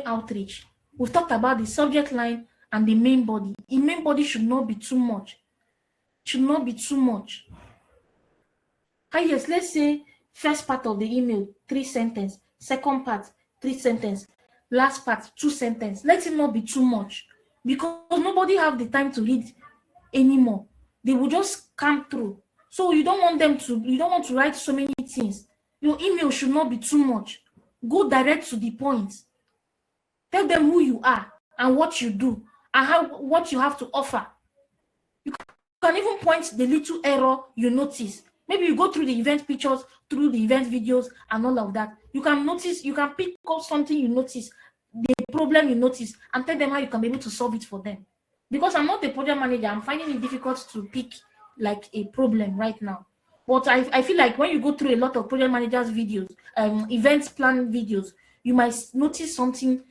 outreach. We've talked about the subject line and the main body. The main body should not be too much. Should not be too much. Yes, let's say first part of the email, 3 sentences. Second part, 3 sentences. Last part, 2 sentences. Let it not be too much, because nobody have the time to read anymore. They will just come through. So you don't want to write so many things. Your email should not be too much. Go direct to the point. Tell them who you are and what you do and what you have to offer. You can even point the little error you notice. Maybe you go through the event pictures, through the event videos and all of that. You can pick up something you notice, the problem you notice, and tell them how you can be able to solve it for them. Because I'm not a project manager, I'm finding it difficult to pick like a problem right now. But I feel like when you go through a lot of project managers videos, events plan videos, you might notice something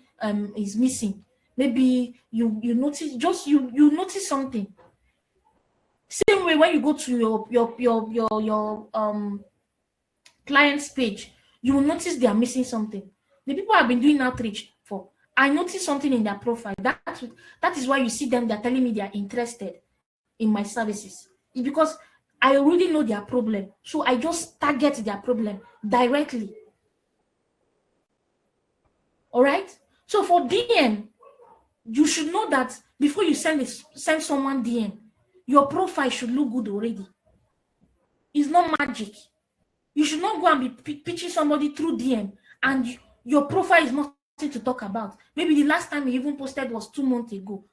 is missing. Maybe you notice you notice something. Same way when you go to your client's page, you will notice they are missing something. The people I've been doing outreach for, I noticed something in their profile. That is why you see them, they're telling me they are interested in my services. It's because I already know their problem. So I just target their problem directly. All right? So for DM, you should know that before you send someone DM, your profile should look good already. It's not magic. You should not go and be pitching somebody through DM and your profile is nothing to talk about. Maybe the last time you even posted was 2 months ago.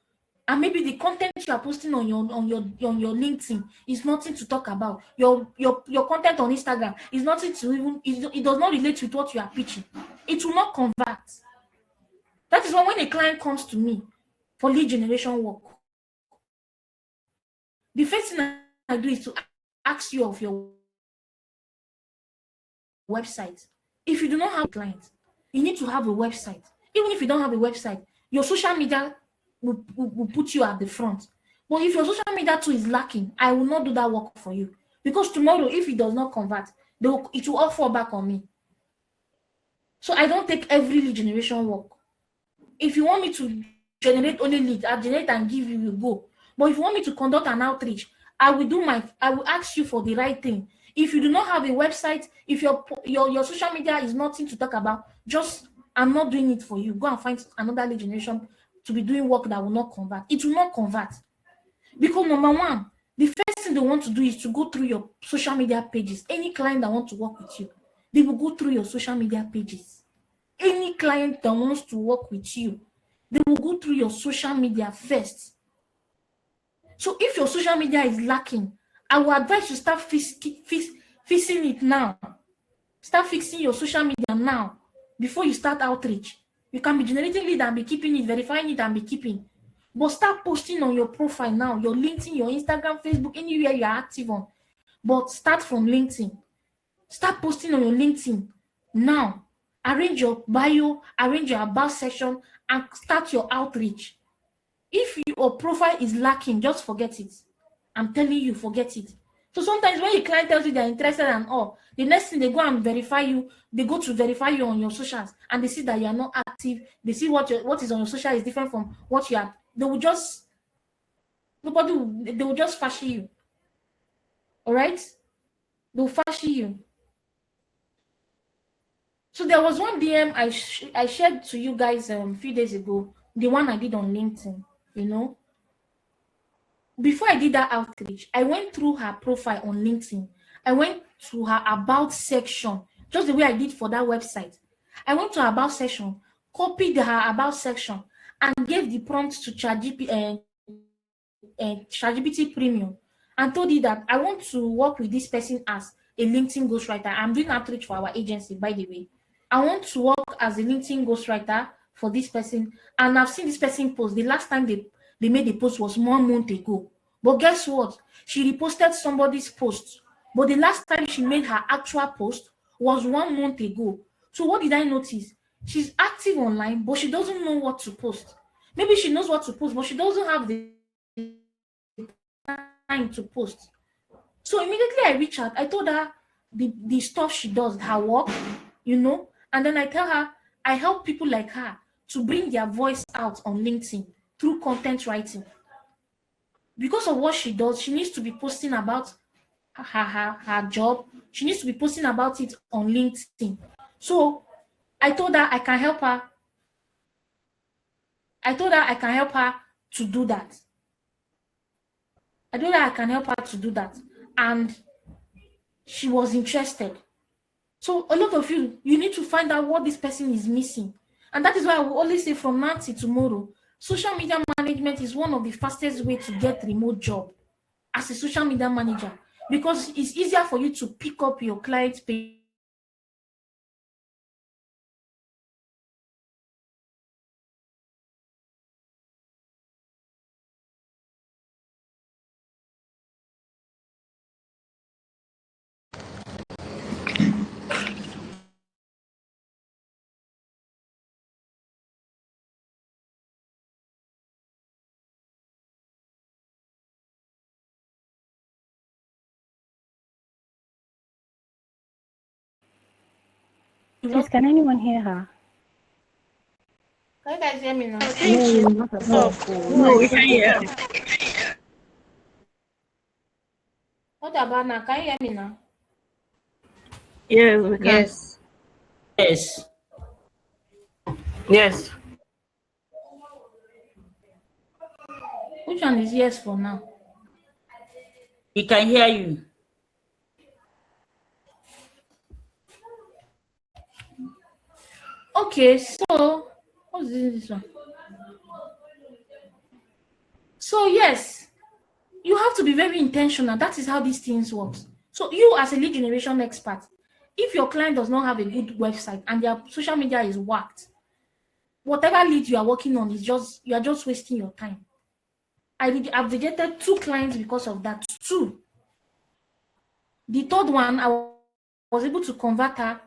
And maybe the content you are posting on your LinkedIn is nothing to talk about. Your content on Instagram is nothing to even, it does not relate with what you are pitching. It will not convert. That is why when a client comes to me for lead generation work, the first thing I do is to ask you of your website. If you do not have a client, you need to have a website. Even if you don't have a website, your social media will put you at the front. But if your social media too is lacking, I will not do that work for you. Because tomorrow, if it does not convert, it will all fall back on me. So I don't take every lead generation work. If you want me to generate only lead, I'll generate and give you, go. But if you want me to conduct an outreach, I will ask you for the right thing. If you do not have a website, if your social media is nothing to talk about, I'm not doing it for you. Go and find another lead generation to be doing work that will not convert. It will not convert. Because number one, the first thing they want to do is to go through your social media pages. Any client that wants to work with you, they will go through your social media pages. Any client that wants to work with you, they will go through your social media first. So if your social media is lacking, I will advise you start fixing it now. Start fixing your social media now before you start outreach. You can be generating lead and be keeping it, verifying it and be keeping. But start posting on your profile now, your LinkedIn, your Instagram, Facebook, anywhere you are active on. But start from LinkedIn. Start posting on your LinkedIn now. Arrange your bio, arrange your about section, and start your outreach. If your profile is lacking, just forget it. I'm telling you, forget it. So sometimes when your client tells you they're interested and all, the next thing they go and verify you, they go to verify you on your socials and they see that you are not active. They see what is on your social is different from what you are. They will just fashion you. All right? They'll fashion you. So there was one DM I shared to you guys a few days ago, the one I did on LinkedIn, Before I did that outreach, I went through her profile on LinkedIn. I went to her about section, just the way I did for that website. I went to her about section, copied her about section, and gave the prompt to ChatGPT Premium and told it that I want to work with this person as a LinkedIn ghostwriter. I'm doing outreach for our agency, by the way. I want to work as a LinkedIn ghostwriter for this person, and I've seen this person post. The last time they made a post was 1 month ago. But guess what? She reposted somebody's post. But the last time she made her actual post was 1 month ago. So what did I notice? She's active online, but she doesn't know what to post. Maybe she knows what to post, but she doesn't have the time to post. So immediately I reach out. I told her the stuff she does, her work, and then I tell her I help people like her to bring their voice out on LinkedIn through content writing. Because of what she does, she needs to be posting about her job. She needs to be posting about it on LinkedIn. So I told her I can help her. I told her I can help her to do that. I told her I can help her to do that. And she was interested. So a lot of you need to find out what this person is missing. And that is why I will always say from now till tomorrow, social media management is one of the fastest way to get remote job as a social media manager, because it's easier for you to pick up your client's page. Please, can anyone hear her? Can you guys hear me now? I think she's Not at all. no, We can hear. What about now? Can you hear me now? Yes, we can. Yes. Yes. Yes. Which one is yes for now? We can hear you. Okay, so what's this one? So yes, you have to be very intentional. That is how these things work. So you as a lead generation expert, if your client does not have a good website and their social media is whacked, whatever lead you are working on is you are just wasting your time. I've rejected 2 clients because of that. 2. The third one, I was able to convert her.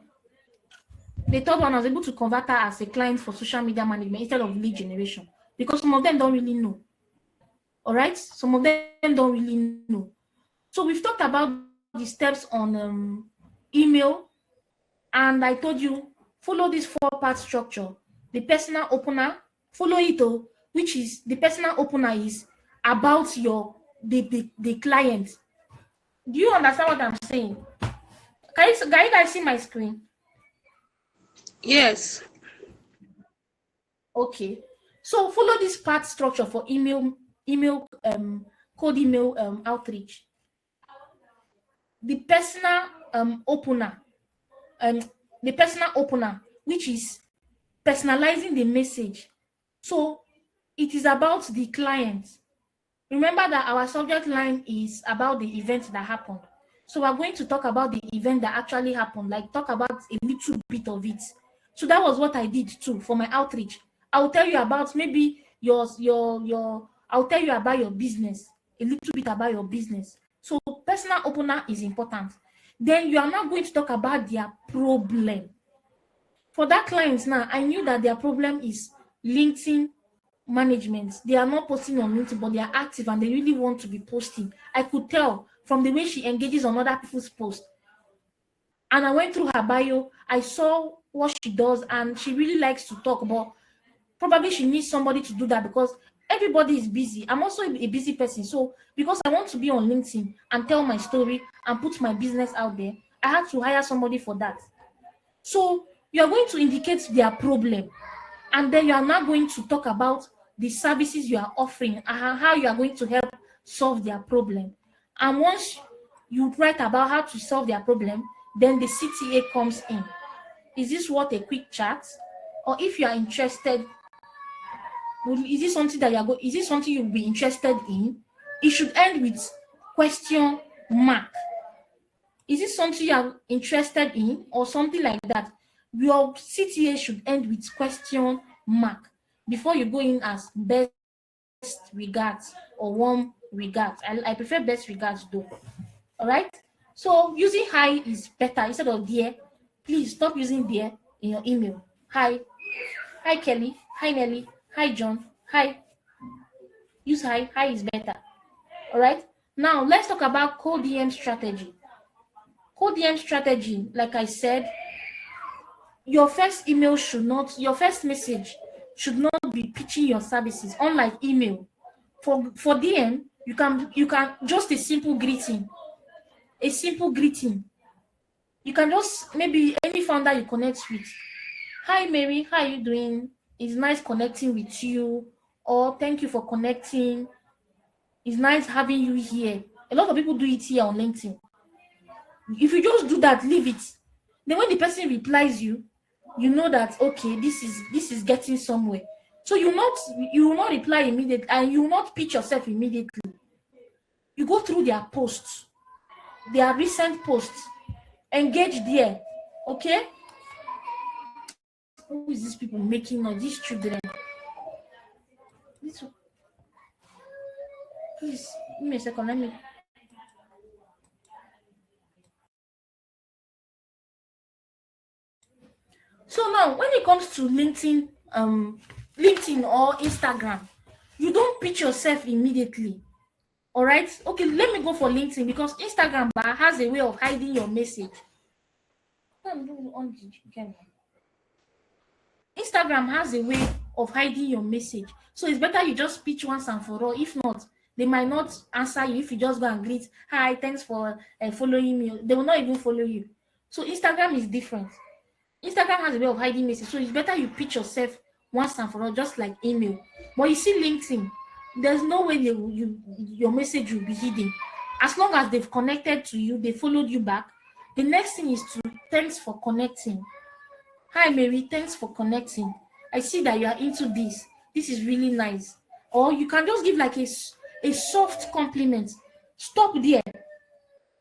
The third one, I was able to convert her as a client for social media management instead of lead generation, because some of them don't really know. All right, some of them don't really know. So we've talked about the steps on email, and I told you follow this 4-part structure. The personal opener, follow it, which is the personal opener is about the client. Do you understand what I'm saying? Can you guys see my screen? Yes. Okay. So follow this part structure for cold email outreach. The personal opener, the personal opener, which is personalizing the message. So it is about the client. Remember that our subject line is about the event that happened. So we're going to talk about the event that actually happened, like talk about a little bit of it. So that was what I did too for my outreach. I'll tell you about maybe I'll tell you about your business, a little bit about your business. So personal opener is important. Then you are now going to talk about their problem. For that client now, I knew that their problem is LinkedIn management. They are not posting on LinkedIn, but they are active and they really want to be posting. I could tell from the way she engages on other people's posts. And I went through her bio. I saw what she does, and she really likes to talk, but probably she needs somebody to do that because everybody is busy. I'm also a busy person. So because I want to be on LinkedIn and tell my story and put my business out there, I had to hire somebody for that. So you're going to indicate their problem, and then you are now going to talk about the services you are offering and how you are going to help solve their problem. And once you write about how to solve their problem, then the CTA comes in. Is this worth a quick chat? Or if you are interested, is this something that is this something you'll be interested in? It should end with question mark. Is this something you are interested in or something like that? Your CTA should end with question mark before you go in as best regards or warm regards. I prefer best regards though. All right. So using hi is better instead of dear. Please stop using dear in your email. Hi Kelly, hi Nelly, hi John, hi. Use hi. Hi is better. All right. Now let's talk about cold DM strategy. Cold DM strategy, like I said, your your first message should not be pitching your services. Unlike email, for DM, you can just a simple greeting, a simple greeting. You can just maybe any founder you connect with. Hi Mary, how are you doing? It's nice connecting with you. Or thank you for connecting. It's nice having you here. A lot of people do it here on LinkedIn. If you just do that, leave it. Then when the person replies you, you know that okay, this is getting somewhere. So you will not reply immediately and you will not pitch yourself immediately. You go through their posts, their recent posts, engage there. Okay? Who is these people making noise? These children. This, please give me a second. Let me. So now, when it comes to LinkedIn or Instagram, you don't pitch yourself immediately. All right. Okay, let me go for LinkedIn because Instagram has a way of hiding your message. Instagram has a way of hiding your message. So it's better you just pitch once and for all. If not, they might not answer you if you just go and greet, hi, thanks for following me. They will not even follow you. So Instagram is different. Instagram has a way of hiding message. So it's better you pitch yourself once and for all, just like email. But you see LinkedIn, there's no way your message will be hidden. As long as they've connected to you, they followed you back. The next thing is to thanks for connecting. Hi Mary, thanks for connecting. I see that you are into this. This is really nice. Or you can just give like a soft compliment. Stop there.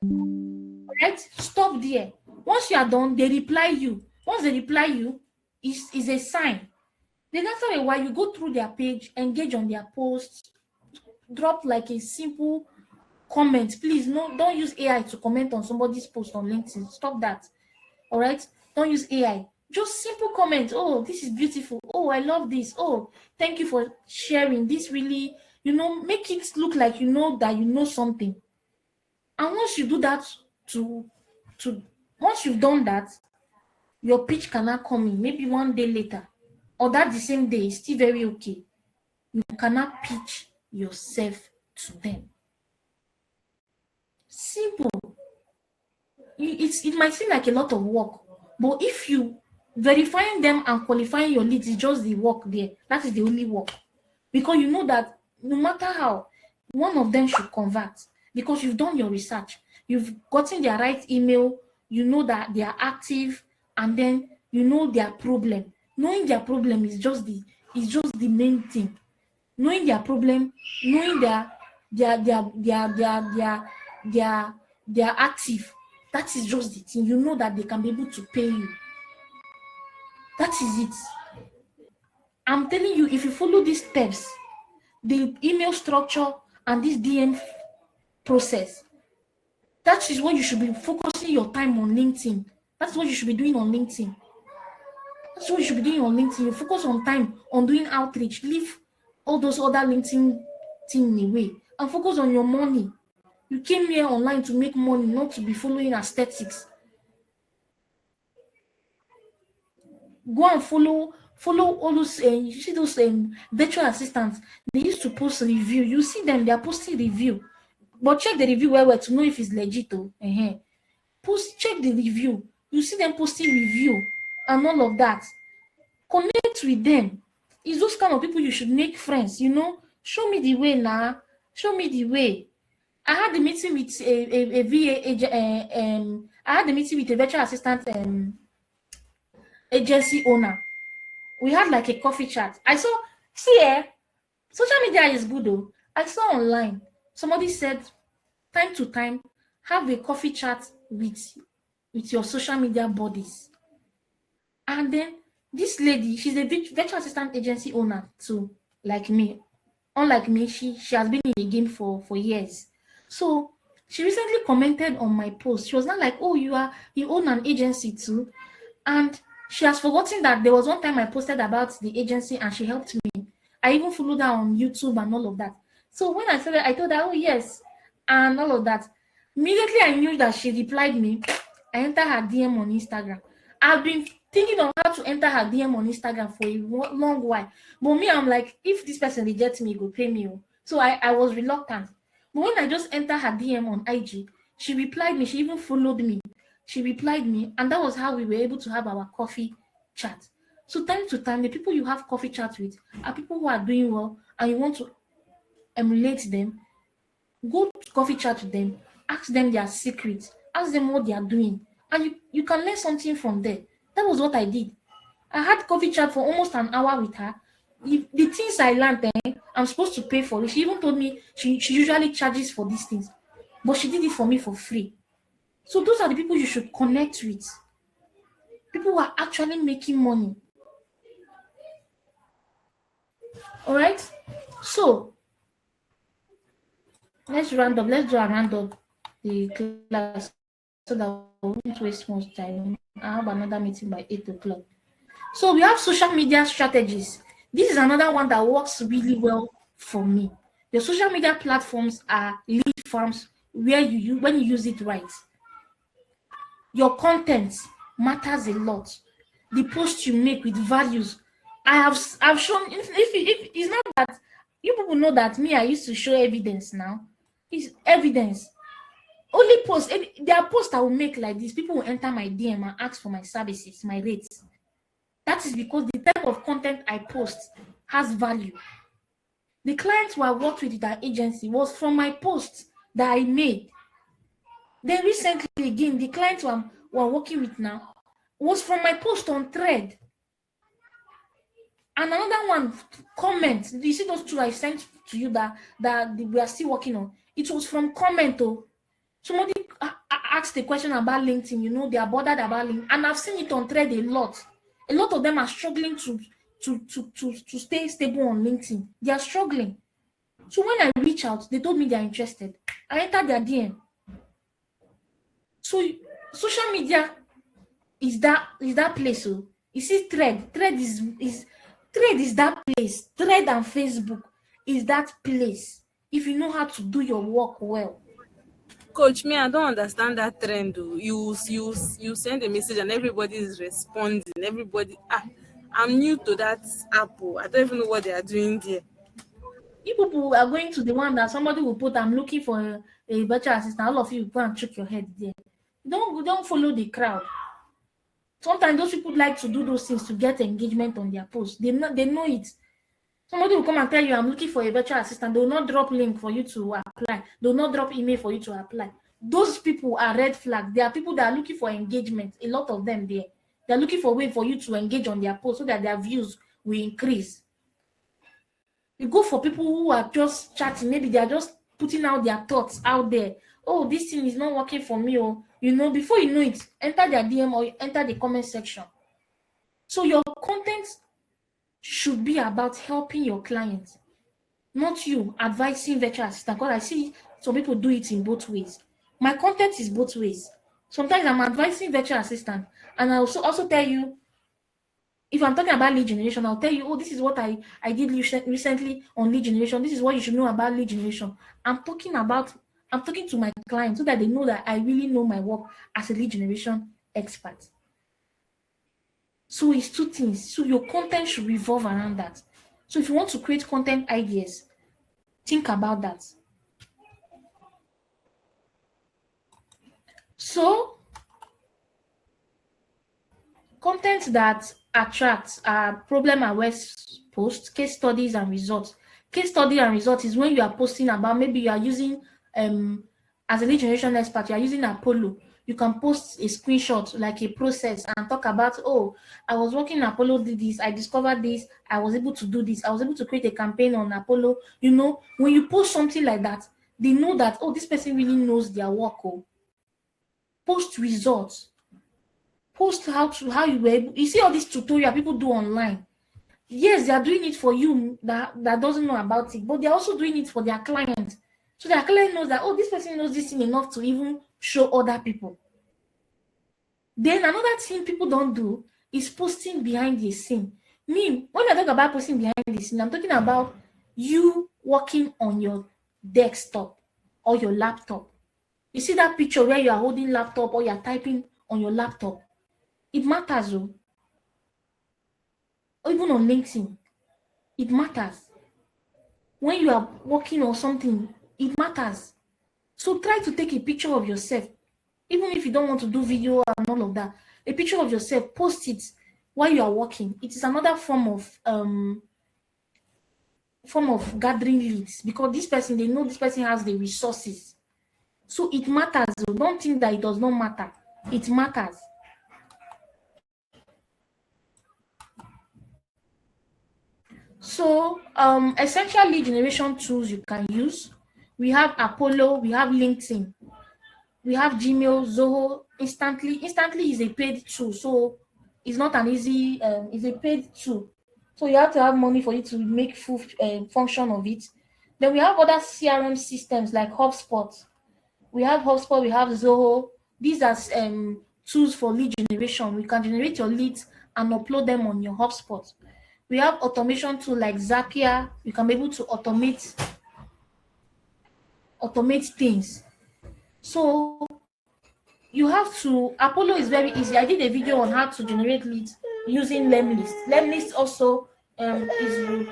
Right? Stop there. Once you are done, they reply you. Once they reply you, is a sign. Then after a while, you go through their page, engage on their posts, drop like a simple comment. Please, no, don't use AI to comment on somebody's post on LinkedIn. Stop that. All right? Don't use AI. Just simple comment. Oh, this is beautiful. Oh, I love this. Oh, thank you for sharing. This really, make it look like you know that you know something. And once you do that to once you've done that, your pitch cannot come in maybe one day later or that the same day is still very okay. You cannot pitch yourself to them. Simple. It might seem like a lot of work, but if you verifying them and qualifying your leads is just the work there, that is the only work. Because you know that no matter how, one of them should convert because you've done your research. You've gotten their right email, you know that they are active, and then you know their problem. Knowing their problem is just the main thing. Knowing their problem, knowing they are active. That is just the thing. You know that they can be able to pay you. That is it. I'm telling you, if you follow these steps, the email structure and this DM process, that is what you should be focusing your time on LinkedIn. That's what you should be doing on LinkedIn. That's what you should be doing on LinkedIn. You focus on time on doing outreach. Leave all those other LinkedIn things away and focus on your money. You came here online to make money, not to be following aesthetics. Go and follow all those you see those virtual assistants. They used to post review. You see them, they are posting review, but check the review well to know if it's legit. Check the review. You see them posting review and all of that. Connect with them. It's those kind of people you should make friends. Show me the way now. Show me the way. I had the meeting with a VA I had the meeting with a virtual assistant agency owner. We had like a coffee chat. I saw, social media is good though. I saw online, somebody said, time to time, have a coffee chat with your social media buddies. And then This lady, she's a virtual assistant agency owner too, like me. Unlike me, she has been in the game for years. So she recently commented on my post. She was not like, "Oh, you own an agency too," and she has forgotten that there was one time I posted about the agency and she helped me. I even followed her on YouTube and all of that. So when I said that, I told her, "Oh yes," and all of that. Immediately I knew that she replied me. I entered her DM on Instagram. I've been thinking on how to enter her DM on Instagram for a long while. But me, I'm like, if this person rejects me, it will pay me. Oh. So I was reluctant. But when I just entered her DM on IG, she replied me. She even followed me. She replied me, and that was how we were able to have our coffee chat. So time to time, the people you have coffee chat with are people who are doing well, and you want to emulate them. Go to coffee chat with them, ask them their secrets, ask them what they are doing, and you can learn something from there. That was what I did. I had coffee chat for almost an hour with her. The things I learned, I'm supposed to pay for it. She even told me she usually charges for these things, but she did it for me for free. So those are the people you should connect with. People who are actually making money. All right. So let's round up. Let's do a round up the class so that we won't waste much time. I have another meeting by 8 o'clock. So we have social media strategies. This is another one that works really well for me. Your social media platforms are lead farms where when you use it right. Your content matters a lot. The posts you make with values. I've shown if it's not that you people know that me, I used to show evidence now. It's evidence. Only posts, there are posts I will make like this. People will enter my DM and ask for my services, my rates. That is because the type of content I post has value. The clients who I worked with that agency was from my posts that I made. Then recently again, the clients who I'm working with now was from my post on Thread. And another one, comment. You see those two I sent to you that we are still working on. It was from comment. Oh, somebody asked a question about LinkedIn. You know, they are bothered about LinkedIn, and I've seen it on Thread a lot. A lot of them are struggling to stay stable on LinkedIn. They are struggling. So when I reach out, they told me they are interested. I entered their DM. So social media is that place. So you see, Thread is that place. Thread and Facebook is that place. If you know how to do your work well. Coach, me, I don't understand that trend. Oh. You send a message and everybody is responding. Everybody, I'm new to that app. Oh. I don't even know what they are doing there. You people are going to the one that somebody will put, I'm looking for a virtual assistant. All of you go and check your head there. Don't follow the crowd. Sometimes those people like to do those things to get engagement on their posts. They know it. Somebody will come and tell you, I'm looking for a virtual assistant. They will not drop link for you to apply. They will not drop email for you to apply. Those people are red flags. They are people that are looking for engagement. A lot of them there. They're looking for a way for you to engage on their post so that their views will increase. You go for people who are just chatting. Maybe they are just putting out their thoughts out there. Oh, this thing is not working for me. Oh, before you know it, enter their DM or enter the comment section. So your content should be about helping your clients, not you advising virtual assistant. Because I see some people do it in both ways. My content is both ways. Sometimes I'm advising virtual assistant, and I also tell you, if I'm talking about lead generation, I'll tell you, oh, this is what I did recently on lead generation. This is what you should know about lead generation. I'm talking to my clients so that they know that I really know my work as a lead generation expert. So it's two things. So your content should revolve around that. So if you want to create content ideas, think about that. So content that attracts are problem-aware posts, case studies, and results. Case study and result is when you are posting about, maybe you are using, as a lead generation expert, you are using Apollo. You can post a screenshot, like a process, and talk about, oh, I was working in Apollo, did this, I discovered this, I was able to do this, I was able to create a campaign on Apollo. When you post something like that, they know that, oh, this person really knows their work. Oh. Post results. post how you were able, you see all these tutorial people do online. Yes, they are doing it for you that doesn't know about it, but they're also doing it for their client. So their client knows that, oh, this person knows this thing enough to even show other people. Then another thing people don't do is posting behind the scene. Me, when I talk about posting behind the scene, I'm talking about you working on your desktop or your laptop. You see that picture where you are holding laptop or you're typing on your laptop. It matters, oh. Or even on LinkedIn, it matters. When you are working on something, it matters. So try to take a picture of yourself, even if you don't want to do video and all of that. A picture of yourself, post it while you are working. It is another form of gathering leads, because this person, they know this person has the resources. So it matters. Oh. Don't think that it does not matter. It matters. So essential lead generation tools you can use. We have Apollo, we have LinkedIn, we have Gmail, Zoho. Instantly is a paid tool, so it's not an easy. It's a paid tool, so you have to have money for it to make full function of it. Then we have other CRM systems like HubSpot. We have HubSpot, we have Zoho. These are tools for lead generation. We can generate your leads and upload them on your HubSpot. We have automation tool like Zapier. You can be able to automate things. So you have to, Apollo is very easy. I did a video on how to generate leads using Lemlist. Lemlist also is good.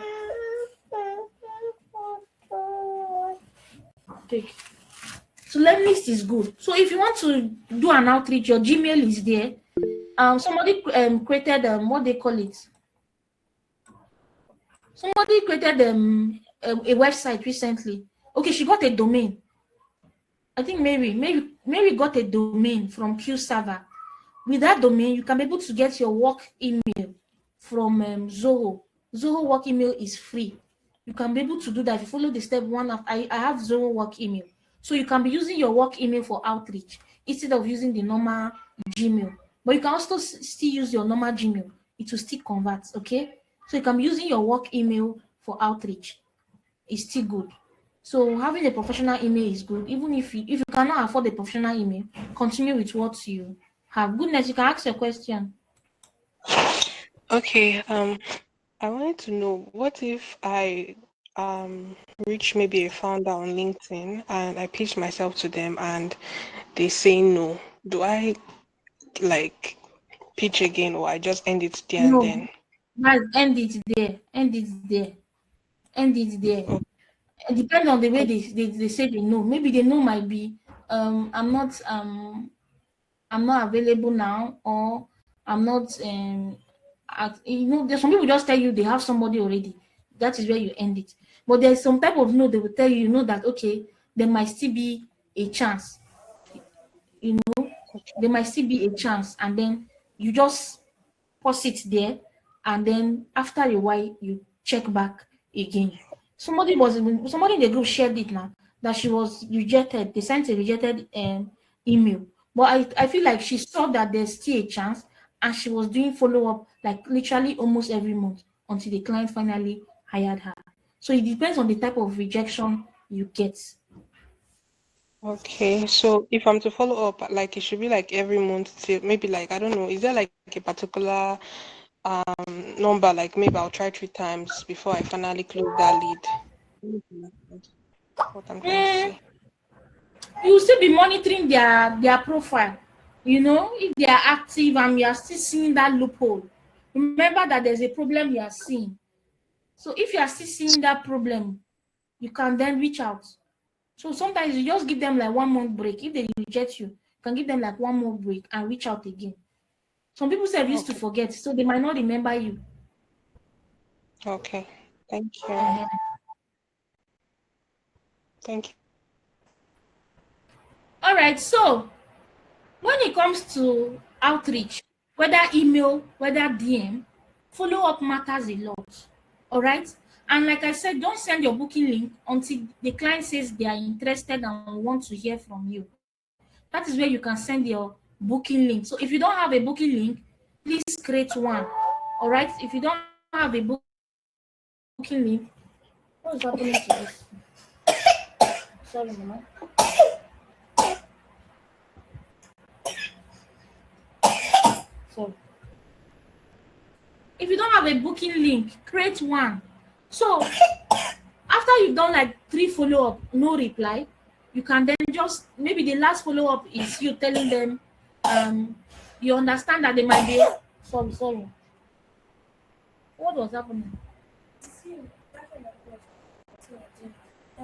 Take. So Lemlist is good. So if you want to do an outreach, your Gmail is there. Somebody created what they call it. Somebody created a website recently. Okay, she got a domain. I think Mary got a domain from Q Server. With that domain, you can be able to get your work email from Zoho. Zoho work email is free. You can be able to do that if you follow the step one. I have Zoho work email. So you can be using your work email for outreach instead of using the normal Gmail. But you can also still use your normal Gmail. It will still convert, okay? So you can be using your work email for outreach. It's still good. So having a professional email is good. Even if you cannot afford a professional email, continue with what you have. Goodness, you can ask your question. Okay, I wanted to know, what if I reach maybe a founder on LinkedIn and I pitch myself to them and they say no? Do I like pitch again, or I just end it there and No, then? guys, end it there. End it there. End it there. It depends on the way they say they know. Maybe they know might be I'm not available now, or I'm not there's some people just tell you they have somebody already. That is where you end it. But there's some type of no, they will tell you, that okay, there might still be a chance. There might still be a chance, and then you just pause it there, and then after a while you check back again. Somebody in the group shared it now that she was rejected. They sent a rejected email, but I feel like she saw that there's still a chance, and she was doing follow-up like literally almost every month until the client finally hired her. So it depends on the type of rejection you get. Okay, so if I'm to follow up, like it should be like every month till maybe, like, I don't know, is there like a particular number, like maybe I'll try 3 times before I finally close that lead? What I'm trying to say. You will still be monitoring their profile. If they are active and you are still seeing that loophole, remember that there's a problem you are seeing. So if you are still seeing that problem, you can then reach out. So sometimes you just give them like 1 month break. If they reject you can give them like 1 month break and reach out again. Some people say used to forget, so they might not remember you. Okay, thank you. Thank you. All right, so when it comes to outreach, whether email, whether DM, follow-up matters a lot. All right. And like I said, don't send your booking link until the client says they are interested and want to hear from you. That is where you can send your booking link. So if you don't have a booking link, please create one. All right. If you don't have a booking link, what is happening to this? Sorry, mama. So if you don't have a booking link, create one. So after you've done like 3 follow-up, no reply, you can then just maybe the last follow-up is you telling them you understand that they might be sorry. What was happening?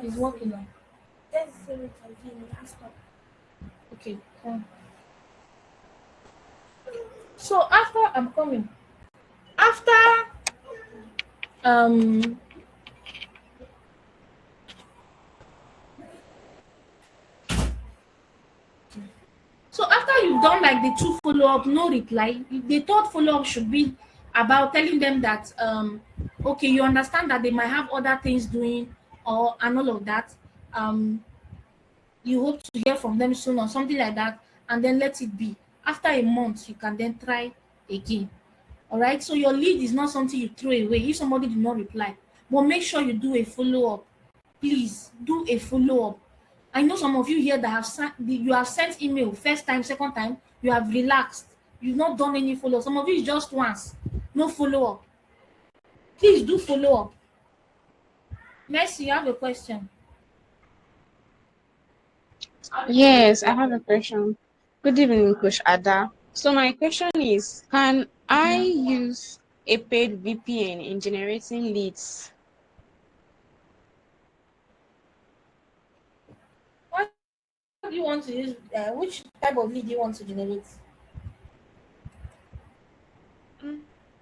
It's working now. Okay. So after I'm coming. After um so after you've done like the 2 follow-up, no reply, the 3rd follow-up should be about telling them that okay, you understand that they might have other things doing or and all of that. You hope to hear from them soon or something like that, and then let it be. After a month, you can then try again. All right. So your lead is not something you throw away if somebody did not reply, but make sure you do a follow-up. Please do a follow-up. I know some of you here that you have sent email first time, second time, you have relaxed. You've not done any follow-up. Some of you is just once, no follow-up. Please do follow-up. Mercy, you have a question. Yes, I have a question. Good evening, Coach Ada. So my question is, can I use a paid VPN in generating leads? What do you want to use? Which type of lead do you want to generate?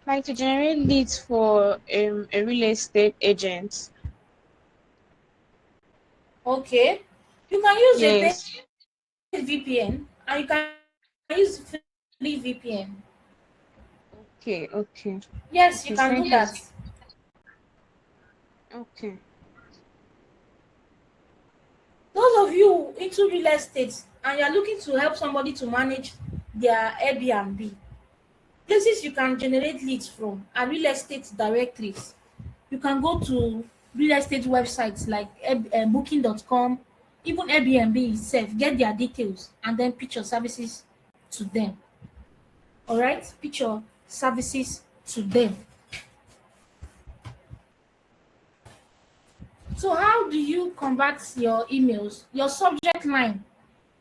Like to generate leads for a real estate agent. Okay. You can use a paid Yes. VPN and you can use free VPN. Okay, okay. Yes, you Okay, can do thank you. that. Okay. Those of you into real estate and you're looking to help somebody to manage their Airbnb, places you can generate leads from are real estate directories. You can go to real estate websites like booking.com, even Airbnb itself, get their details and then pitch your services to them. All right, pitch your services to them. So how do you convert your emails? Your subject line,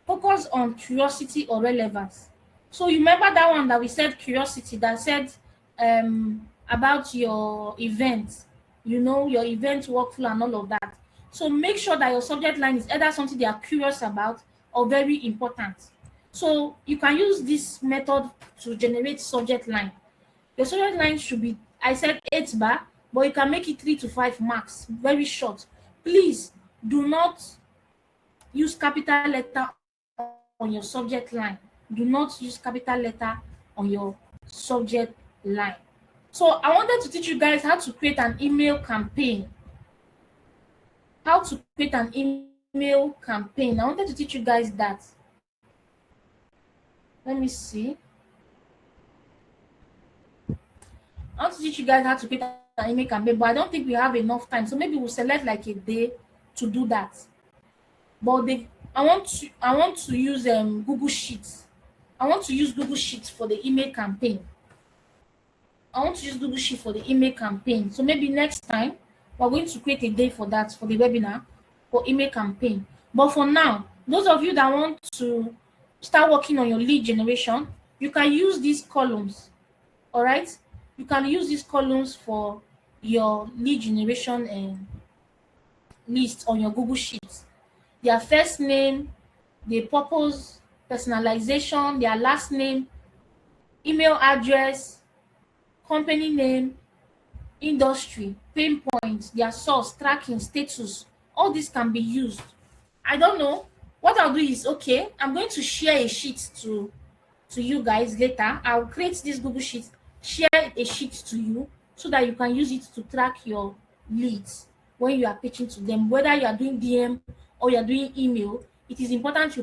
focus on curiosity or relevance. So you remember that one that we said curiosity, that said about your event, your event workflow and all of that. So make sure that your subject line is either something they are curious about or very important. So you can use this method to generate subject line. Your subject line should be, I said 8 bar, but you can make it 3 to 5 marks, very short. Please do not use capital letter on your subject line. Do not use capital letter on your subject line. So I wanted to teach you guys how to create an email campaign. How to create an email campaign. I wanted to teach you guys that. Let me see. I want to teach you guys how to create an email campaign, but I don't think we have enough time. So maybe we'll select like a day to do that. But I want to use Google Sheets. I want to use Google Sheets for the email campaign. I want to use Google Sheet for the email campaign. So maybe next time we're going to create a day for that, for the webinar, for email campaign. But for now, those of you that want to start working on your lead generation, you can use these columns. All right? You can use these columns for your lead generation and list on your Google Sheets. Their first name, the purpose, personalization, their last name, email address, company name, industry, pain points, their source, tracking, status. All this can be used. I don't know. What I'll do is, okay, I'm going to share a sheet to you guys later. I'll create this Google Sheet, share a sheet to you so that you can use it to track your leads when you are pitching to them. Whether you are doing DM or you are doing email, it is important you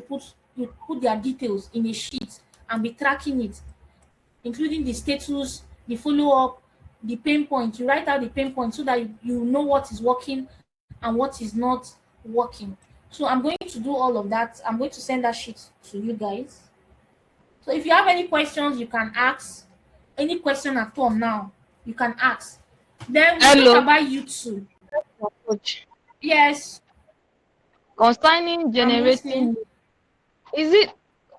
put their details in a sheet and be tracking it, including the status, the follow-up, the pain point. You write out the pain point so that you know what is working and what is not working. So I'm going to do all of that. I'm going to send that sheet to you guys. So if you have any questions, you can ask. Any question at all now, you can ask. Then we Hello. talk about YouTube. Coach. Yes. Concerning I'm generating, listening. is it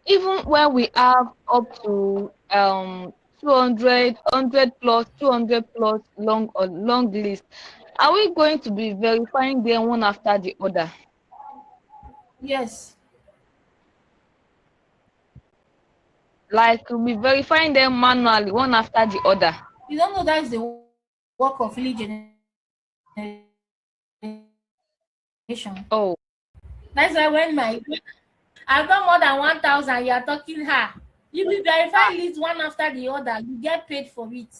even when we have up to 200, 100 plus, 200 plus long list, are we going to be verifying them one after the other? Yes. Like we'll be verifying them manually one after the other. You don't know that is the work of lead generation. Oh. That's why when I've got more than 1,000, you are talking her. You will verify leads one after the other. You get paid for it.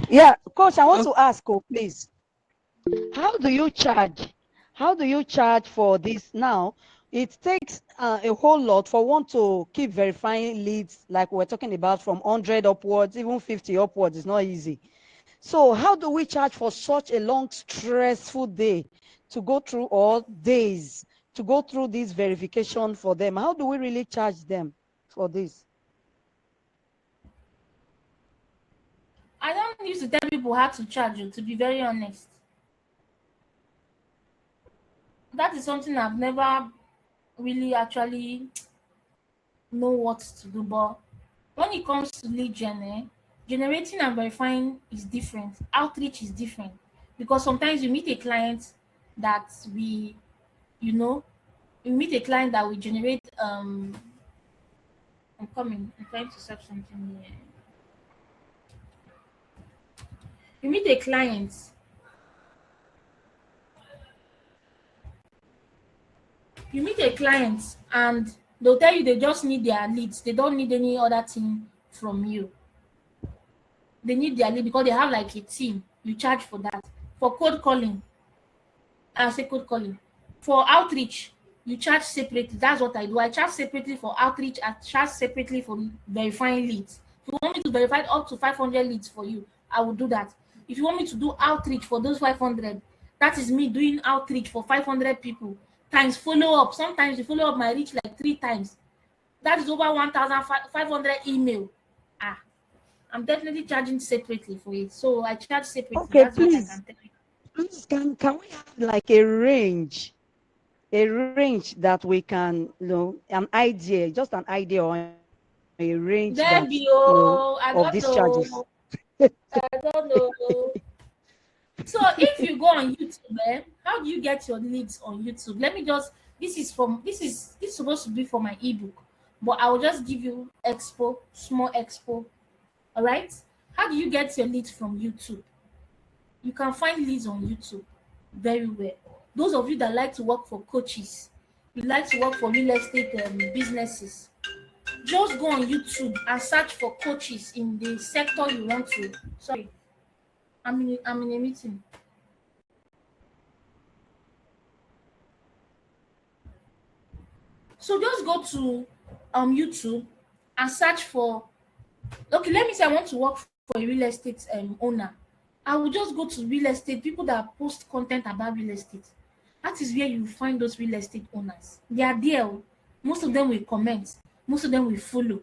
Yeah, coach, I want to ask, please. How do you charge? How do you charge for this now? It takes a whole lot for one to keep verifying leads, like we're talking about, from 100 upwards, even 50 upwards. It's not easy. So how do we charge for such a long, stressful day to go through, or days to go through this verification for them? How do we really charge them for this? I don't used to tell people how to charge you, to be very honest. That is something I've never really actually know what to do. But when it comes to lead generating and verifying is different. Outreach is different. Because sometimes you meet a client that you meet a client that will generate I'm coming. I'm trying to search something here. You meet a client and they'll tell you they just need their leads. They don't need any other thing from you. They need their lead because they have like a team. You charge for that. For cold calling, I say cold calling. For outreach, you charge separately. That's what I do. I charge separately for outreach. I charge separately for verifying leads. If you want me to verify up to 500 leads for you, I will do that. If you want me to do outreach for those 500, that is me doing outreach for 500 people times follow up. Sometimes the follow up might reach like 3 times. That is over 1,500 email. I'm definitely charging separately for it. So I charge separately. Okay, That's what I please. can tell you. Please, can we have like a range that we can, an idea, just an idea, or a range that, Debbie, I of don't these charges? know. I don't know. So if you go on YouTube, how do you get your leads on YouTube? Let me just this is supposed to be for my ebook, but I will just give you small expo. All right. How do you get your leads from YouTube? You can find leads on YouTube very well. Those of you that like to work for coaches, you like to work for real estate businesses, just go on YouTube and search for coaches in the sector you want to. Sorry, I'm in a meeting. So just go to YouTube and search for. Okay, let me say I want to work for a real estate owner. I will just go to real estate people that post content about real estate. That is where you find those real estate owners. They are there. Most of them will comment. Most of them will follow.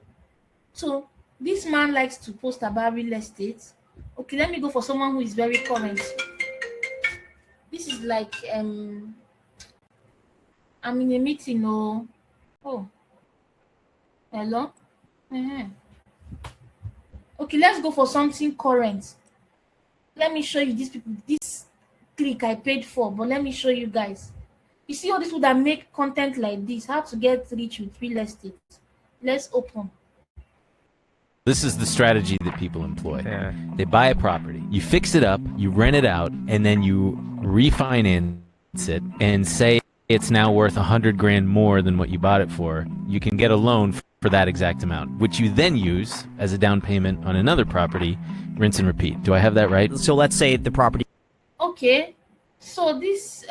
So this man likes to post about real estate. Okay, let me go for someone who is very current. This is like I'm in a meeting. Oh, hello. Okay, let's go for something current. Let me show you these people. This click I paid for, but let me show you guys. You see all these people that make content like this, how to get rich with real estate. Let's open. This is the strategy that people employ. They buy a property, you fix it up, you rent it out, and then you refinance it and say it's now worth 100 grand more than what you bought it for. You can get a loan for that exact amount, which you then use as a down payment on another property, rinse and repeat. Do I have that right? So let's say the property. Okay, so this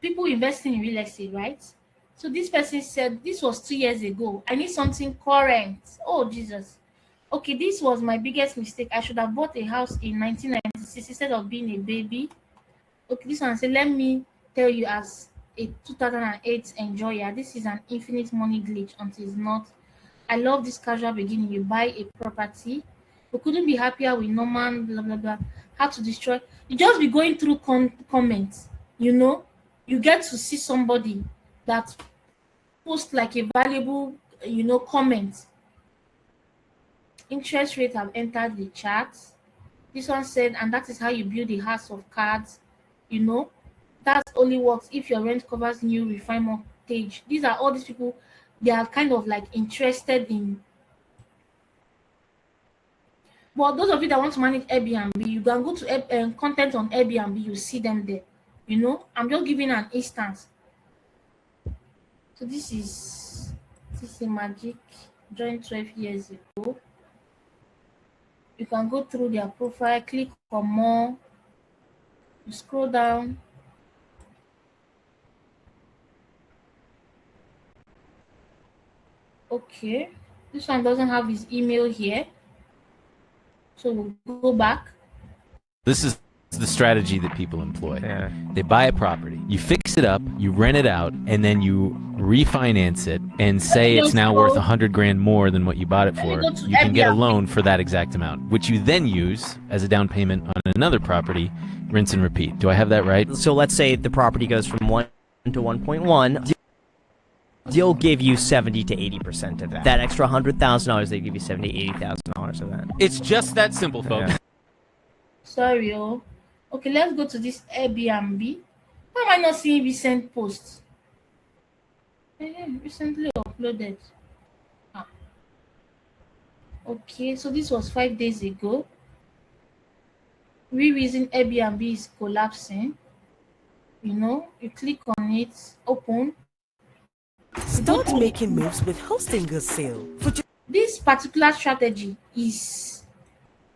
people investing in real estate, right? So this person said this was 2 years ago. I need something current. Oh Jesus. Okay, this was my biggest mistake. I should have bought a house in 1996 instead of being a baby. Okay, this one said, let me tell you as a 2008 enjoyer, this is an infinite money glitch until it's not. I love this casual beginning. You buy a property. We couldn't be happier with Norman, blah, blah, blah. How to destroy. You just be going through comments, you know. You get to see somebody that post like a valuable, comment. Interest rates have entered the charts. This one said, and that is how you build a house of cards, you know. That only works if your rent covers new refined mortgage. These are all these people, they are kind of like interested in. But those of you that want to manage Airbnb, you can go to content on Airbnb, you see them there. You know, I'm just giving an instance. So this is magic. Joined 12 years ago. You can go through their profile, click for more. You scroll down. Okay, this one doesn't have his email here. So we'll go back. This is the strategy that people employ. They buy a property, you fix it up, you rent it out, and then you refinance it and say it's now worth 100 grand more than what you bought it for. You can get a loan for that exact amount, which you then use as a down payment on another property, rinse and repeat. Do I have that right? So let's say the property goes from 1 to 1.1. They'll give you 70 to 80% of that. That extra $100,000, they give you $70,000 to $80,000 of that. It's just that simple, folks. Sorry, oh. Okay, let's go to this Airbnb. Why am I not seeing recent posts? Recently uploaded. Okay, so this was 5 days ago. Reason Airbnb is collapsing. You know, you click on it, open. Start making moves with hosting a sale. This particular strategy is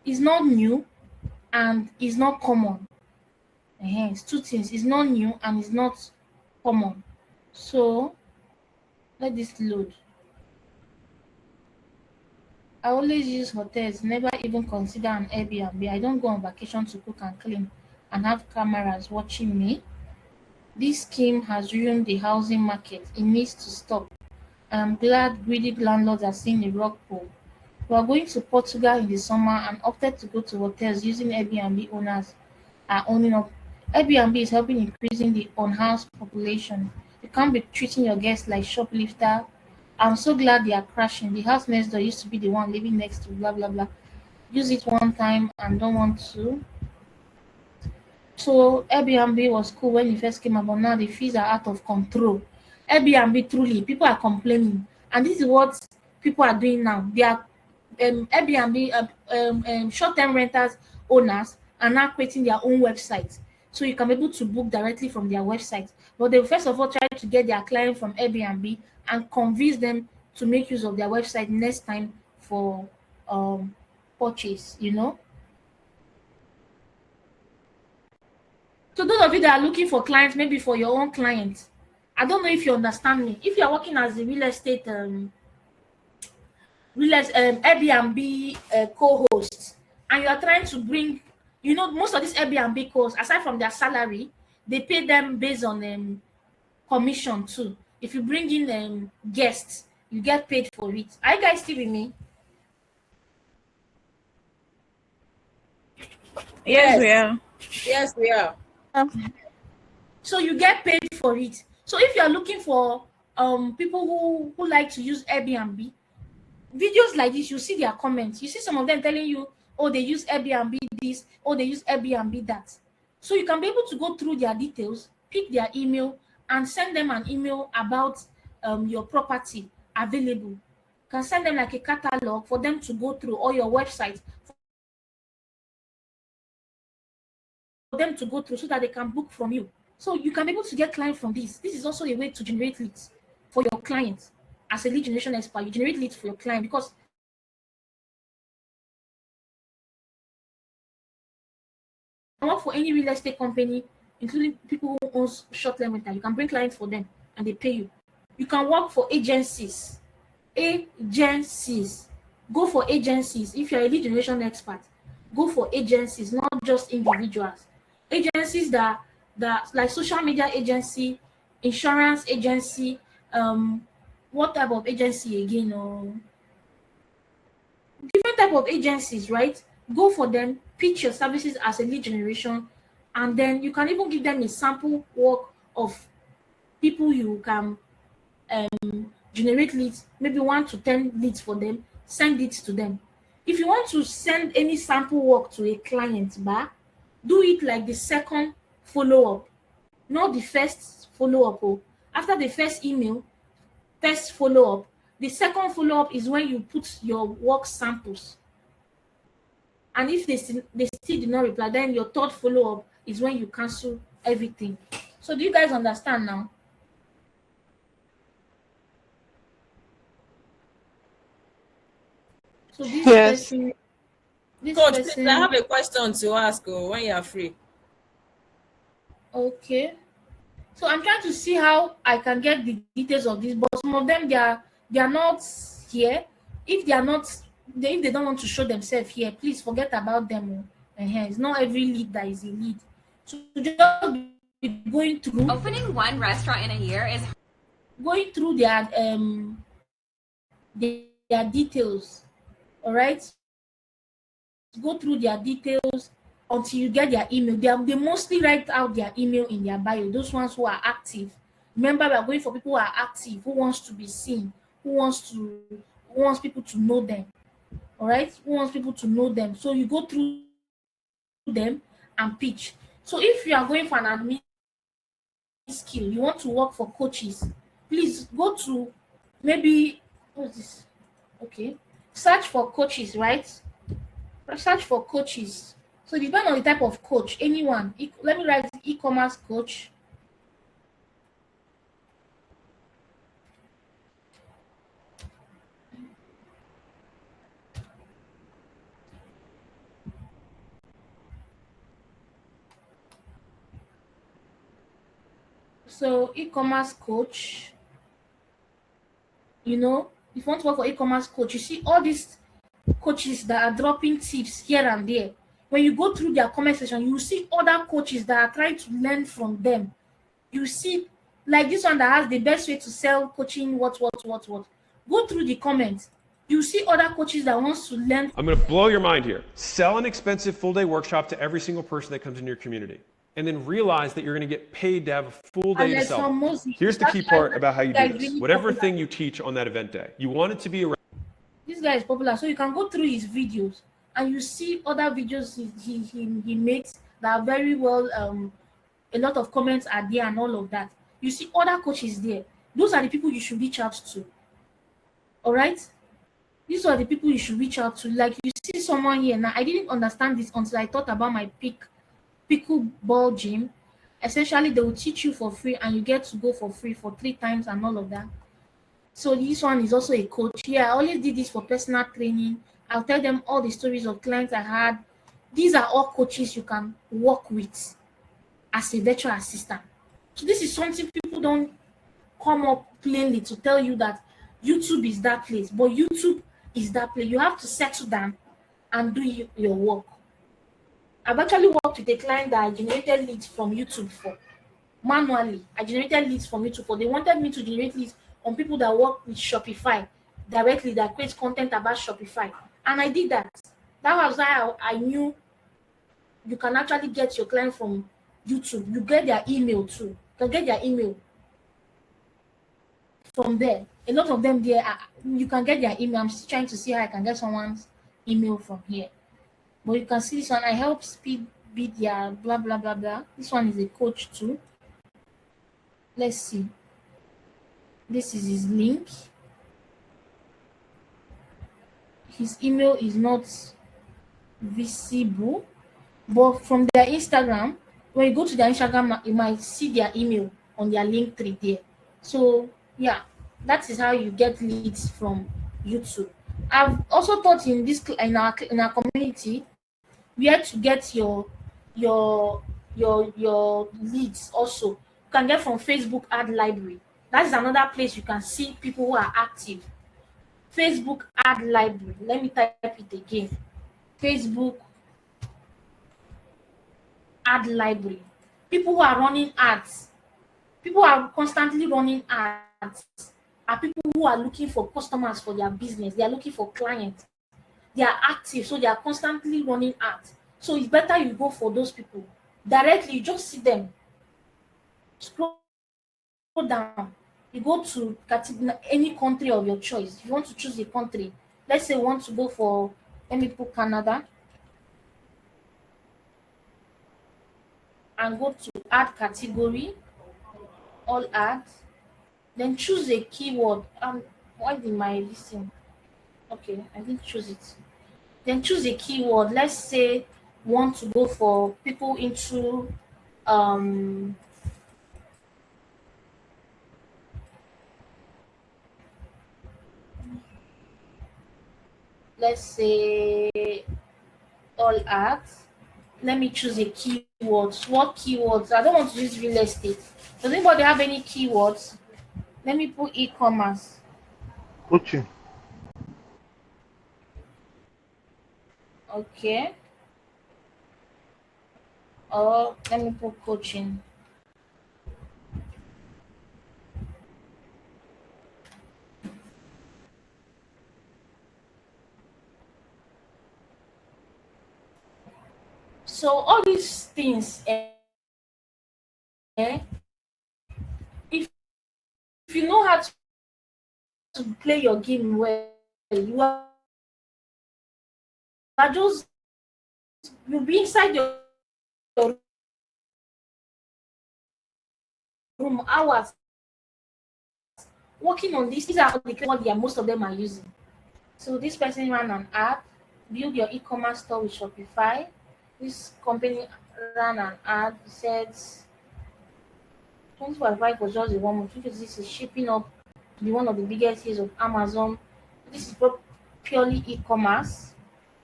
not new and is not common. It's two things. It's not new and it's not common. So let this load. I always use hotels, never even consider an Airbnb. I don't go on vacation to cook and clean and have cameras watching me. This scheme has ruined the housing market. It needs to stop. I'm glad greedy landlords are seeing a rock pool. We are going to Portugal in the summer and opted to go to hotels using Airbnb owners are owning up. Airbnb is helping increasing the unhoused population. You can't be treating your guests like shoplifter. I'm so glad they are crashing. The house next door used to be the one living next to blah blah blah. Use it one time and don't want to. So Airbnb was cool when it first came out, but now the fees are out of control. Airbnb truly, people are complaining, and this is what people are doing now. They are Airbnb short-term renters owners are now creating their own website, so you can be able to book directly from their website. But they first of all try to get their client from Airbnb and convince them to make use of their website next time for purchase. You know. So those of you that are looking for clients, maybe for your own clients, I don't know if you understand me. If you are working as a real estate Airbnb co-host, and you are trying to bring, most of these Airbnb co-hosts, aside from their salary, they pay them based on commission too. If you bring in guests, you get paid for it. Are you guys still with me? Yes, we are. Yes, we are. So you get paid for it. So if you are looking for people who like to use Airbnb, videos like this, you see their comments. You see some of them telling you, oh, they use Airbnb this, oh, they use Airbnb that. So you can be able to go through their details, pick their email, and send them an email about your property available. You can send them like a catalog for them to go through, or your website for them to go through so that they can book from you. So you can be able to get clients from this. This is also a way to generate leads for your clients. As a lead generation expert, you generate leads for your client because I work for any real estate company including people who own short-term rental. You can bring clients for them and they pay you. You can work for agencies. Agencies. Go for agencies. If you're a lead generation expert, go for agencies, not just individuals. Agencies that like social media agency, insurance agency, what type of agency again? Different type of agencies, right? Go for them, pitch your services as a lead generation, and then you can even give them a sample work of people you can generate leads, maybe 1 to 10 leads for them, send it to them. If you want to send any sample work to a client, do it like the second follow-up, not the first follow-up. After the first email, first follow-up, the second follow-up is when you put your work samples. And if they still did not reply, then your third follow-up is when you cancel everything. So do you guys understand now? So this Yes. person, Coach, please, I have a question to ask when you are free. Okay. So I'm trying to see how I can get the details of this, but some of them they are not here. If they are not, if they don't want to show themselves here, please forget about them. It's not every lead that is a lead. So just be going through. Opening one restaurant in a year is going through their details. All right. Go through their details until you get their email. They mostly write out their email in their bio. Those ones who are active. Remember, we are going for people who are active, who wants to be seen, who wants people to know them. All right, who wants people to know them. So you go through them and pitch. So if you are going for an admin skill, you want to work for coaches, please go to maybe what's this? Okay, search for coaches, right? Search for coaches. So depending on the type of coach, anyone. Let me write e-commerce coach. So e-commerce coach, if you want to work for e-commerce coach, you see all these coaches that are dropping tips here and there. When you go through their comment section, you see other coaches that are trying to learn from them. You see, like this one that has the best way to sell coaching, what. Go through the comments. You see other coaches that wants to learn. I'm going to blow your mind here. Sell an expensive full-day workshop to every single person that comes into your community. And then realize that you're going to get paid to have a full day to sell them. Here's the key part about how you do this. Whatever thing you teach on that event day, you want it to be around. This guy is popular, so you can go through his videos and you see other videos he makes that are very well. A lot of comments are there and all of that. You see other coaches there. Those are the people you should reach out to. All right, these are the people you should reach out to. Like you see someone here now. I didn't understand this until I thought about my pickleball gym. Essentially, they will teach you for free, and you get to go for free for 3 times and all of that. So this one is also a coach. Yeah, I always did this for personal training. I'll tell them all the stories of clients I had. These are all coaches you can work with as a virtual assistant. So this is something people don't come up plainly to tell you that YouTube is that place, but YouTube is that place. You have to settle down and do your work. I've actually worked with a client that I generated leads from YouTube for. Manually, I generated leads from YouTube for. They wanted me to generate leads on people that work with Shopify directly, that create content about Shopify. And I did that. That was how I knew you can actually get your client from YouTube. You get their email too. You can get their email from there. A lot of them there, you can get their email. I'm still trying to see how I can get someone's email from here. But you can see this one. I help speed beat their blah, blah, blah, blah. This one is a coach too. Let's see. This is his link. His email is not visible, but from their Instagram, when you go to their Instagram, you might see their email on their link tree there. So yeah, that is how you get leads from YouTube. I've also taught in our community where to get your your leads also. You can get from Facebook ad library. That is another place you can see people who are active. Facebook ad library. Let me type it again. Facebook ad library. People who are running ads, people who are constantly running ads, are people who are looking for customers for their business. They are looking for clients. They are active, so they are constantly running ads. So it's better you go for those people directly. You just see them. Scroll down. You go to any country of your choice. If you want to choose a country, let's say you want to go for, let me put Canada, and go to add category, all ads, then choose a keyword. Why did my listen? Okay, I didn't choose it. Then choose a keyword. Let's say want to go for people into um let's say all ads. Let me choose a keywords. What keywords? I don't want to use real estate. Does anybody have any keywords? Let me put e-commerce. Coaching. Okay. Or let me put coaching. So all these things, if you know how to play your game well, just you'll be inside your room hours working on this. These are what most of them are using. So this person ran an app, build your e-commerce store with Shopify. This company ran an ad, said 2025 was just the 1 month. This is shipping up to be one of the biggest hits of Amazon. This is purely e-commerce.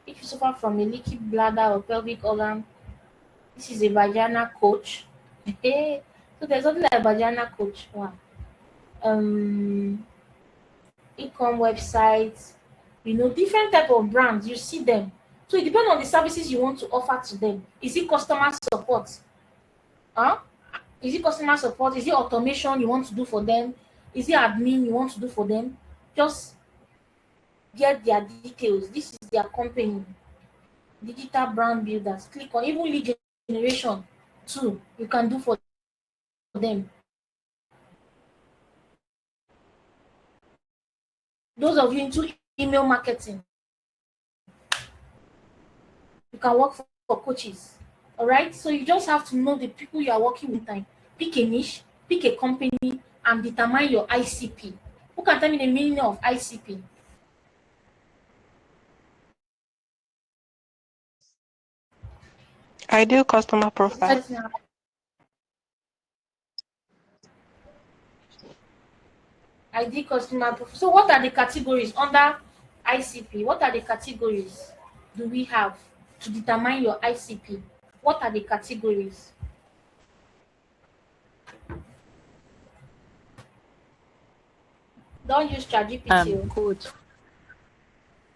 If you suffer from a leaky bladder or pelvic organ, this is a vagina coach. So there's something like a vagina coach. Wow. E-com websites, different type of brands. You see them. So it depends on the services you want to offer to them. Is it customer support? Huh? Is it customer support? Is it automation you want to do for them? Is it admin you want to do for them? Just get their details. This is their company. Digital brand builders. Click on even lead generation too. You can do for them. Those of you into email marketing, you can work for coaches. All right. So you just have to know the people you are working with. Time. Pick a niche, pick a company, and determine your ICP. Who can tell me the meaning of ICP? Ideal customer profile. ID customer profile. So what are the categories under ICP? What are the categories do we have to determine your ICP? What are the categories? Don't use ChatGPT. Coach,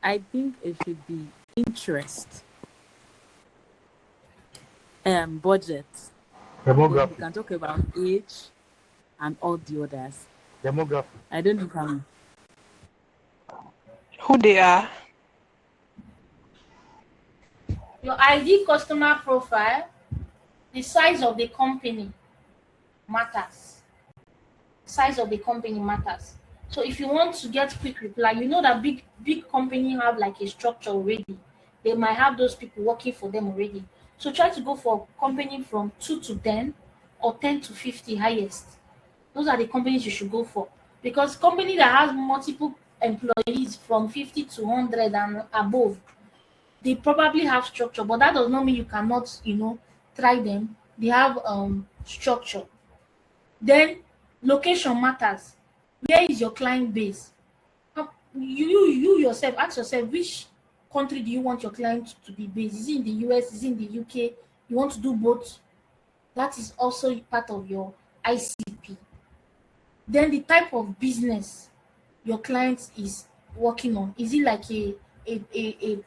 I think it should be interest, budget. Then Demography. we can talk about age and all the others. Demography. I don't know if I'm who they are. Your ID customer profile, the size of the company matters. Size of the company matters. So if you want to get quick reply, you know that big company have like a structure already. They might have those people working for them already. So try to go for company from 2 to 10 or 10 to 50 highest. Those are the companies you should go for. Because company that has multiple employees from 50 to 100 and above, they probably have structure, but that does not mean you cannot, try them. They have structure. Then location matters. Where is your client base? You yourself ask yourself, which country do you want your client to be based? Is it in the US? Is it in the UK? You want to do both? That is also part of your ICP. Then the type of business your client is working on. Is it like a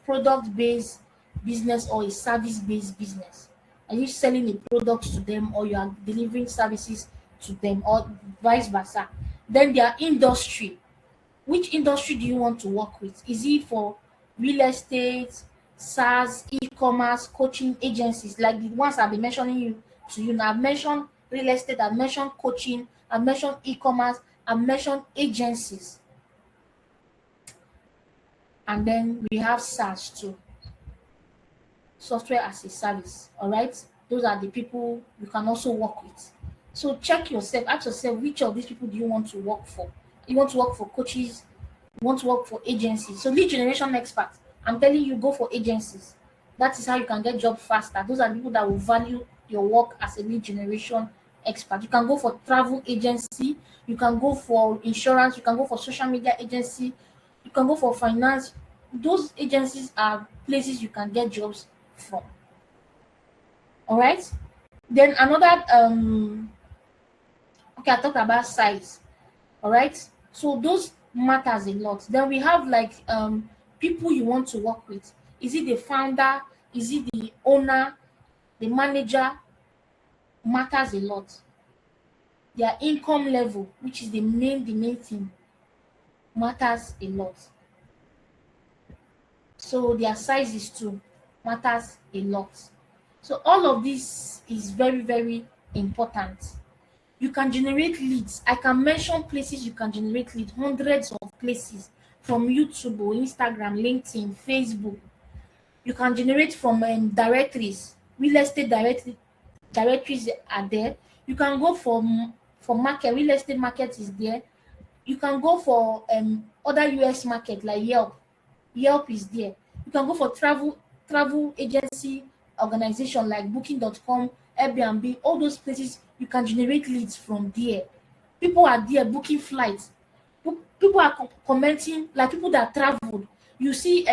product-based business or a service-based business? Are you selling a product to them or you are delivering services to them or vice versa? Then their industry. Which industry do you want to work with? Is it for real estate, SaaS, e-commerce, coaching agencies, like the ones I've been mentioning to you now? I've mentioned real estate, I've mentioned coaching, I've mentioned e-commerce, I've mentioned agencies. And then we have SaaS too, software as a service. All right, those are the people you can also work with. So check yourself, ask yourself, which of these people do you want to work for? You want to work for coaches, you want to work for agencies. So lead generation expert, I'm telling you, go for agencies. That is how you can get job faster. Those are the people that will value your work as a lead generation expert. You can go for travel agency, you can go for insurance, you can go for social media agency, you can go for finance. Those agencies are places you can get jobs from. All right. Then another okay, I talked about size. All right. So those matters a lot. Then we have like people you want to work with. Is it the founder? Is it the owner? The manager? Matters a lot. Their income level, which is the main thing, matters a lot. So their sizes too matters a lot. So all of this is very, very important. You can generate leads. I can mention places you can generate leads, hundreds of places, from YouTube or Instagram, LinkedIn, Facebook. You can generate from directories, real estate directories are there. You can go for market, real estate market is there. You can go for other US market like Yelp. Yelp is there. You can go for travel agency organization like Booking.com, Airbnb, all those places. You can generate leads from there. People are there booking flights. People are commenting, like people that traveled. You see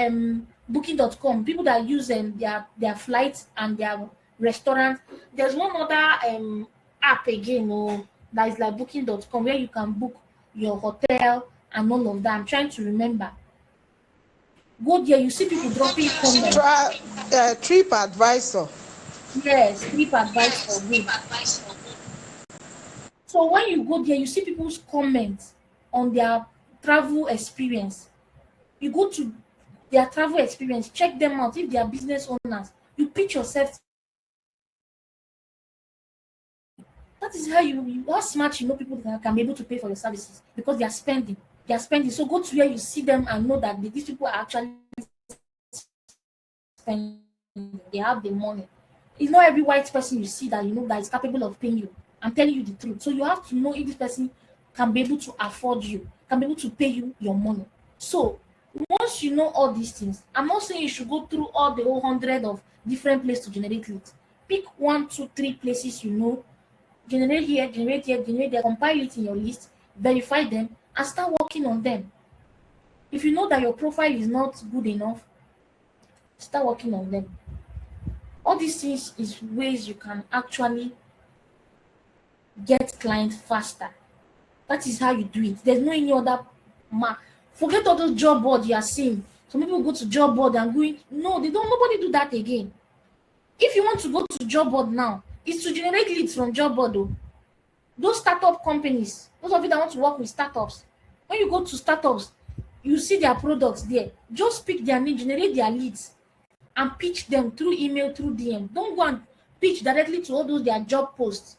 Booking.com, people that use their flights and their restaurants. There's one other app again, that is like Booking.com, where you can book your hotel and all of that. I'm trying to remember. Go there, you see people dropping comments. Trip advisor. Yes, Trip Advisor. Good. So when you go there, you see people's comments on their travel experience. You go to their travel experience, check them out. If they are business owners, you pitch yourself. That is how how smart you know people can be able to pay for your services, because they are spending. They are spending. So go to where you see them and know that these people are actually spending. They have the money. It's not every white person you see that you know that is capable of paying you. I'm telling you the truth. So you have to know if this person can be able to afford you, can be able to pay you your money. So once you know all these things, I'm not saying you should go through all the whole hundred of different places to generate leads. Pick 1, 2, 3 places you know, generate here, generate here, generate there, compile it in your list, verify them, and start working on them. If you know that your profile is not good enough, start working on them. All these things is ways you can actually get clients faster. That is how you do it. There's no any other forget all those job boards you are seeing. Some people go to job board and going, no, they don't, nobody do that again. If you want to go to job board now, it's to generate leads from job board though. Those startup companies, those of you that want to work with startups, when you go to startups, you see their products there. Just pick their name, generate their leads, and pitch them through email, through DM. Don't go and pitch directly to all those their job posts.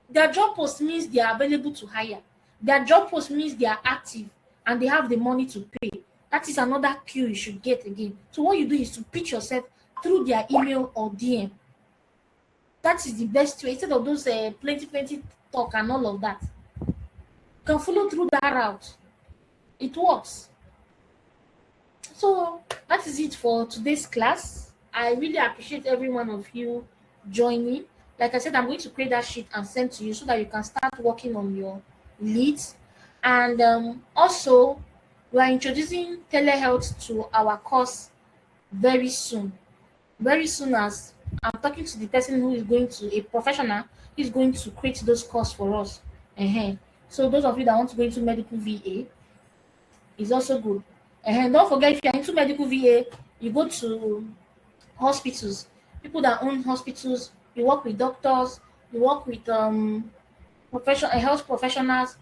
Their job post means they are available to hire. Their job post means they are active and they have the money to pay. That is another cue you should get again. So what you do is to pitch yourself through their email or DM. That is the best way, instead of those plenty talk and all of that. You can follow through that route. It works. So that is it for today's class. I really appreciate every one of you joining. Like I said, I'm going to create that sheet and send to you so that you can start working on your leads. And also, we are introducing telehealth to our course very soon. Very soon, as I'm talking to the person who is going to a professional who is going to create those courses for us. So those of you that want to go into medical VA is also good. And don't forget, if you're into medical VA, you go to hospitals, people that own hospitals, you work with doctors, you work with health professionals,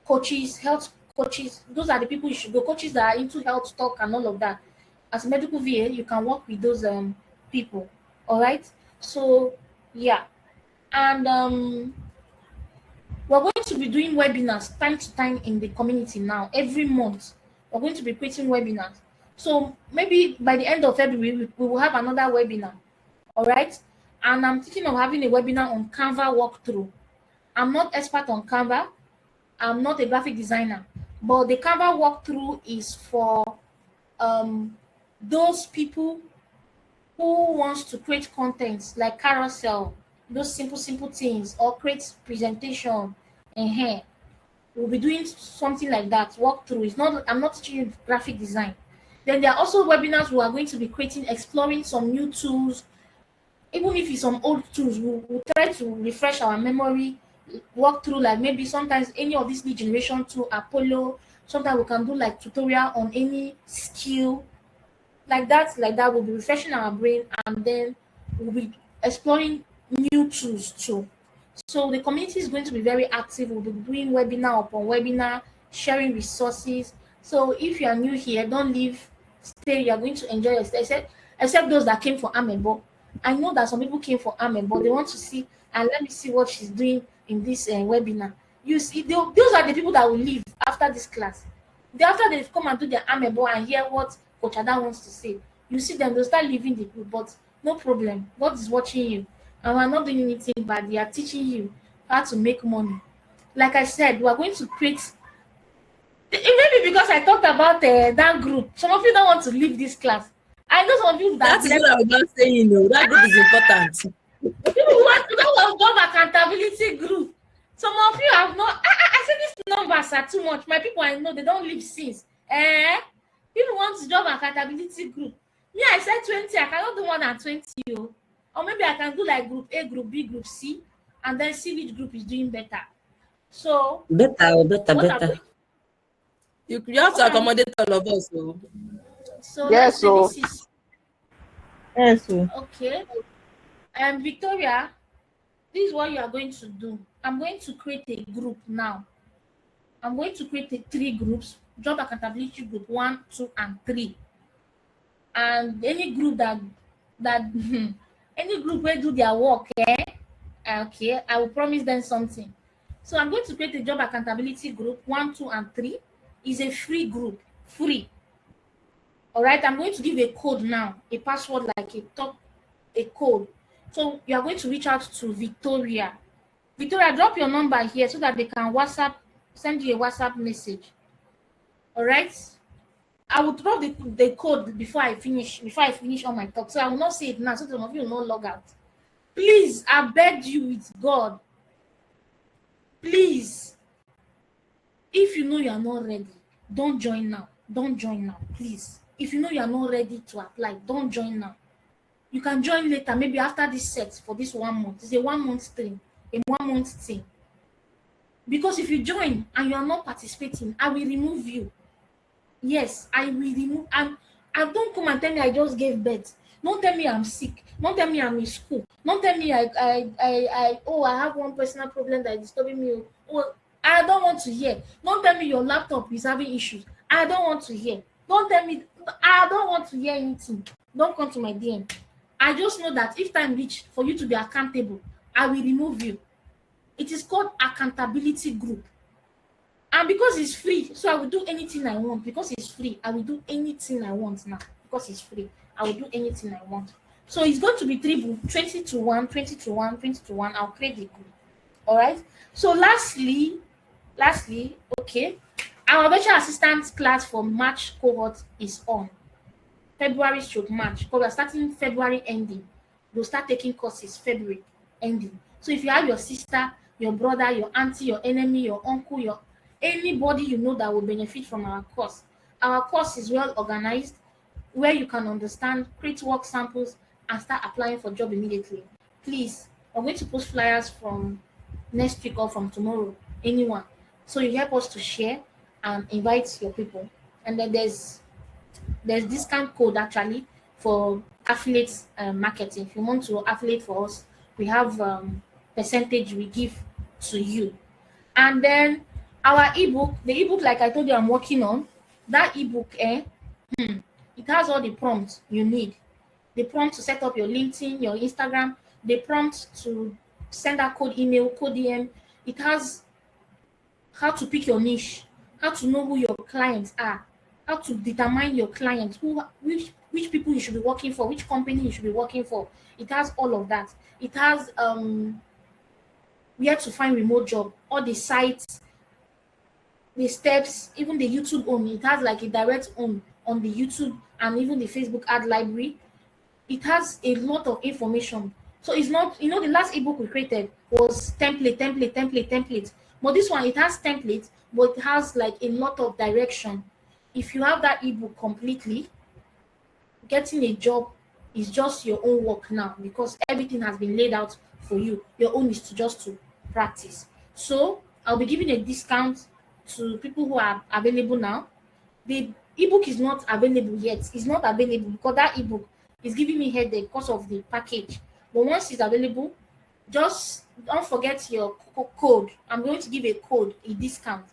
coaches, health coaches. Those are the people you should go. Coaches that are into health talk and all of that. As a medical VA, you can work with those people. All right. So yeah, and we're going to be doing webinars time to time in the community now. Every month, we're going to be creating webinars. So maybe by the end of February, we will have another webinar. All right. And I'm thinking of having a webinar on Canva walkthrough. I'm not expert on Canva. I'm not a graphic designer, but the Canva walkthrough is for those people who wants to create content like carousel, those simple things, or create presentation. We'll be doing something like that. Walkthrough. It's not. I'm not teaching you graphic design. Then there are also webinars we are going to be creating, exploring some new tools. Even if it's some old tools, we'll try to refresh our memory, walk through like maybe sometimes any of these lead generation tool, Apollo. Sometimes we can do like tutorial on any skill like that. We'll be refreshing our brain, and then we'll be exploring new tools too. So the community is going to be very active. We'll be doing webinar upon webinar, sharing resources. So if you are new here, don't leave. Stay. You are going to enjoy it. Except those that came for Amebo. I know that some people came for Amebo. They want to see, and let me see what she's doing in this webinar. You see, those are the people that will leave after this class. After they've come and do their Amebo and hear what Coach Ada wants to say, you see them, they'll start leaving the group. But no problem. God is watching you. And we're not doing anything bad. We are teaching you how to make money. Like I said, we are going to create. Maybe because I talked about that group, some of you don't want to leave this class. I know some of you that is what I was just saying. That group is important. People want to go job accountability group. Some of you have not. I said these numbers are too much. My people, I know they don't live since. People want to job accountability group. Me, I said 20. I cannot do more than 20. Or maybe I can do like group A, group B, group C, and then see which group is doing better. So better. You have to accommodate all of us. So yes, so this is okay. Victoria, this is what you are going to do. I'm going to create a group now. I'm going to create 3 groups: job accountability group 1, 2, and 3. And any group that any group will do their work, okay, I will promise them something. So I'm going to create a job accountability group 1, 2, and 3. Is a free group, free. All right, I'm going to give a code now, a password, like a code. So you are going to reach out to Victoria. Victoria, drop your number here so that they can send you a WhatsApp message. All right. I will drop the code before I finish all my talk. So I will not say it now, so some of you will not log out. Please, I beg you with God. Please, if you know you are not ready, don't join now. Don't join now, please. If you know you are not ready to apply, don't join now. You can join later, maybe after this set for this 1 month. It's a 1 month thing, a 1 month thing. Because if you join and you are not participating, I will remove you. Yes, I will remove. And don't come and tell me I just gave birth. Don't tell me I'm sick. Don't tell me I'm in school. Don't tell me I have one personal problem that is disturbing me. Oh, I don't want to hear. Don't tell me your laptop is having issues. I don't want to hear. Don't tell me. I don't want to hear anything. Don't come to my DM. I just know that if time reach for you to be accountable, I will remove you. It is called accountability group. And because it's free, so I will do anything I want. Because it's free, I will do anything I want now. Because it's free, I will do anything I want. So it's going to be 3 groups, 20 to 1, 20 to 1, 20 to 1. I'll create the group. All right. So lastly, okay, our virtual assistance class for March cohort is on February/March, because we're starting February ending. We'll start taking courses February ending. So if you have your sister, your brother, your auntie, your enemy, your uncle, anybody you know that will benefit from our course is well organized, where you can understand, create work samples, and start applying for job immediately. Please, I'm going to post flyers from next week or from tomorrow, anyone. So you help us to share and invite your people. And then there's discount code actually for affiliate marketing. If you want to affiliate for us, we have percentage we give to you. And then our ebook, the ebook like I told you I'm working on, that ebook, it has all the prompts you need. The prompt to set up your LinkedIn, your Instagram, the prompt to send out code email, code DM. It has how to pick your niche, how to know who your clients are, how to determine your clients, which people you should be working for, which company you should be working for. It has all of that. It has where to find remote job, all the sites, the steps, even the YouTube own. It has like a direct own on the YouTube and even the Facebook ad library. It has a lot of information. So it's not, the last ebook we created was template. But this one, it has template, but it has like a lot of direction. If you have that ebook completely, getting a job is just your own work now because everything has been laid out for you. Your own is to practice. So I'll be giving a discount to people who are available now. The ebook is not available yet. It's not available because that ebook is giving me headache because of the package. But once it's available, just don't forget your code. I'm going to give a code, a discount.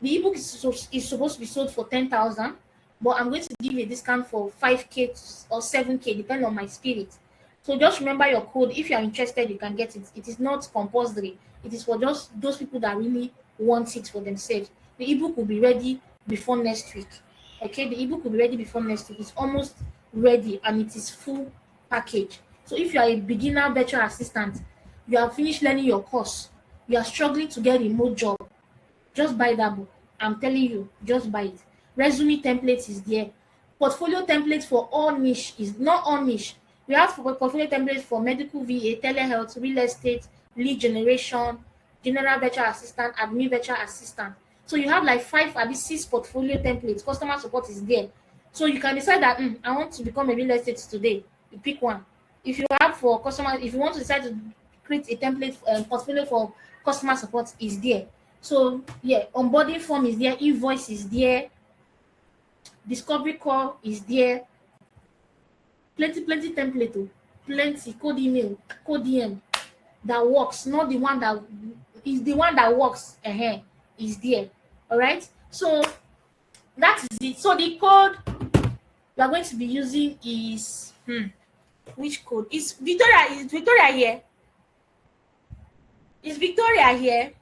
The ebook is supposed to be sold for 10,000, but I'm going to give a discount for 5K or 7K, depending on my spirit. So just remember your code. If you are interested, you can get it. It is not compulsory. It is for just those people that really want it for themselves. The ebook will be ready before next week. Okay, the ebook will be ready before next week. It's almost ready and it is full package. So if you are a beginner virtual assistant, you have finished learning your course, you are struggling to get a remote job, just buy that book. I'm telling you, just buy it. Resume templates is there. Portfolio templates for all niche is not all niche. We have portfolio templates for medical VA, telehealth, real estate, lead generation, general virtual assistant, admin virtual assistant. So you have like 5 or 6 portfolio templates. Customer support is there. So you can decide that I want to become a real estate today. You pick one. If you have for customer, if you want to decide to create a template portfolio for customer support, is there. So yeah, onboarding form is there, invoice is there, discovery call is there, plenty template, plenty code email, code DM that works, not the one that is the one that works. Is there. All right. So that is it. So the code we are going to be using is which code? Is Victoria here? Is Victoria here?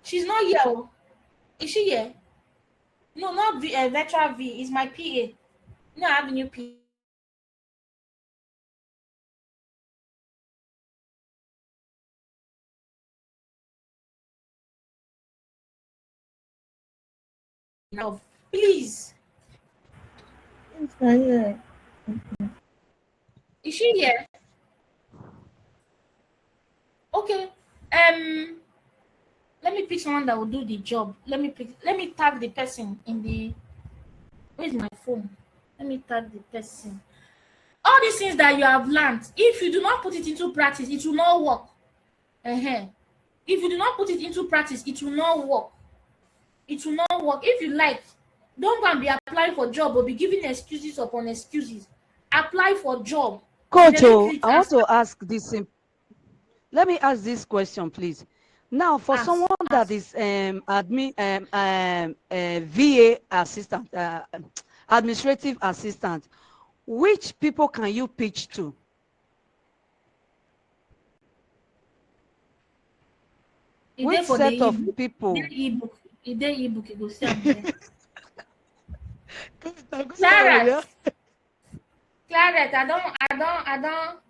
She's not here. Oh. Is she here? No, not virtual V. Is my PA. No, I have a new PA. Now, please. It's Is she here? Okay. Let me pick someone that will do the job. Let me tag the person in the. Where's my phone? Let me tag the person. All these things that you have learned, if you do not put it into practice, it will not work. If you do not put it into practice, it will not work. It will not work. If you like, don't go and be applying for job or be giving excuses upon excuses. Apply for job. Coach, I want to ask this. Let me ask this question, please. Now, for someone that is admin, VA assistant, administrative assistant, which people can you pitch to? Which set of people? Ebook, you go see am there. Claret, I don't.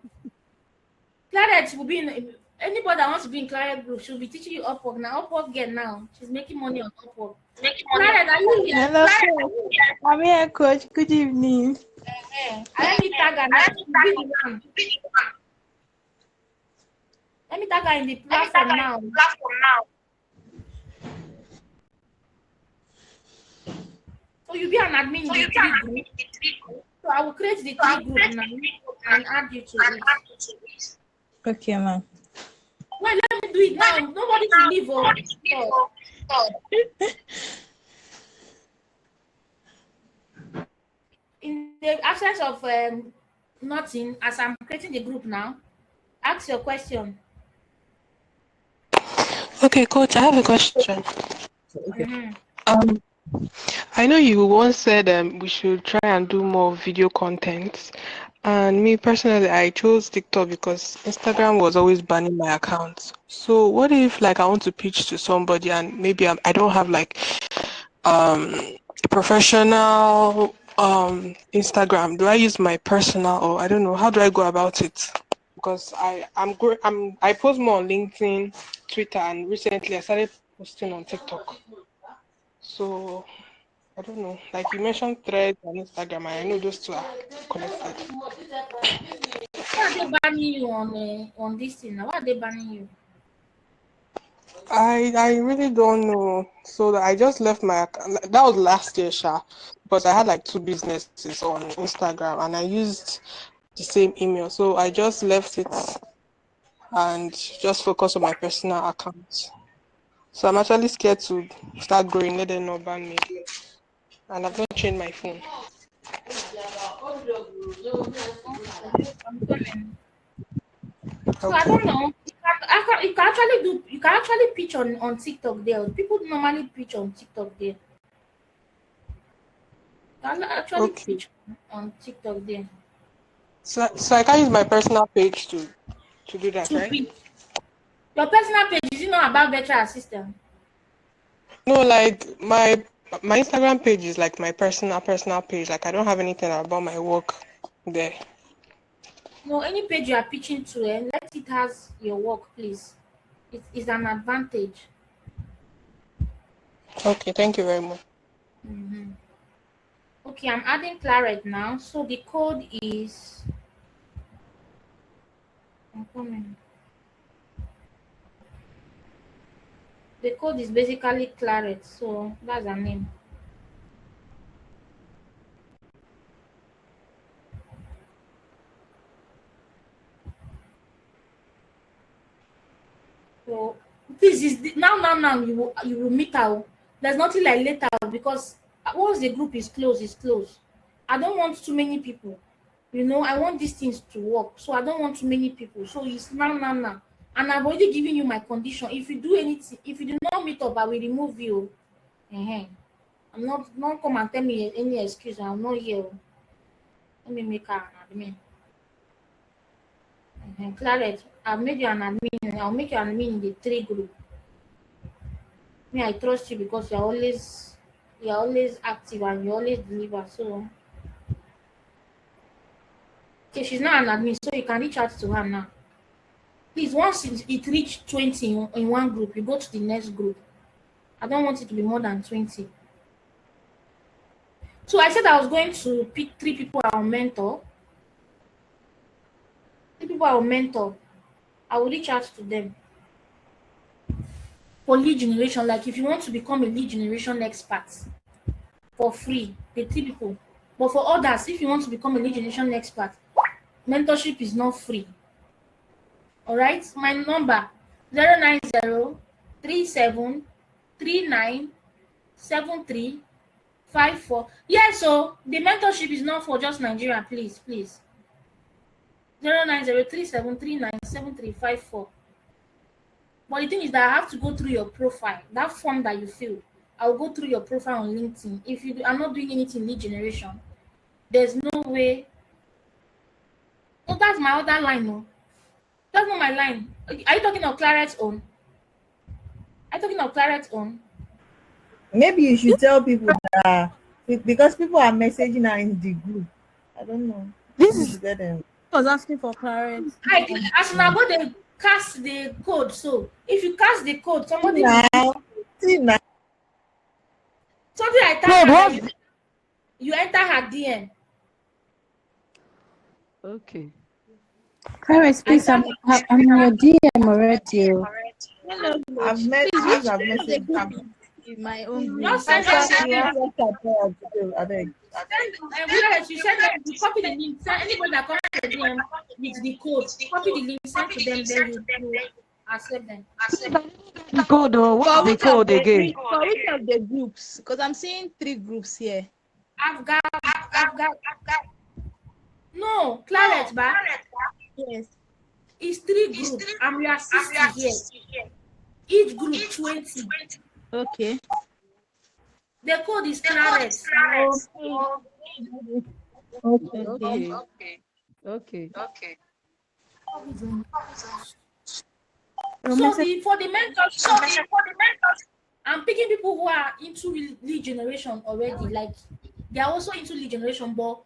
Claret will be in. Anybody that wants to be in Claret group, she'll be teaching you Upwork now. Upwork girl now. She's making money on Upwork. Claret, are you here? Hello, I'm here, Coach. Good evening. Let me tag her now. Let me tag her in the platform now. So you be an admin in the 3 group. So I will create the three group now and add you to it. Okay, ma'am. Well, let me do it now. Nobody to leave. In the absence of nothing, as I'm creating the group now, ask your question. Okay, coach, I have a question. Um, I know you once said we should try and do more video content. And me personally, I chose TikTok because Instagram was always banning my accounts. So what if like I want to pitch to somebody and maybe I don't have like professional Instagram? Do I use my personal, or I don't know, how do I go about it? Because I post more on LinkedIn, Twitter, and recently I started posting on TikTok. So I don't know. Like you mentioned Threads and Instagram, and I know those two are connected. Why are they banning you on this thing now? Why are they banning you? I really don't know. So I just left my account. That was last year, Sha. But I had like 2 businesses on Instagram, and I used the same email. So I just left it and just focus on my personal account. So I'm actually scared to start growing. Let them not ban me. And I've not changed my phone. So I don't know. You can actually do. You can actually pitch on TikTok there. People normally pitch on TikTok there. You can actually pitch on TikTok there. So I can use my personal page to do that, To right? pitch. Your personal page is not about virtual assistant. No, like my Instagram page is like my personal page. Like I don't have anything about my work there. No, any page you are pitching to, let it has your work, please. It is an advantage. Okay, thank you very much. Okay, I'm adding Claret now. So the code is. I'm coming. The code is basically Claret, so that's her name. So this is now you will meet her. There's nothing like later because once the group is closed, it's closed. I don't want too many people. I want these things to work, so I don't want too many people. So it's now. And I've already given you my condition. If you do anything, if you do not meet up, I will remove you. I'm not come and tell me any excuse. I'm not here. Let me make her an admin. Claret, I've made you an admin. I'll make you an admin in the 3 group. Me, I trust you because you're always active and you always deliver. So okay, she's not an admin, so you can reach out to her now. Please, once it reach 20 in one group, you go to the next group. I don't want it to be more than 20. So I said I was going to pick 3 people I will mentor. 3 people I will mentor. I will reach out to them. For lead generation, like if you want to become a lead generation expert for free, the 3 people. But for others, if you want to become a lead generation expert, mentorship is not free. All right, my number 09037397354. Yes, so the mentorship is not for just Nigeria, please. 09037397354. But the thing is that I have to go through your profile, that form that you fill. I'll go through your profile on LinkedIn. If you are not doing anything lead generation, there's no way. Oh, that's my other line, no. That's not my line. Are you talking of Claret's own? Maybe you should tell people that because people are messaging her in the group. I don't know. This is get them. I was asking for clarity. As now go they cast the code. So if you cast the code, somebody See now. Something I type you enter her DM. Okay. Clarence, please, I'm in your DM already. I've messaged. in my own group. Just send Send us me the link. I beg. Clarence, you send them, you copy the link. Send anybody that comes to them with the code. Copy the link, send to them, then you accept them. The code, oh, what's the code again? For which of the groups? Because I'm seeing 3 groups here. I've got. No, Clarence, ba. Yes. It's 3 groups, and we are 60 here. Each group 20. Okay. The code is Clarence. Okay. For the mentorship, I'm picking people who are into lead generation already. Like they are also into lead generation, but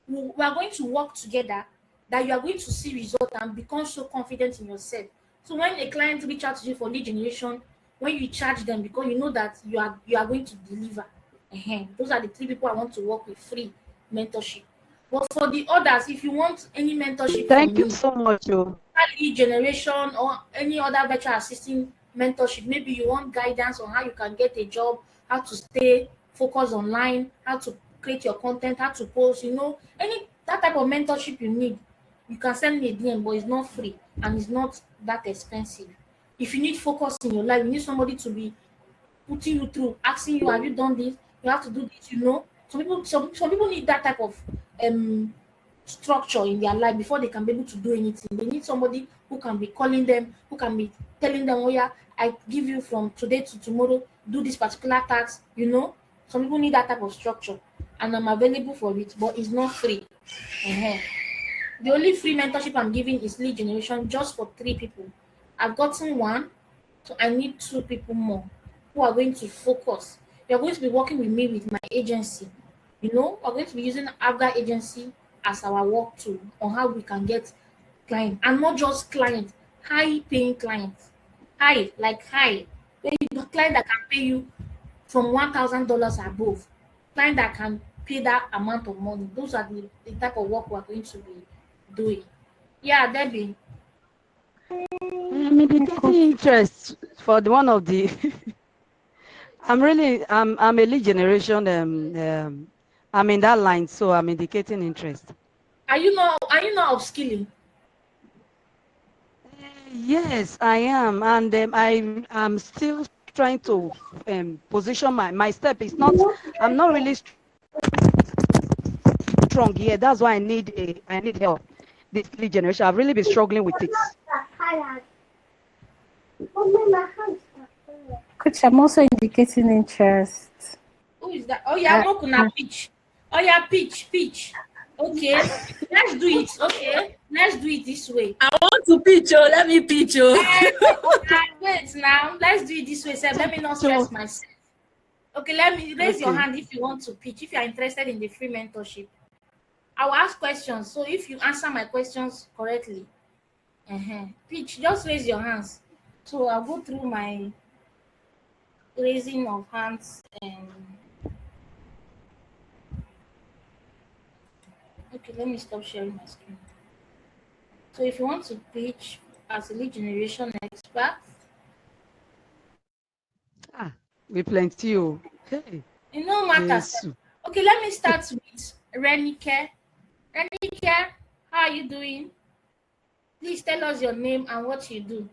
we are going to work together. That you are going to see result and become so confident in yourself. So when a client reach out to you for lead generation, when you charge them because you know that you are going to deliver. Those are the 3 people I want to work with free mentorship. But for the others, if you want any mentorship Thank from you me, so much, Joe. lead generation or any other virtual assisting mentorship, maybe you want guidance on how you can get a job, how to stay focused online, how to create your content, how to post, any that type of mentorship you need, you can send me a DM, but it's not free and it's not that expensive. If you need focus in your life, you need somebody to be putting you through, asking you, have you done this? You have to do this, Some people need that type of structure in their life before they can be able to do anything. They need somebody who can be calling them, who can be telling them, oh yeah, I give you from today to tomorrow, do this particular task, Some people need that type of structure, and I'm available for it, but it's not free. The only free mentorship I'm giving is lead generation just for 3 people. I've gotten 1, so I need 2 people more who are going to focus. You're going to be working with me with my agency. We're going to be using Avga agency as our work tool on how we can get clients, and not just clients, high paying clients. High, like high. Client that can pay you from $1,000 above. Client that can pay that amount of money. Those are the type of work we're going to be doing. Yeah, Debbie. I'm indicating interest for the one of the. I'm a lead generation. I'm in that line, so I'm indicating interest. Are you not upskilling? Yes, I am, and I'm still trying to position my step. I'm not really strong here. That's why I need help. This lead generation, I've really been struggling with it. Coach, I'm also indicating interest. Who is that? Oh yeah, Mokuna pitch. Oh yeah, pitch. Okay, let's do it. Okay, let's do it this way. I want to pitch. Oh, let me pitch. Oh. Wait now. Let's do it this way, sir. Let me not stress myself. Okay, let me raise your hand if you want to pitch. If you are interested in the free mentorship, I will ask questions. So if you answer my questions correctly, pitch. Just raise your hands. So I'll go through my raising of hands and. Okay, let me stop sharing my screen. So if you want to pitch as a lead generation expert, we plenty. Hey. It no matters. Okay, let me start with Renike. Renike, how are you doing? Please tell us your name and what you do.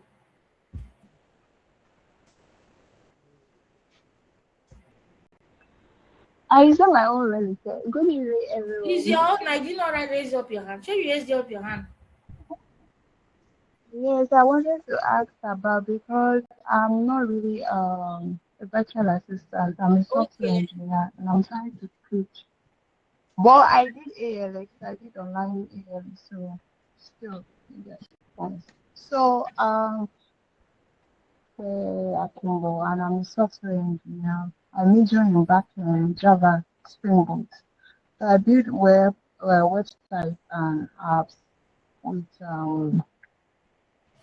I use my own Renike. Good evening, everyone. Is your own? I did not raise up your hand. Should you raise up your hand? Yes, I wanted to ask about, because I'm not really a virtual assistant. I'm a software engineer, and I'm trying to teach. Well, I did ALX. I did online ALX, so still, yes. So at Congo, and I'm a software engineer. I major in backend Java Spring Boot. So I build websites and apps with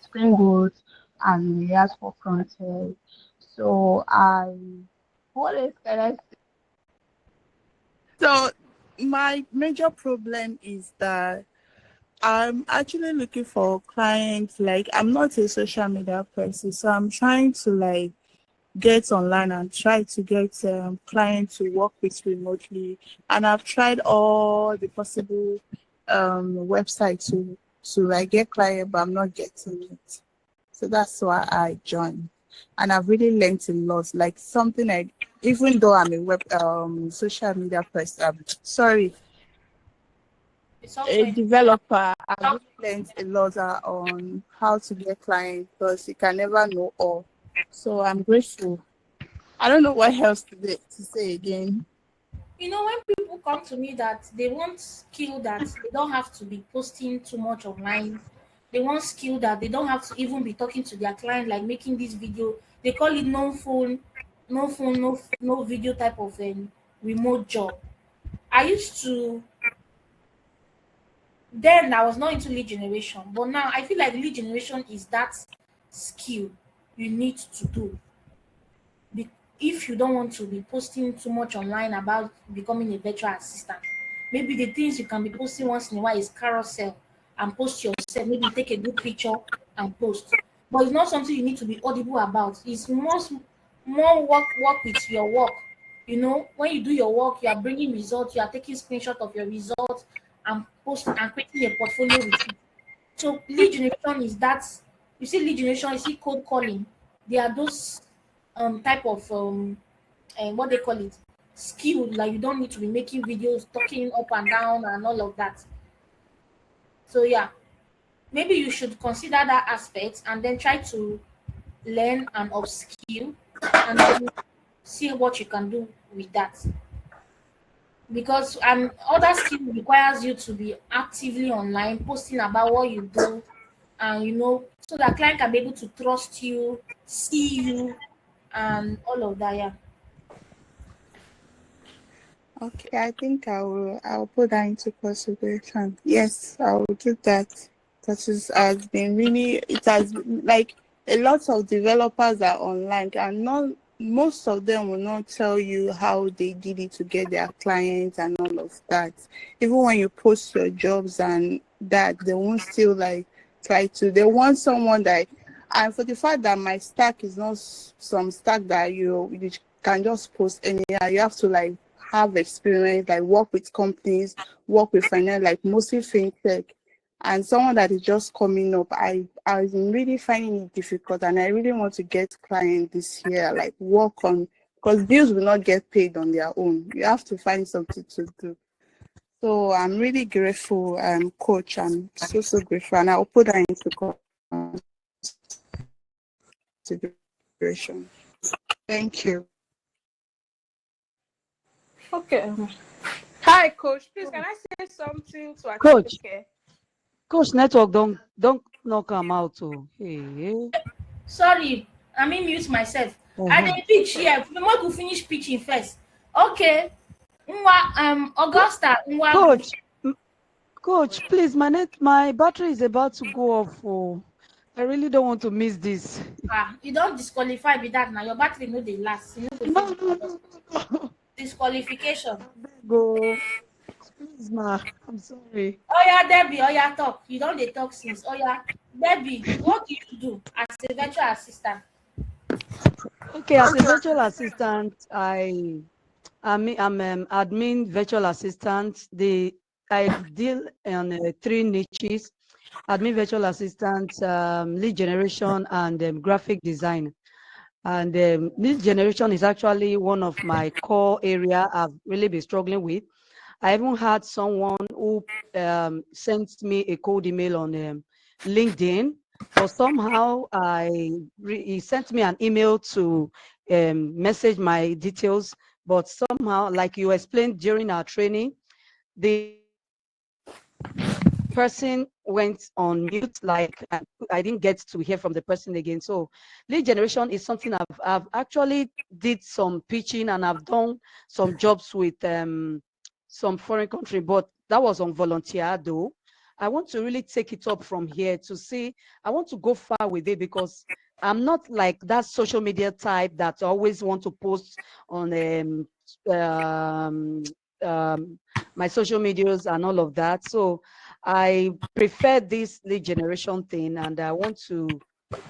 Spring Boot and React for front end. So what else can I say? So my major problem is that I'm actually looking for clients. Like, I'm not a social media person, so I'm trying to get online and try to get clients to work with remotely. And I've tried all the possible websites to like get client, but I'm not getting it. So that's why I joined. And I've really learned a lot. Like something I, even though I'm a web social media person, sorry, It's also a developer, I've really learned a lot on how to get clients because you can never know all. So I'm grateful. I don't know what else to say again. You know, when people come to me that they want skill that they don't have to be posting too much online, they want skill that they don't have to even be talking to their client, like making this video. They call it no video type of remote job. I used to then I was not into lead generation, but now I feel like lead generation is that skill you need to do if you don't want to be posting too much online about becoming a virtual assistant. Maybe the things you can be posting once in a while is carousel and post yourself. Maybe take a good picture and post. But it's not something you need to be audible about. It's more work with your work. You know, when you do your work, you are bringing results, you are taking screenshot of your results and post and creating a portfolio with it. So lead generation is that you see lead generation, you see cold calling. They are those type of what they call it skill, like you don't need to be making videos talking up and down and all of that. So yeah, maybe you should consider that aspect and then try to learn and upskill and then see what you can do with that, because other skill requires you to be actively online posting about what you do, and you know, so that client can be able to trust you, see you, and all of that. Yeah. Okay, I think I'll put that into consideration. Yes, I will do that. Because it has been really, it has like a lot of developers are online and not most of them will not tell you how they did it to get their clients and all of that. Even when you post your jobs and that, they won't still like try to. They want someone that, and for the fact that my stack is not some stack that you can just post anyhow, you have to like have experience, like work with companies, work with finance, like mostly fintech, and someone that is just coming up. I'm really finding it difficult, and I really want to get clients this year, like work on, because bills will not get paid on their own. You have to find something to do. So I'm really grateful, coach. I'm so grateful, and I'll put that into consideration. Thank you. Okay. Hi, coach. Please, can I say something to Coach, okay? coach network don't knock am out. Oh, hey. Sorry, I mean mute myself. I Uh-huh. dey pitch here. Make we finish pitching first. Okay. Nwa Augusta Nwa. Coach, coach, please, my battery is about to go off. Oh, I really don't want to miss this. You don't disqualify with that now. Your battery no dey last. You no go fit disqualification. Go, please, ma. I'm sorry. Oya Debbie, oya talk. You don dey talk since. Oya Debbie, what do you do as a virtual assistant? Okay, as a virtual assistant, I'm admin virtual assistant. I deal on 3 niches: admin virtual assistant, lead generation, and graphic design. And lead generation is actually one of my core area I've really been struggling with. I even had someone who sent me a cold email on LinkedIn, but somehow he sent me an email to message my details, but somehow, like you explained during our training, the person went on mute, like I didn't get to hear from the person again. So lead generation is something I've actually did some pitching, and I've done some jobs with some foreign country, but that was on volunteer though. I want to really take it up from here to see, I want to go far with it, because I'm not like that social media type that always want to post on my social medias and all of that. So I prefer this lead generation thing, and I want to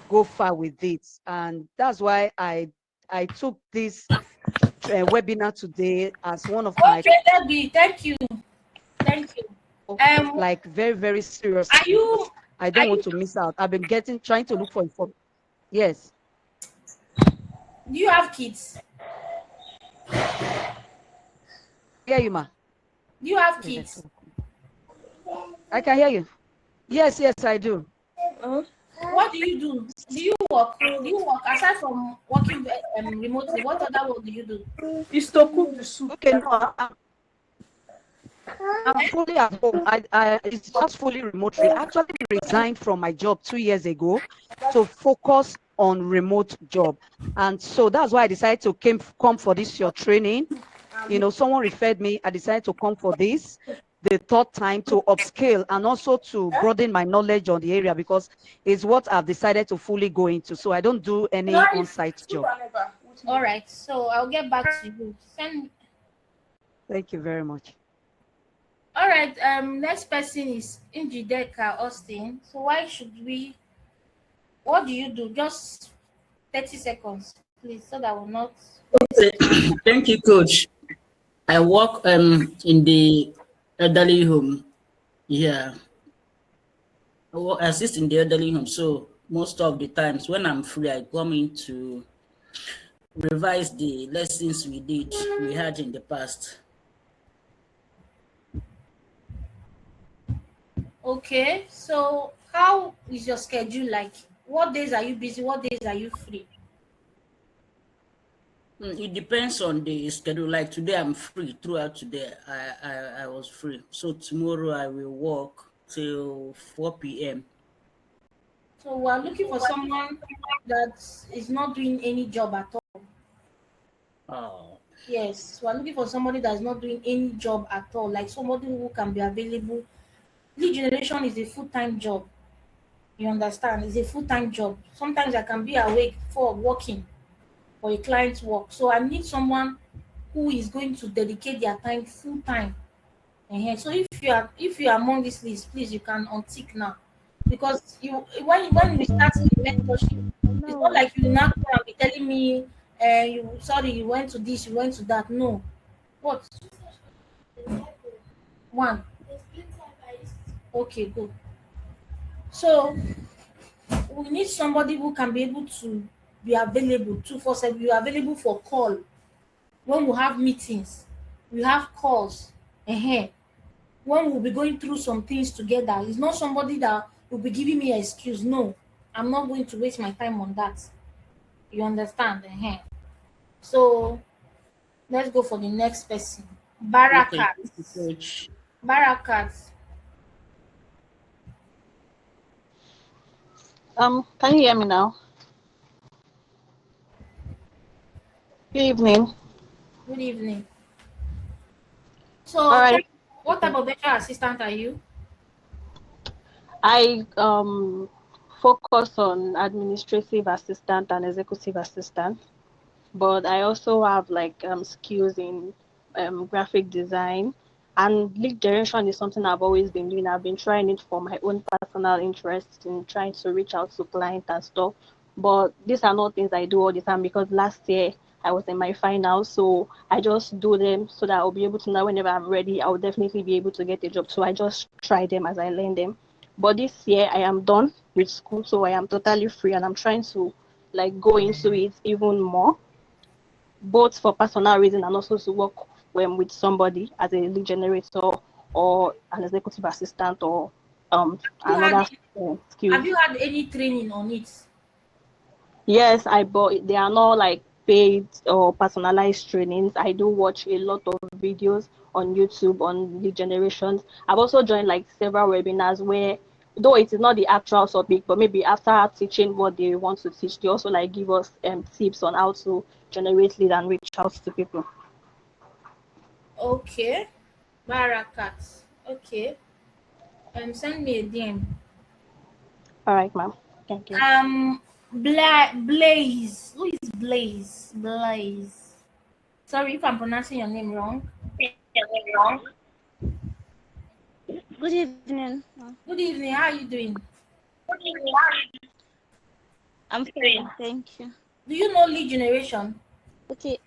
go far with it. And that's why I I took this webinar today as one of my Okay, Debbie, thank you. Thank you. like very, very serious. Are you I don't want to miss out. I've been trying to look for information. Yes. Do you have kids? Hear you, ma. Do you have kids? I can hear you. Yes, yes, I do. What do you do? Do you work? Do you work aside from working remotely? What other work do you do? It's to cook the soup. Okay, no, I'm fully at home. It's just fully remotely. I actually resigned from my job 2 years ago to focus on remote job, and so that's why I decided to come for this your training. You know, someone referred me. I decided to come for this the third time to upscale and also to broaden my knowledge on the area, because it's what I've decided to fully go into. So I don't do any on-site job. All right, so I'll get back to you. Thank you very much. All right, next person is Njideka Austin. So why should we, what do you do? Just 30 seconds, please, so that we're not. Thank you, Coach. I work in the elderly home. Yeah. I assist in the elderly home. So most of the times when I'm free, I come in to revise the lessons we had in the past. Okay, so how is your schedule like? What days are you busy? What days are you free? It depends on the schedule. Like today, I'm free throughout today. I was free. So tomorrow I will work till 4 p.m. So we're looking for someone that is not doing any job at all. Oh. Yes, we're looking for somebody that's not doing any job at all, like somebody who can be available. Lead generation is a full-time job. You understand? It's a full-time job. Sometimes I can be awake for working for a client's work. So I need someone who is going to dedicate their time full-time. So if you are among this list, please you can untick now. Because when we start the mentorship, it's not like you now come and be telling me you went to this, you went to that. No. What? One. Okay, good. So we need somebody who can be able to be available 247. You are available for call. When we have meetings, we have calls. When we'll be going through some things together. It's not somebody that will be giving me an excuse. No, I'm not going to waste my time on that. You understand? So let's go for the next person. Barakat. Okay. Barakat. Can you hear me now? Good evening. Good evening. So, all right. What type of virtual assistant are you? I focus on administrative assistant and executive assistant, but I also have like skills in graphic design, and lead generation is something I've always been doing. I've been trying it for my own personal interest in trying to reach out to clients and stuff. But these are not things I do all the time, because last year I was in my finals, so I just do them so that I'll be able to know whenever I'm ready, I'll definitely be able to get a job. So I just try them as I learn them. But this year I am done with school, so I am totally free, and I'm trying to like go into it even more, both for personal reason and also to work with somebody as a lead generator or an executive assistant or another skill. Have you had any training on it? Yes, they are not like paid or personalized trainings. I do watch a lot of videos on YouTube on lead generations. I've also joined like several webinars where, though it is not the actual topic, but maybe after teaching what they want to teach, they also like give us tips on how to generate lead and reach out to people. Okay, Barakat. Okay, send me a DM. All right, ma'am. Thank you. Blaze. Who is Blaze? Blaze. Sorry if I'm pronouncing your name wrong. Good evening. Good evening. How are you doing? I'm fine, thank you. Do you know lead generation? Okay.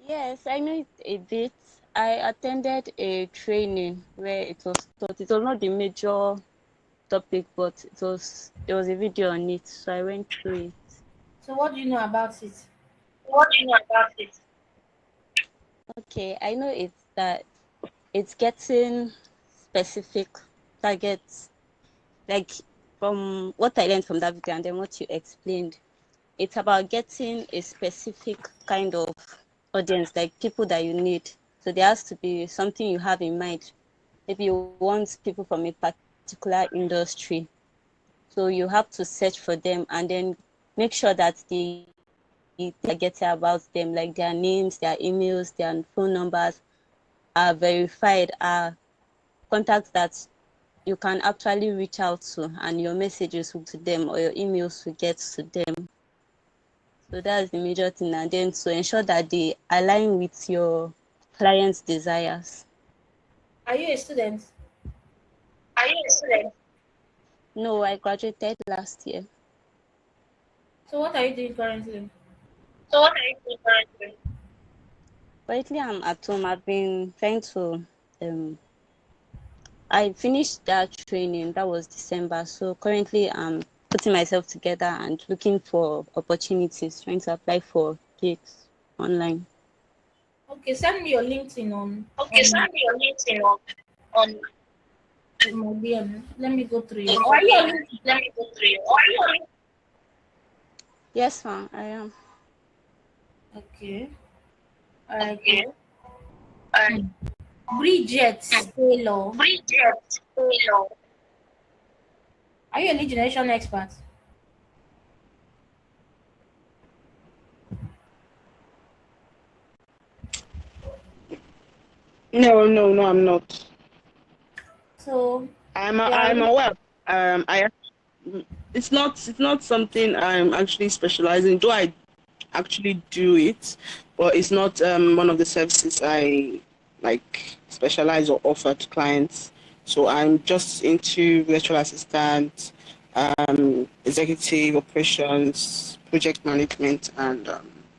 Yes, I know it a bit. I attended a training where it was taught. It was not the major topic, but there was a video on it, so I went through it. So what do you know about it? What do you know about it? Okay, I know it's getting specific targets, like from what I learned from that video and then what you explained. It's about getting a specific kind of audience, like people that you need. So there has to be something you have in mind. Maybe you want people from a particular industry. So you have to search for them and then make sure that the get about them, like their names, their emails, their phone numbers, are verified, are contacts that you can actually reach out to, and your messages will to them or your emails will get to them. So that's the major thing. And then to ensure that they align with your client's desires. Are you a student? Are you a student? No, I graduated last year. So what are you doing currently? So what are you doing currently? Currently, I'm at home. I've been trying to I finished that training. That was December. So currently, I'm putting myself together and looking for opportunities, trying to apply for gigs online. Okay, send me your LinkedIn on. Okay, send me your LinkedIn on my DM. Let me go through it. Let me go through it. Are you on? Yes, ma'am, I am. Okay. All right. Okay. Bridget Taylor. Bridget Taylor. Are you a lead generation expert? No, I'm not. So I'm aware. It's not something I'm actually specializing. Though I actually do it, but it's not one of the services I like specialize or offer to clients. So I'm just into virtual assistant, executive operations, project management, and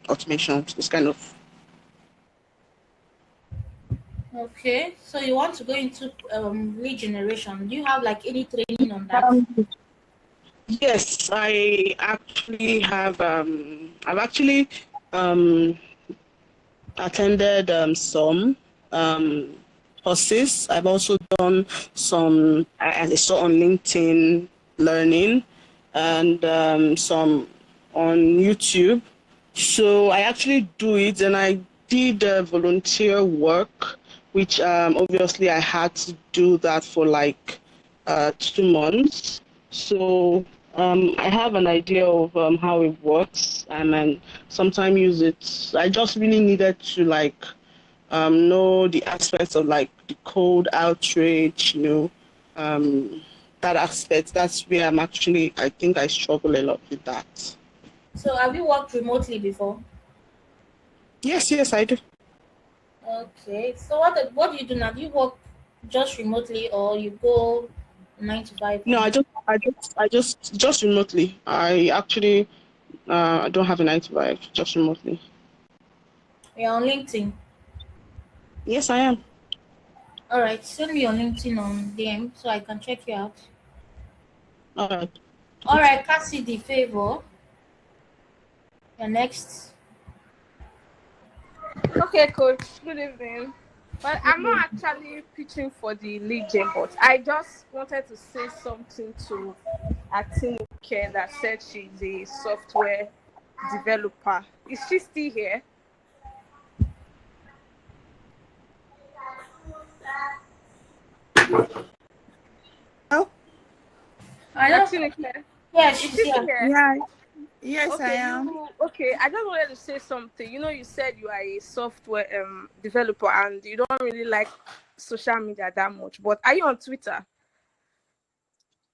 automation. This kind of. okay. So you want to go into lead generation. Do you have like any training on that? Yes, I actually have. I've actually um, attended some courses. I've also done some, as I saw on LinkedIn, learning, and some on YouTube. So I actually do it, and I did volunteer work, which obviously I had to do that for like 2 months. So I have an idea of how it works, and then sometimes use it. I just really needed to like know the aspects of like the code outreach, that aspect. That's where I think I struggle a lot with that. So have you worked remotely before? Yes, I do. Okay. So what do you do now? Do you work just remotely or you go 9 to 5? No, I just remotely. I actually I don't have a 9 to 5, just remotely. You're on LinkedIn. Yes, I am. All right. Send me your LinkedIn on DM so I can check you out. All right. All right, Cassidy Favor. You're next. Okay, coach. Good evening. But I'm not actually pitching for the lead gen, but I just wanted to say something to Atinuke that said she's a software developer. Is she still here? Atinuke. Yeah, Is she's she still here. here? Yeah. Yes, Okay, I am. okay. I just wanted to say something. You said you are a software developer and you don't really like social media that much. But are you on Twitter?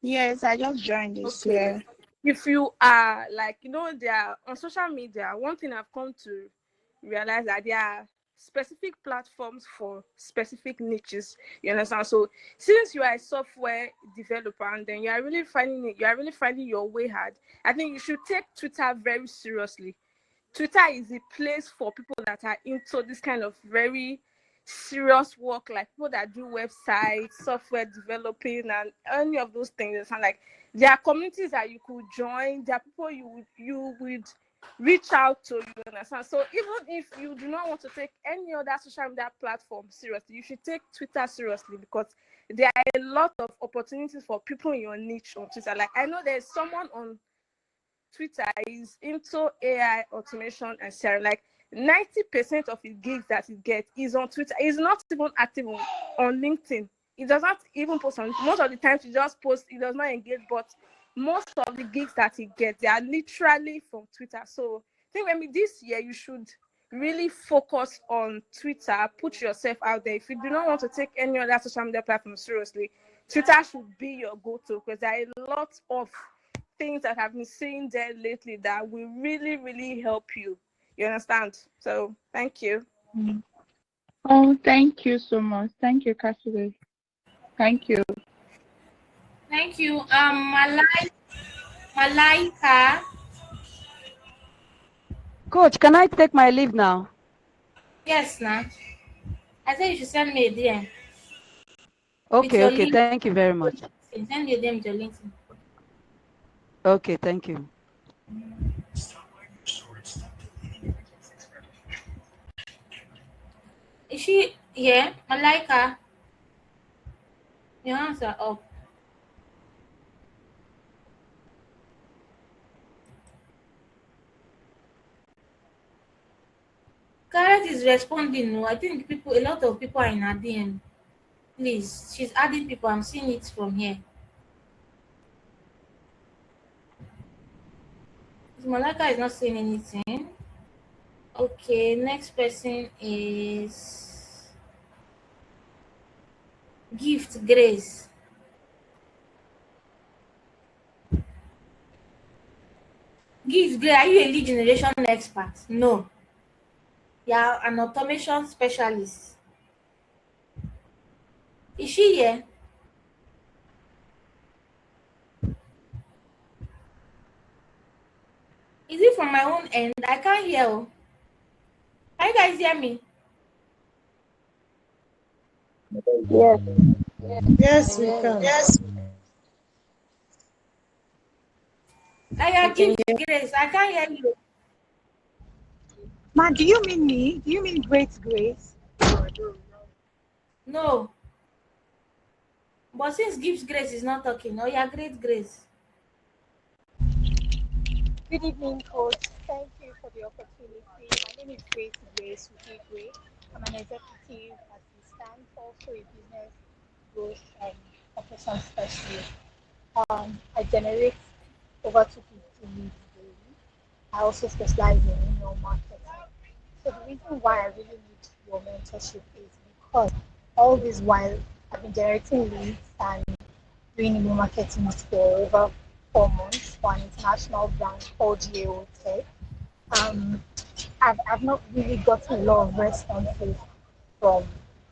Yes, I just joined this Okay. year. If you are like, they are on social media, one thing I've come to realize that there are specific platforms for specific niches. You understand? So since you are a software developer and then you are really finding your way hard, I think you should take Twitter very seriously. Twitter is a place for people that are into this kind of very serious work, like people that do websites, software developing, and any of those things. And like there are communities that you could join. There are people you would reach out to. You understand? So even if you do not want to take any other social media platform seriously, you should take Twitter seriously because there are a lot of opportunities for people in your niche on Twitter. Like I know there's someone on Twitter is into AI automation and sharing. Like 90% of his gigs that he gets is on Twitter. He's not even active on LinkedIn. He does not even post on. Most of the times he just posts. He does not engage. But most of the gigs that he gets, they are literally from Twitter. So I think maybe this year you should really focus on Twitter. Put yourself out there. If you do not want to take any other social media platform seriously, Twitter should be your go-to because there are a lot of things that I've been seeing there lately that will really, really help you. You understand? So thank you. Oh, thank you so much. Thank you, Cassidy. Thank you. Thank you. Malaika. Coach, can I take my leave now? Yes, now. I said you should send me a DM. Okay, okay. Thank you very much. Send me a DM with your LinkedIn. Okay, thank you. Is she here? Malaika? Your hands are up. Garrett is responding. No, I think a lot of people are in her DM. Please, she's adding people. I'm seeing it from here. Malaka is not saying anything. Okay, next person is Gift Grace. Gift Grace, are you a lead generation expert? No. You are an automation specialist. Is she here? Is it from my own end? I can't hear. Can you guys hear me? Yes. Yes, we can. Yes. I am Gift Grace. I can't hear you. Ma, do you mean me? Do you mean Great Grace? No. But since Gift Grace is not talking, oh, yeah, Great Grace. Good evening, Coach. Thank you for the opportunity. My name is Grace Ugigwe. I'm an executive assistant, also a business growth and operations specialist. I generate over 250 leads daily. I also specialize in email marketing. So the reason why I really need your mentorship is because all this while I've been generating leads and doing email marketing for over 4 months for an international brand called GAO Tech. I've not really gotten a lot of responses from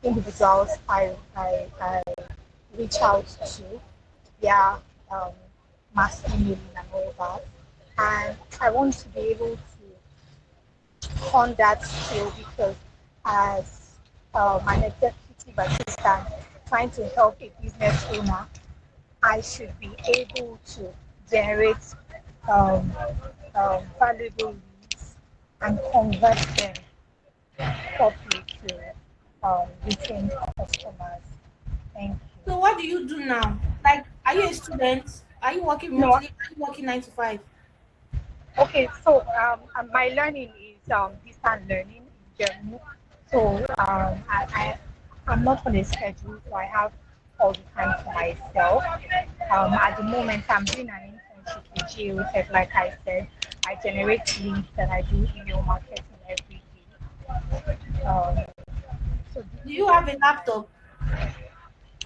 individuals I reach out to via mass emailing and all that. And I want to be able to hone that skill because as an executive assistant trying to help a business owner, I should be able to generate valuable leads and convert them properly to retained customers. Thank you. So what do you do now? Like, are you a student? Are you working remotely? Are you working 9 to 5? Okay, so my learning is distance learning in Germany. So I'm not on a schedule, so I have all the time to myself. At the moment, I'm doing an internship with GeoTech, like I said. I generate leads and I do email marketing every day. Do you have a laptop?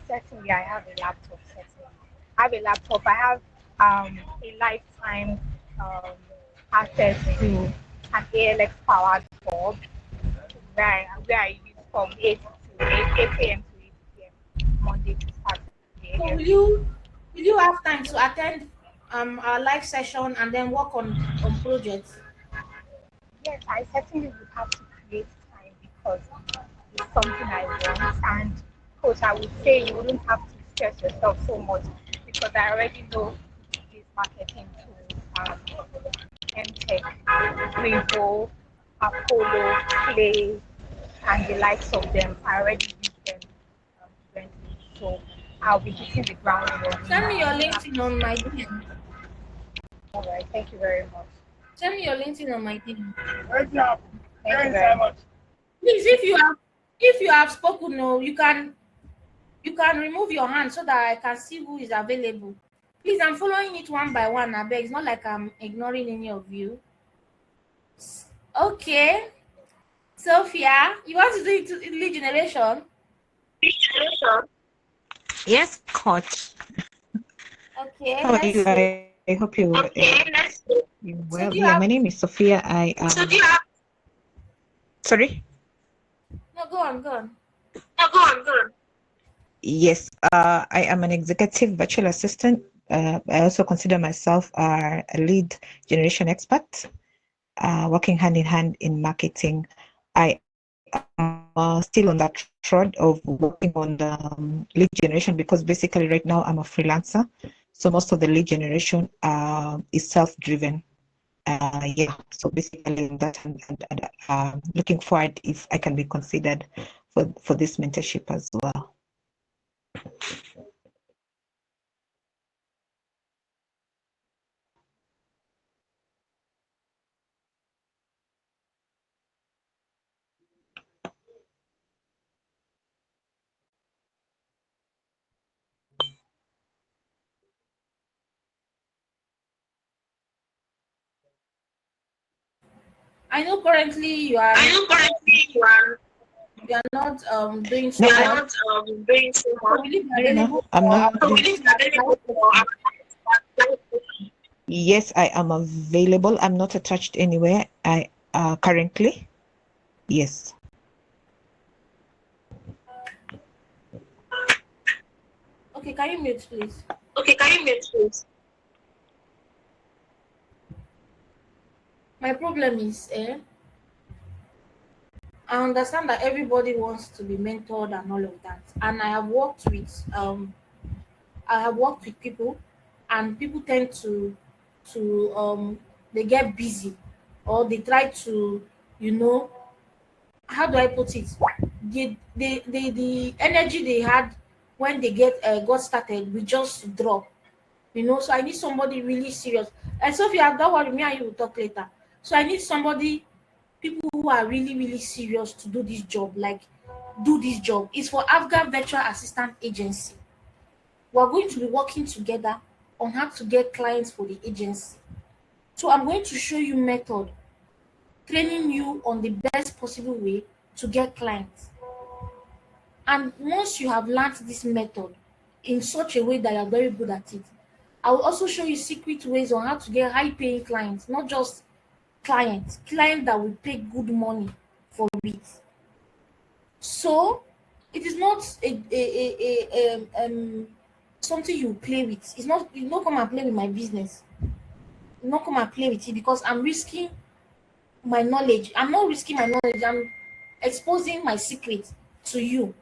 Certainly, I have a laptop. Certainly, I have a laptop. I have a lifetime access to an ALX powered board where I use from 8 a.m. to 8 p.m. Monday to Saturday. So will you have time to attend our live session and then work on projects? Yes, I certainly would have to create time because it's something I want. And coach, I would say you wouldn't have to stress yourself so much because I already know this marketing tools, MTech, Greenvo, Apollo, Play, and the likes of them. I already use them currently, so I'll be hitting the ground running. Send me your LinkedIn on my DM. All right, thank you very much. Send me your LinkedIn on my DM. Thank you very much. Please, if you have spoken, no, you can remove your hand so that I can see who is available. Please, I'm following it one by one. I beg. It's not like I'm ignoring any of you. Okay, Sophia, you want to do it to lead generation? Yes, coach. Okay, How are you? let's see. I hope you you well. Yeah, my name is Sophia. I am. Sorry. No, go on. Yes, I am an executive virtual assistant. I also consider myself a lead generation expert, working hand in hand in marketing. I am still on that thread of working on the lead generation because basically right now I'm a freelancer. So most of the lead generation is self-driven. Yeah, so basically that and looking forward if I can be considered for this mentorship as well. I know currently you are not doing so No, much. So will you be available no, I'm not. for Yes, I am available. I'm not attached anywhere. I currently. Yes. Okay, can you mute, please? My problem is, I understand that everybody wants to be mentored and all of that, and I have worked with people, and people tend to they get busy, or they try to, you know, how do I put it? The energy they had when they got started will just drop, you know. So I need somebody really serious. And Sophia, don't worry, me and you will talk later. So I need somebody, people who are really, really serious to do this job, like do this job. It's for Afghan Virtual Assistant Agency. We're going to be working together on how to get clients for the agency. So I'm going to show you method, training you on the best possible way to get clients. And once you have learned this method in such a way that you're very good at it, I will also show you secret ways on how to get high paying clients, not just clients that will pay good money for it. So it is not something you play with. It's not, you don't come and play with my business. You don't come and play with it because I'm risking my knowledge. I'm not risking my knowledge. I'm exposing my secret to you.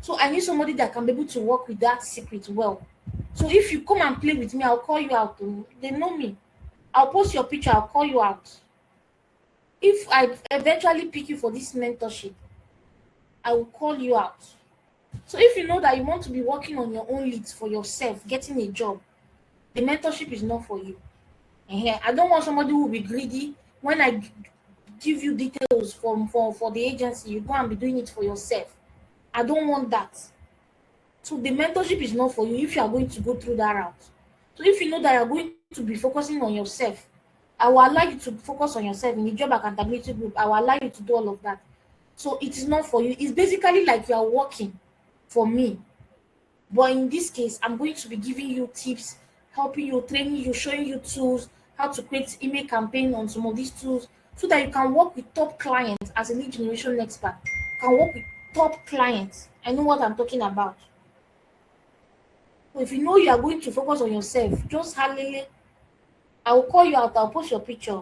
So I need somebody that can be able to work with that secret well. So if you come and play with me, I'll call you out. They know me. I'll post your picture. I'll call you out. If I eventually pick you for this mentorship, I will call you out. So if you know that you want to be working on your own leads for yourself, getting a job, the mentorship is not for you. I don't want somebody who will be greedy. When I give you details for the agency, you go and be doing it for yourself. I don't want that. So the mentorship is not for you if you are going to go through that route. So if you know that you're going to be focusing on yourself, I will allow you to focus on yourself in the job accountability group. I will allow you to do all of that. So it is not for you. It's basically like you are working for me. But in this case, I'm going to be giving you tips, helping you, training you, showing you tools, how to create email campaign on some of these tools, so that you can work with top clients as a lead generation expert. You can work with top clients. I know what I'm talking about. So if you know you are going to focus on yourself, just hardly I will call you out, I'll post your picture.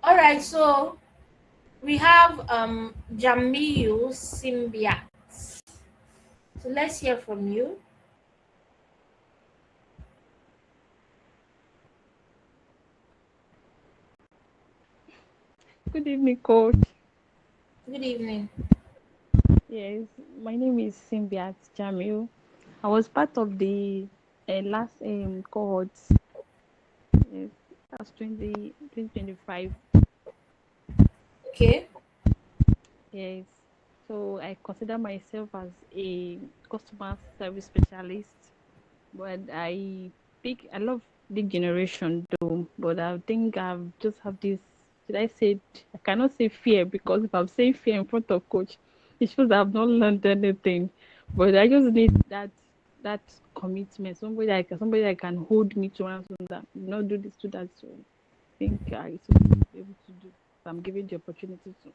All right, so we have Jamil Simbiat. So let's hear from you. Good evening, coach. Good evening. Yes, my name is Simbiat Jamil. I was part of the last cohort. Yes, that's 2025. Okay. Yes, so I consider myself as a customer service specialist, but I love the generation though, but I think I've just have this, should I say, I cannot say fear, because if I'm saying fear in front of coach, it shows I've not learned anything. But I just need that commitment, somebody that can hold me to ransom, that not do this, do that. So I think I should be able to do if I'm given the opportunity to.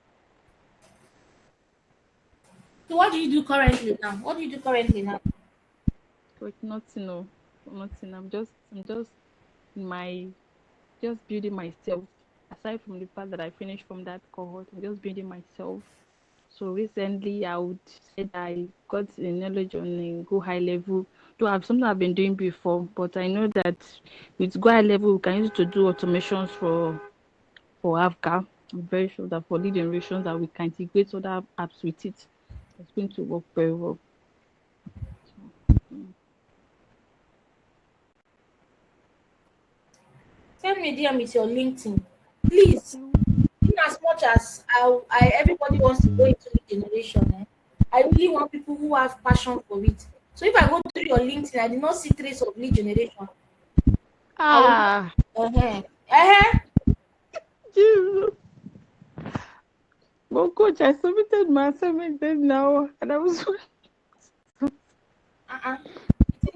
So what do you do currently now? What do you do currently now? Coach, nothing, no, nothing. I'm just in my just building myself. Aside from the part that I finished from that cohort, I'm just building myself. So recently, I would say that I got the knowledge on a go high level. To have something I've been doing before, but I know that with go high level, we can use it to do automations for AVCA. I'm very sure that for lead generation that we can integrate other apps with it. It's going to work very well. Send me DM with your LinkedIn. Please, in as much as everybody wants to go into the generation, I really want people who have passion for it. So if I go through your LinkedIn, I did not see trace of lead generation. Ah, Jesus. Well, coach, I submitted my assignment then now, and I was. You think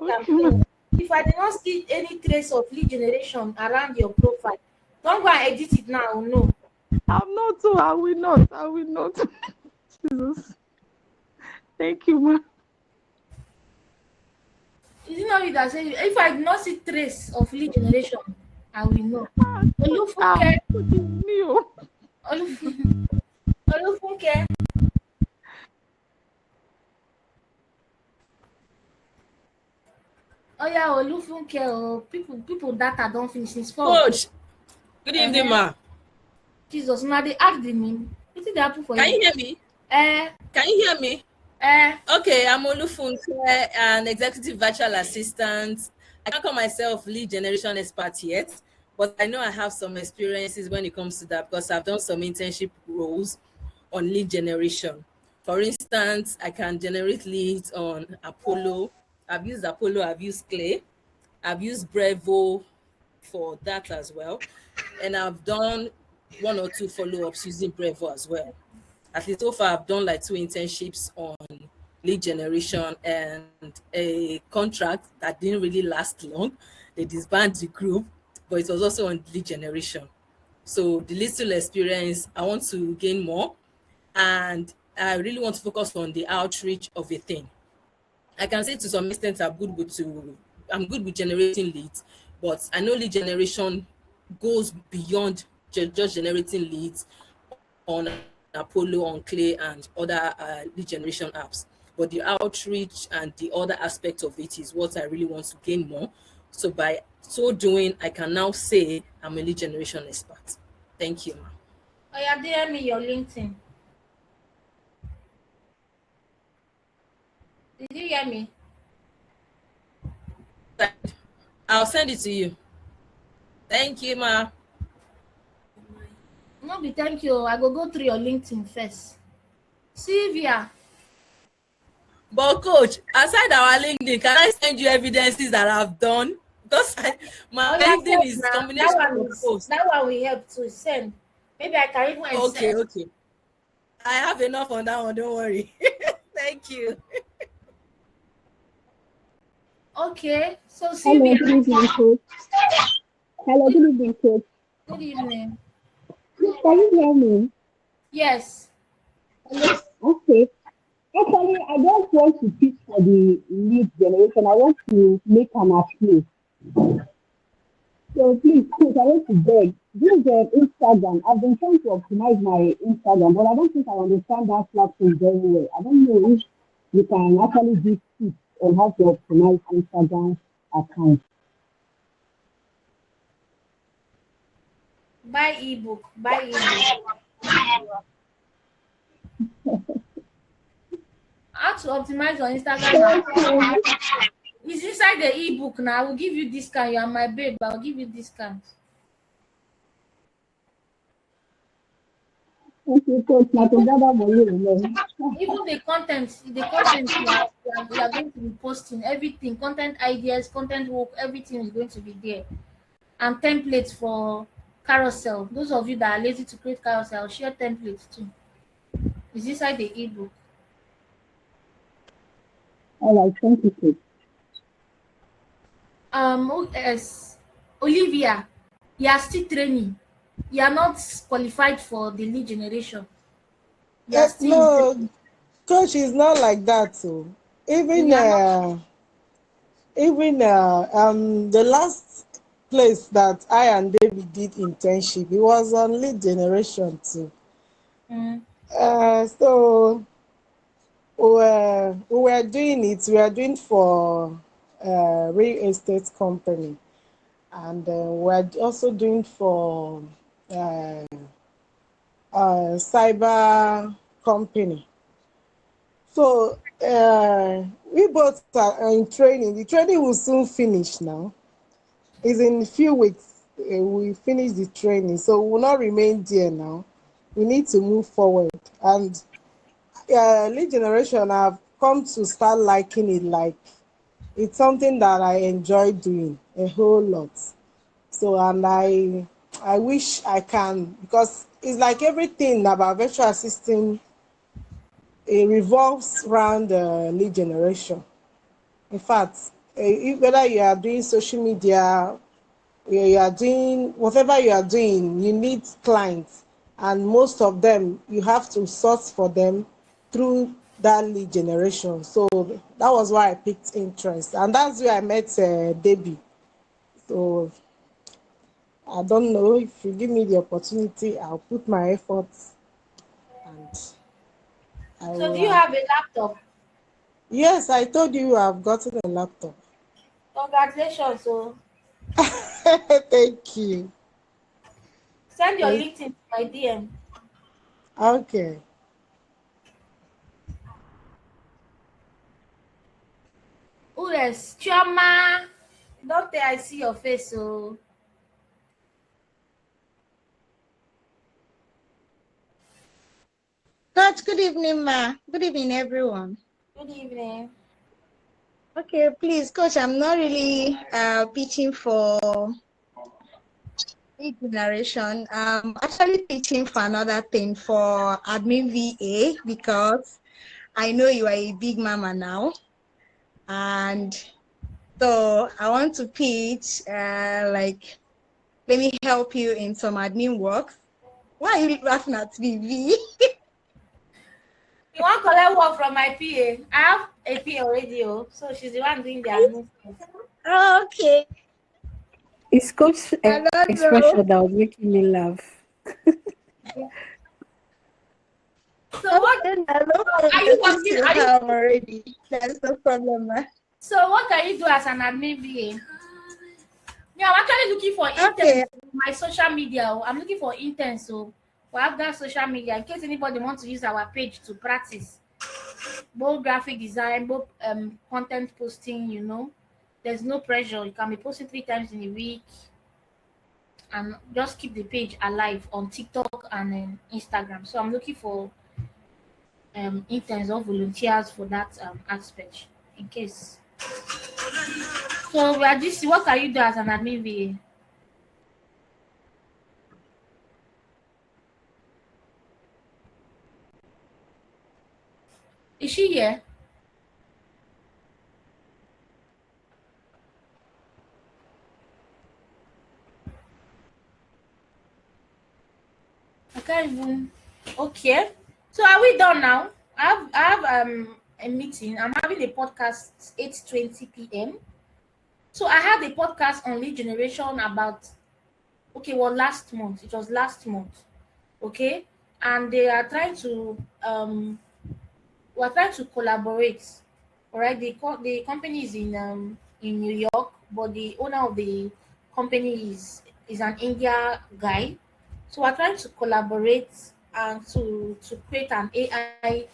I'm playing? If I did not see any trace of lead generation around your profile, don't go and edit it now. No. I'm not, so I will not. I will not. Jesus. Thank you, ma. Is it not you that say if I did not see trace of lead generation, I will know. Olufunke. Olufunke. Oh yeah, Olufunke. Oh, people data don't finish his fault. Coach, good evening, ma. Jesus, now they ask the name. What did they happen for Can you? you hear me? Can you hear me? Okay, I'm Olufunke, an executive virtual assistant. I can't call myself lead generation expert yet, but I know I have some experiences when it comes to that because I've done some internship roles on lead generation. For instance, I can generate leads on Apollo. I've used Apollo, I've used Clay, I've used Brevo for that as well. And I've done one or two follow-ups using Brevo as well. At least so far, I've done like 2 internships on lead generation and a contract that didn't really last long. They disbanded the group, but it was also on lead generation. So the little experience, I want to gain more, and I really want to focus on the outreach of a thing. I can say to some extent I'm good with generating leads, but I know lead generation goes beyond just generating leads on Apollo, on Clay, and other lead generation apps. But the outreach and the other aspect of it is what I really want to gain more. So by so doing, I can now say I'm a lead generation expert. Thank you, ma'am. Oh yeah, DM me your LinkedIn. Did you hear me? I'll send it to you. Thank you, ma. No be thank you. I go through your LinkedIn first. Sylvia. But coach, aside our LinkedIn, can I send you evidences that I've done? Because my Oh yeah, LinkedIn send is now. combination of posts. That one will help to send. Maybe I can even Okay, send. okay. I have enough on that one, don't worry. Thank you. Okay, so Hello, Sylvia, good evening, coach. Hello, good evening, coach. good evening. Can you hear me? Yes. Okay. Actually, I don't want to pitch for the lead generation. I want to make an appeal. So please, coach, I want to beg. This Instagram. I've been trying to optimize my Instagram, but I don't think I understand that platform very well. I don't know if you can actually give tips on how to optimize Instagram account. Buy ebook. Buy ebook. How to optimize your Instagram account? It's inside the ebook now. I will give you discount. You are my babe. I'll give you discount. Thank you, coach. Now, to gather money, alone. Even the content you are going to be posting, everything, content ideas, content work, everything is going to be there. And templates for carousel. Those of you that are lazy to create carousel, share templates too. It's inside the ebook. All right, thank you, coach. Yes, Olivia, you are still training. You are not qualified for the lead generation. You are still in No, training. coach is not like that. So You even are not. the last place that I and David did internship, it was on lead generation too. Mm. So we were doing it. We are doing for real estate company, and we're also doing for uh, cyber company. So we both are in training. The training will soon finish now. It's in a few weeks. We finish the training, so we will not remain there now. We need to move forward. And lead generation, I've come to start liking it. Like it's something that I enjoy doing a whole lot. So and I wish I can, because it's like everything about virtual assistant, it revolves around lead generation. In fact, whether you are doing social media, you are doing whatever you are doing, you need clients, and most of them you have to source for them through that lead generation. So that was why I picked interest, and that's where I met Debbie. So I don't know, if you give me the opportunity, I'll put my efforts, and I So will. do you have a laptop? Yes, I told you I've gotten a laptop. Congratulations. So Thank you. send your Yes. LinkedIn to my DM. Okay. Who else? Chioma. Don't say I see your face. So Coach, good evening, ma. Good evening, everyone. good evening. Okay, please, Coach, I'm not really pitching for lead generation. I'm actually pitching for another thing, for admin VA, because I know you are a big mama now. And so I want to pitch, like, let me help you in some admin work. Why are you laughing at me, V? You want collect work from my PA? I have a PA already, so she's the one doing the admin stuff. Okay. It's Coach I don't know. expression that was making me laugh. So what? Okay, I know Are you this working? you Are you? have already. That's no problem, ma. So what can you do as an admin VA? Yeah, I'm actually looking for Okay. interns on my social media. I'm looking for interns, so we have that social media in case anybody wants to use our page to practice both graphic design, both content posting. There's no pressure. You can be posting 3 times in a week and just keep the page alive on TikTok and Instagram. So I'm looking for interns or volunteers for that aspect in case. So we are this. What can you do as an admin VA? Is she here? Okay. So are we done now? I have a meeting. I'm having a podcast 8:20 p.m. So I had a podcast on lead generation about okay, well last month. It was last month. Okay. And they are trying to we're trying to collaborate. All right, the company is in New York, but the owner of the company is an India guy. So we're trying to collaborate and to create an AI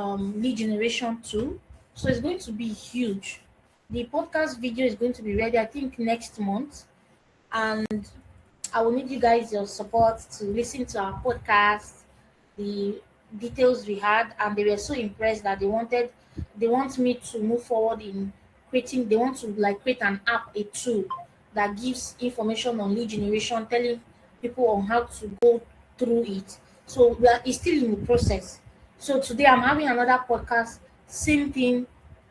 lead generation tool. So it's going to be huge. The podcast video is going to be ready, I think, next month, and I will need you guys your support to listen to our podcast, the details we had, and they were so impressed that they want me to move forward in creating. They want to like create an app, a tool that gives information on lead generation, telling people on how to go through it. So it's still in the process. So today I'm having another podcast, same thing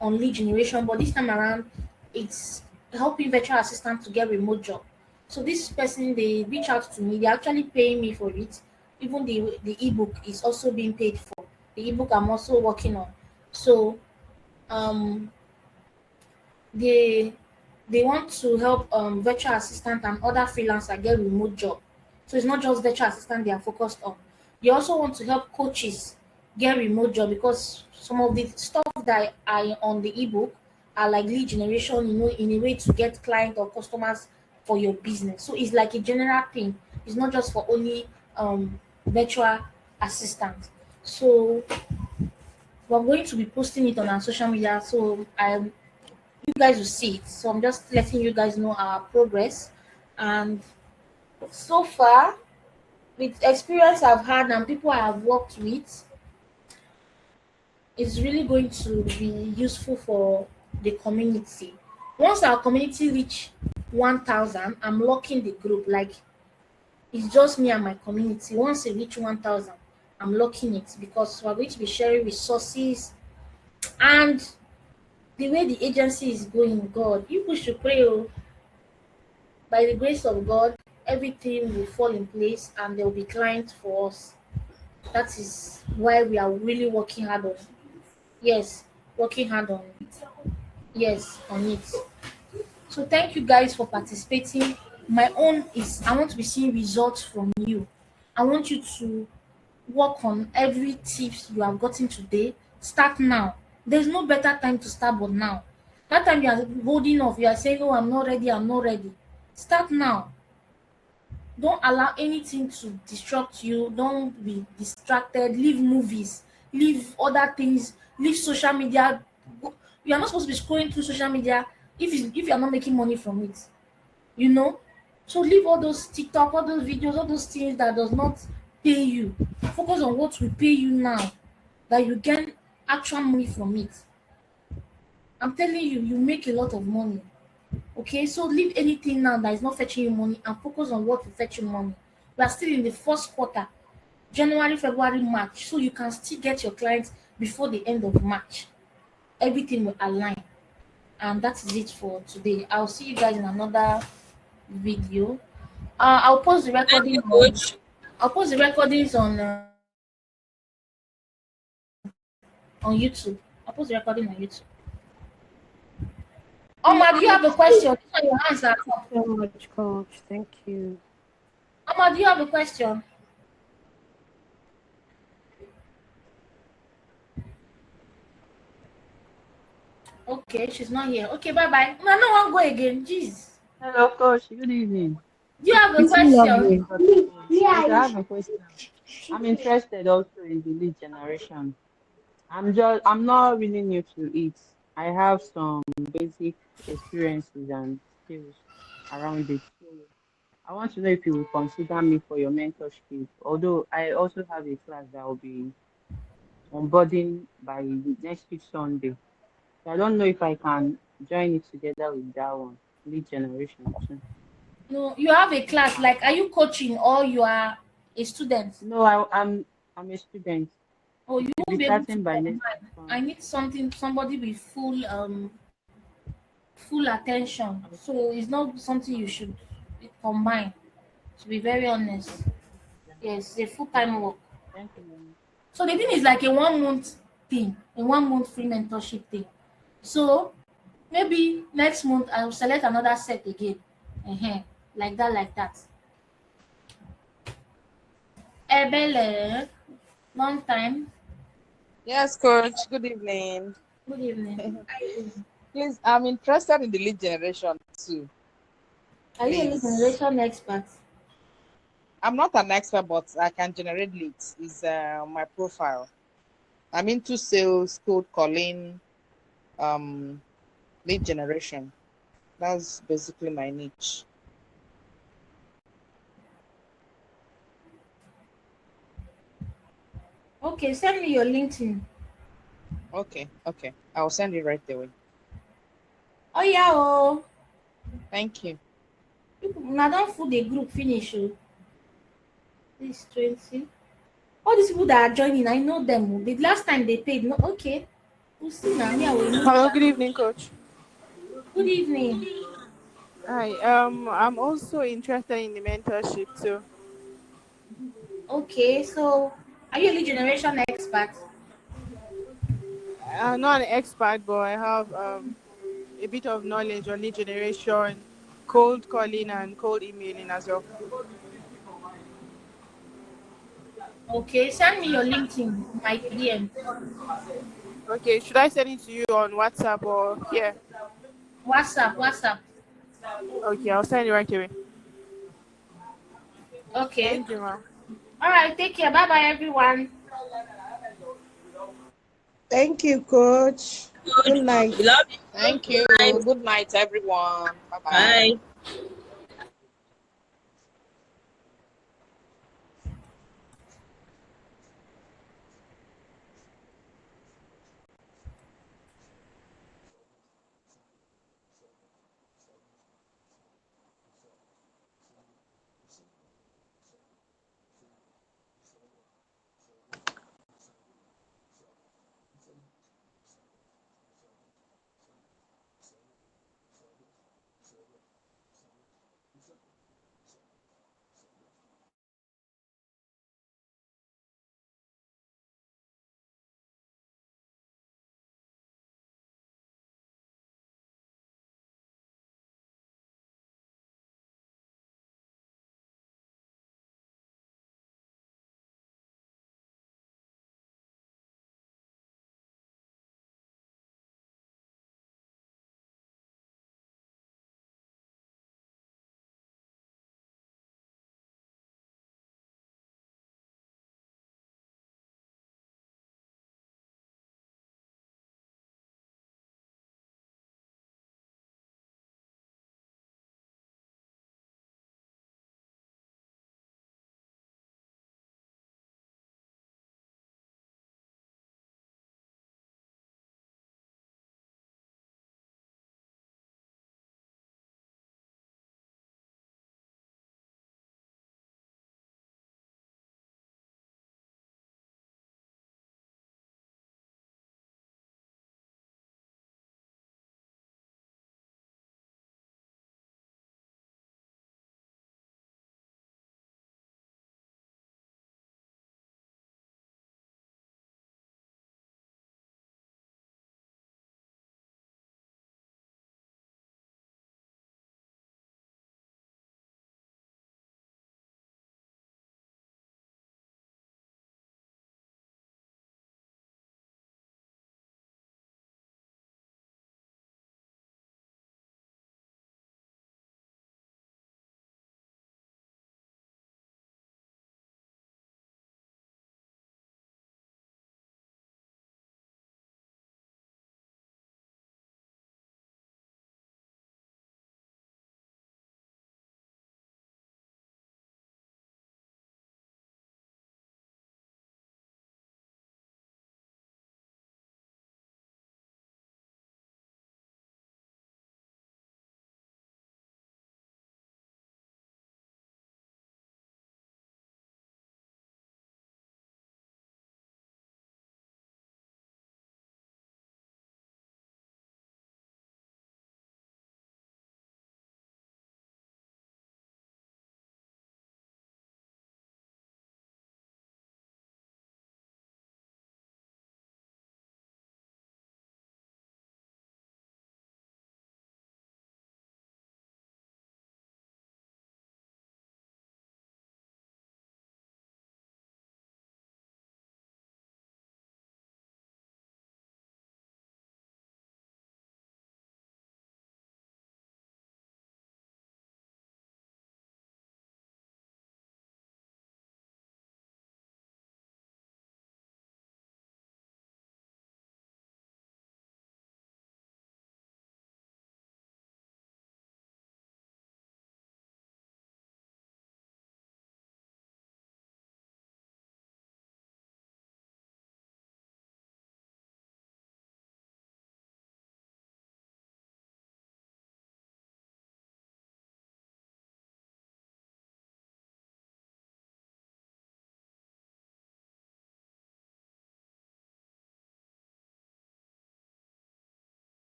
on lead generation, but this time around it's helping virtual assistants to get remote job. So this person they reach out to me, they're actually paying me for it. Even the ebook is also being paid for. The ebook I'm also working on. So um they they want to help virtual assistant and other freelancer get remote job. So it's not just virtual assistant they are focused on. They also want to help coaches get remote job because some of the stuff that are on the ebook are like lead generation, in a way to get client or customers for your business. So it's like a general thing. It's not just for only virtual assistant. So we're going to be posting it on our social media. So you guys will see it. So I'm just letting you guys know our progress. And so far, with experience I've had and people I have worked with, it's really going to be useful for the community. Once our community reach 1,000, I'm locking the group. Like it's just me and my community. Once it reach 1,000, I'm locking it because we're going to be sharing resources. And the way the agency is going, God, people should pray. Oh, by the grace of God, everything will fall in place and there will be clients for us. That is why we are really working hard on it. Yes, working hard on it. Yes, on it. So thank you guys for participating. My own is I want to be seeing results from you. I want you to work on every tips you have gotten today. Start now. There's no better time to start but now. That time you are holding off, you are saying, oh, I'm not ready, I'm not ready. Start now. Don't allow anything to disrupt you. Don't be distracted. Leave movies, leave other things, leave social media. You are not supposed to be scrolling through social media if you are not making money from it. You know? So leave all those TikTok, all those videos, all those things that does not pay you. Focus on what will pay you now, that you gain actual money from it. I'm telling you, you make a lot of money. Okay, so leave anything now that is not fetching you money and focus on what will fetch you money. We are still in the first quarter, January, February, March, so you can still get your clients before the end of March. Everything will align, and that is it for today. I'll see you guys in another video. I'll post the Thank you, recording on. coach. I'll post the recordings on YouTube. I'll post the recording on YouTube. Omar, do you have a question? This one your hands are up. So much, coach. Thank you. Omar, do you have a question? Okay, she's not here. Okay, bye bye. No one go again. Jeez. Hello, coach. Good evening. Do you have a It's still lovely. question? Yes, I have a question. I'm interested also in the lead generation. I'm not really new to it. I have some basic experiences and skills around it. So I want to know if you will consider me for your mentorship. Although I also have a class that will be onboarding by next week Sunday. So I don't know if I can join it together with that one, lead generation too. No, you have a class. Like, are you coaching or you are a student? No, I'm a student. Oh, you It will won't be be able to starting by next combine. I Sunday. need somebody with full attention. So it's not something you should combine. To be very honest, yes, it's a full time Okay. work. Thank you. So the thing is like a 1 month thing, a 1 month free mentorship thing. So maybe next month I will select another set again. Like that, like that. Ebele, long time. Yes, coach. Good evening. Good evening. Please, I'm interested in the lead generation too. Are you a lead Please. generation expert? I'm not an expert, but I can generate leads. Is my profile. I'm into sales, cold calling, um, lead generation. That's basically my niche. Okay, send me your LinkedIn. Okay, okay. I'll send it right away. Oh yeah, oh. Thank you. Now don't food the group finish. Oh. This 20. All these people that are joining, I know them. Oh. The last time they paid, no, okay. We'll see now. Me, I will know. Hello, good evening, coach. Good evening. Hi. I'm also interested in the mentorship too. Okay, so are you a lead generation expert? I'm not an expert, but I have a bit of knowledge on lead generation, cold calling, and cold emailing as well. Okay, send me your LinkedIn, my DM. Okay, should I send it to you on WhatsApp or here? WhatsApp, WhatsApp. Okay, I'll send it right away. Okay. Thank you, ma'am. All right, take care. Bye bye, everyone. Thank you, coach. Good night. We love you. Thank you. Good night. Good night, everyone. Bye bye. Bye.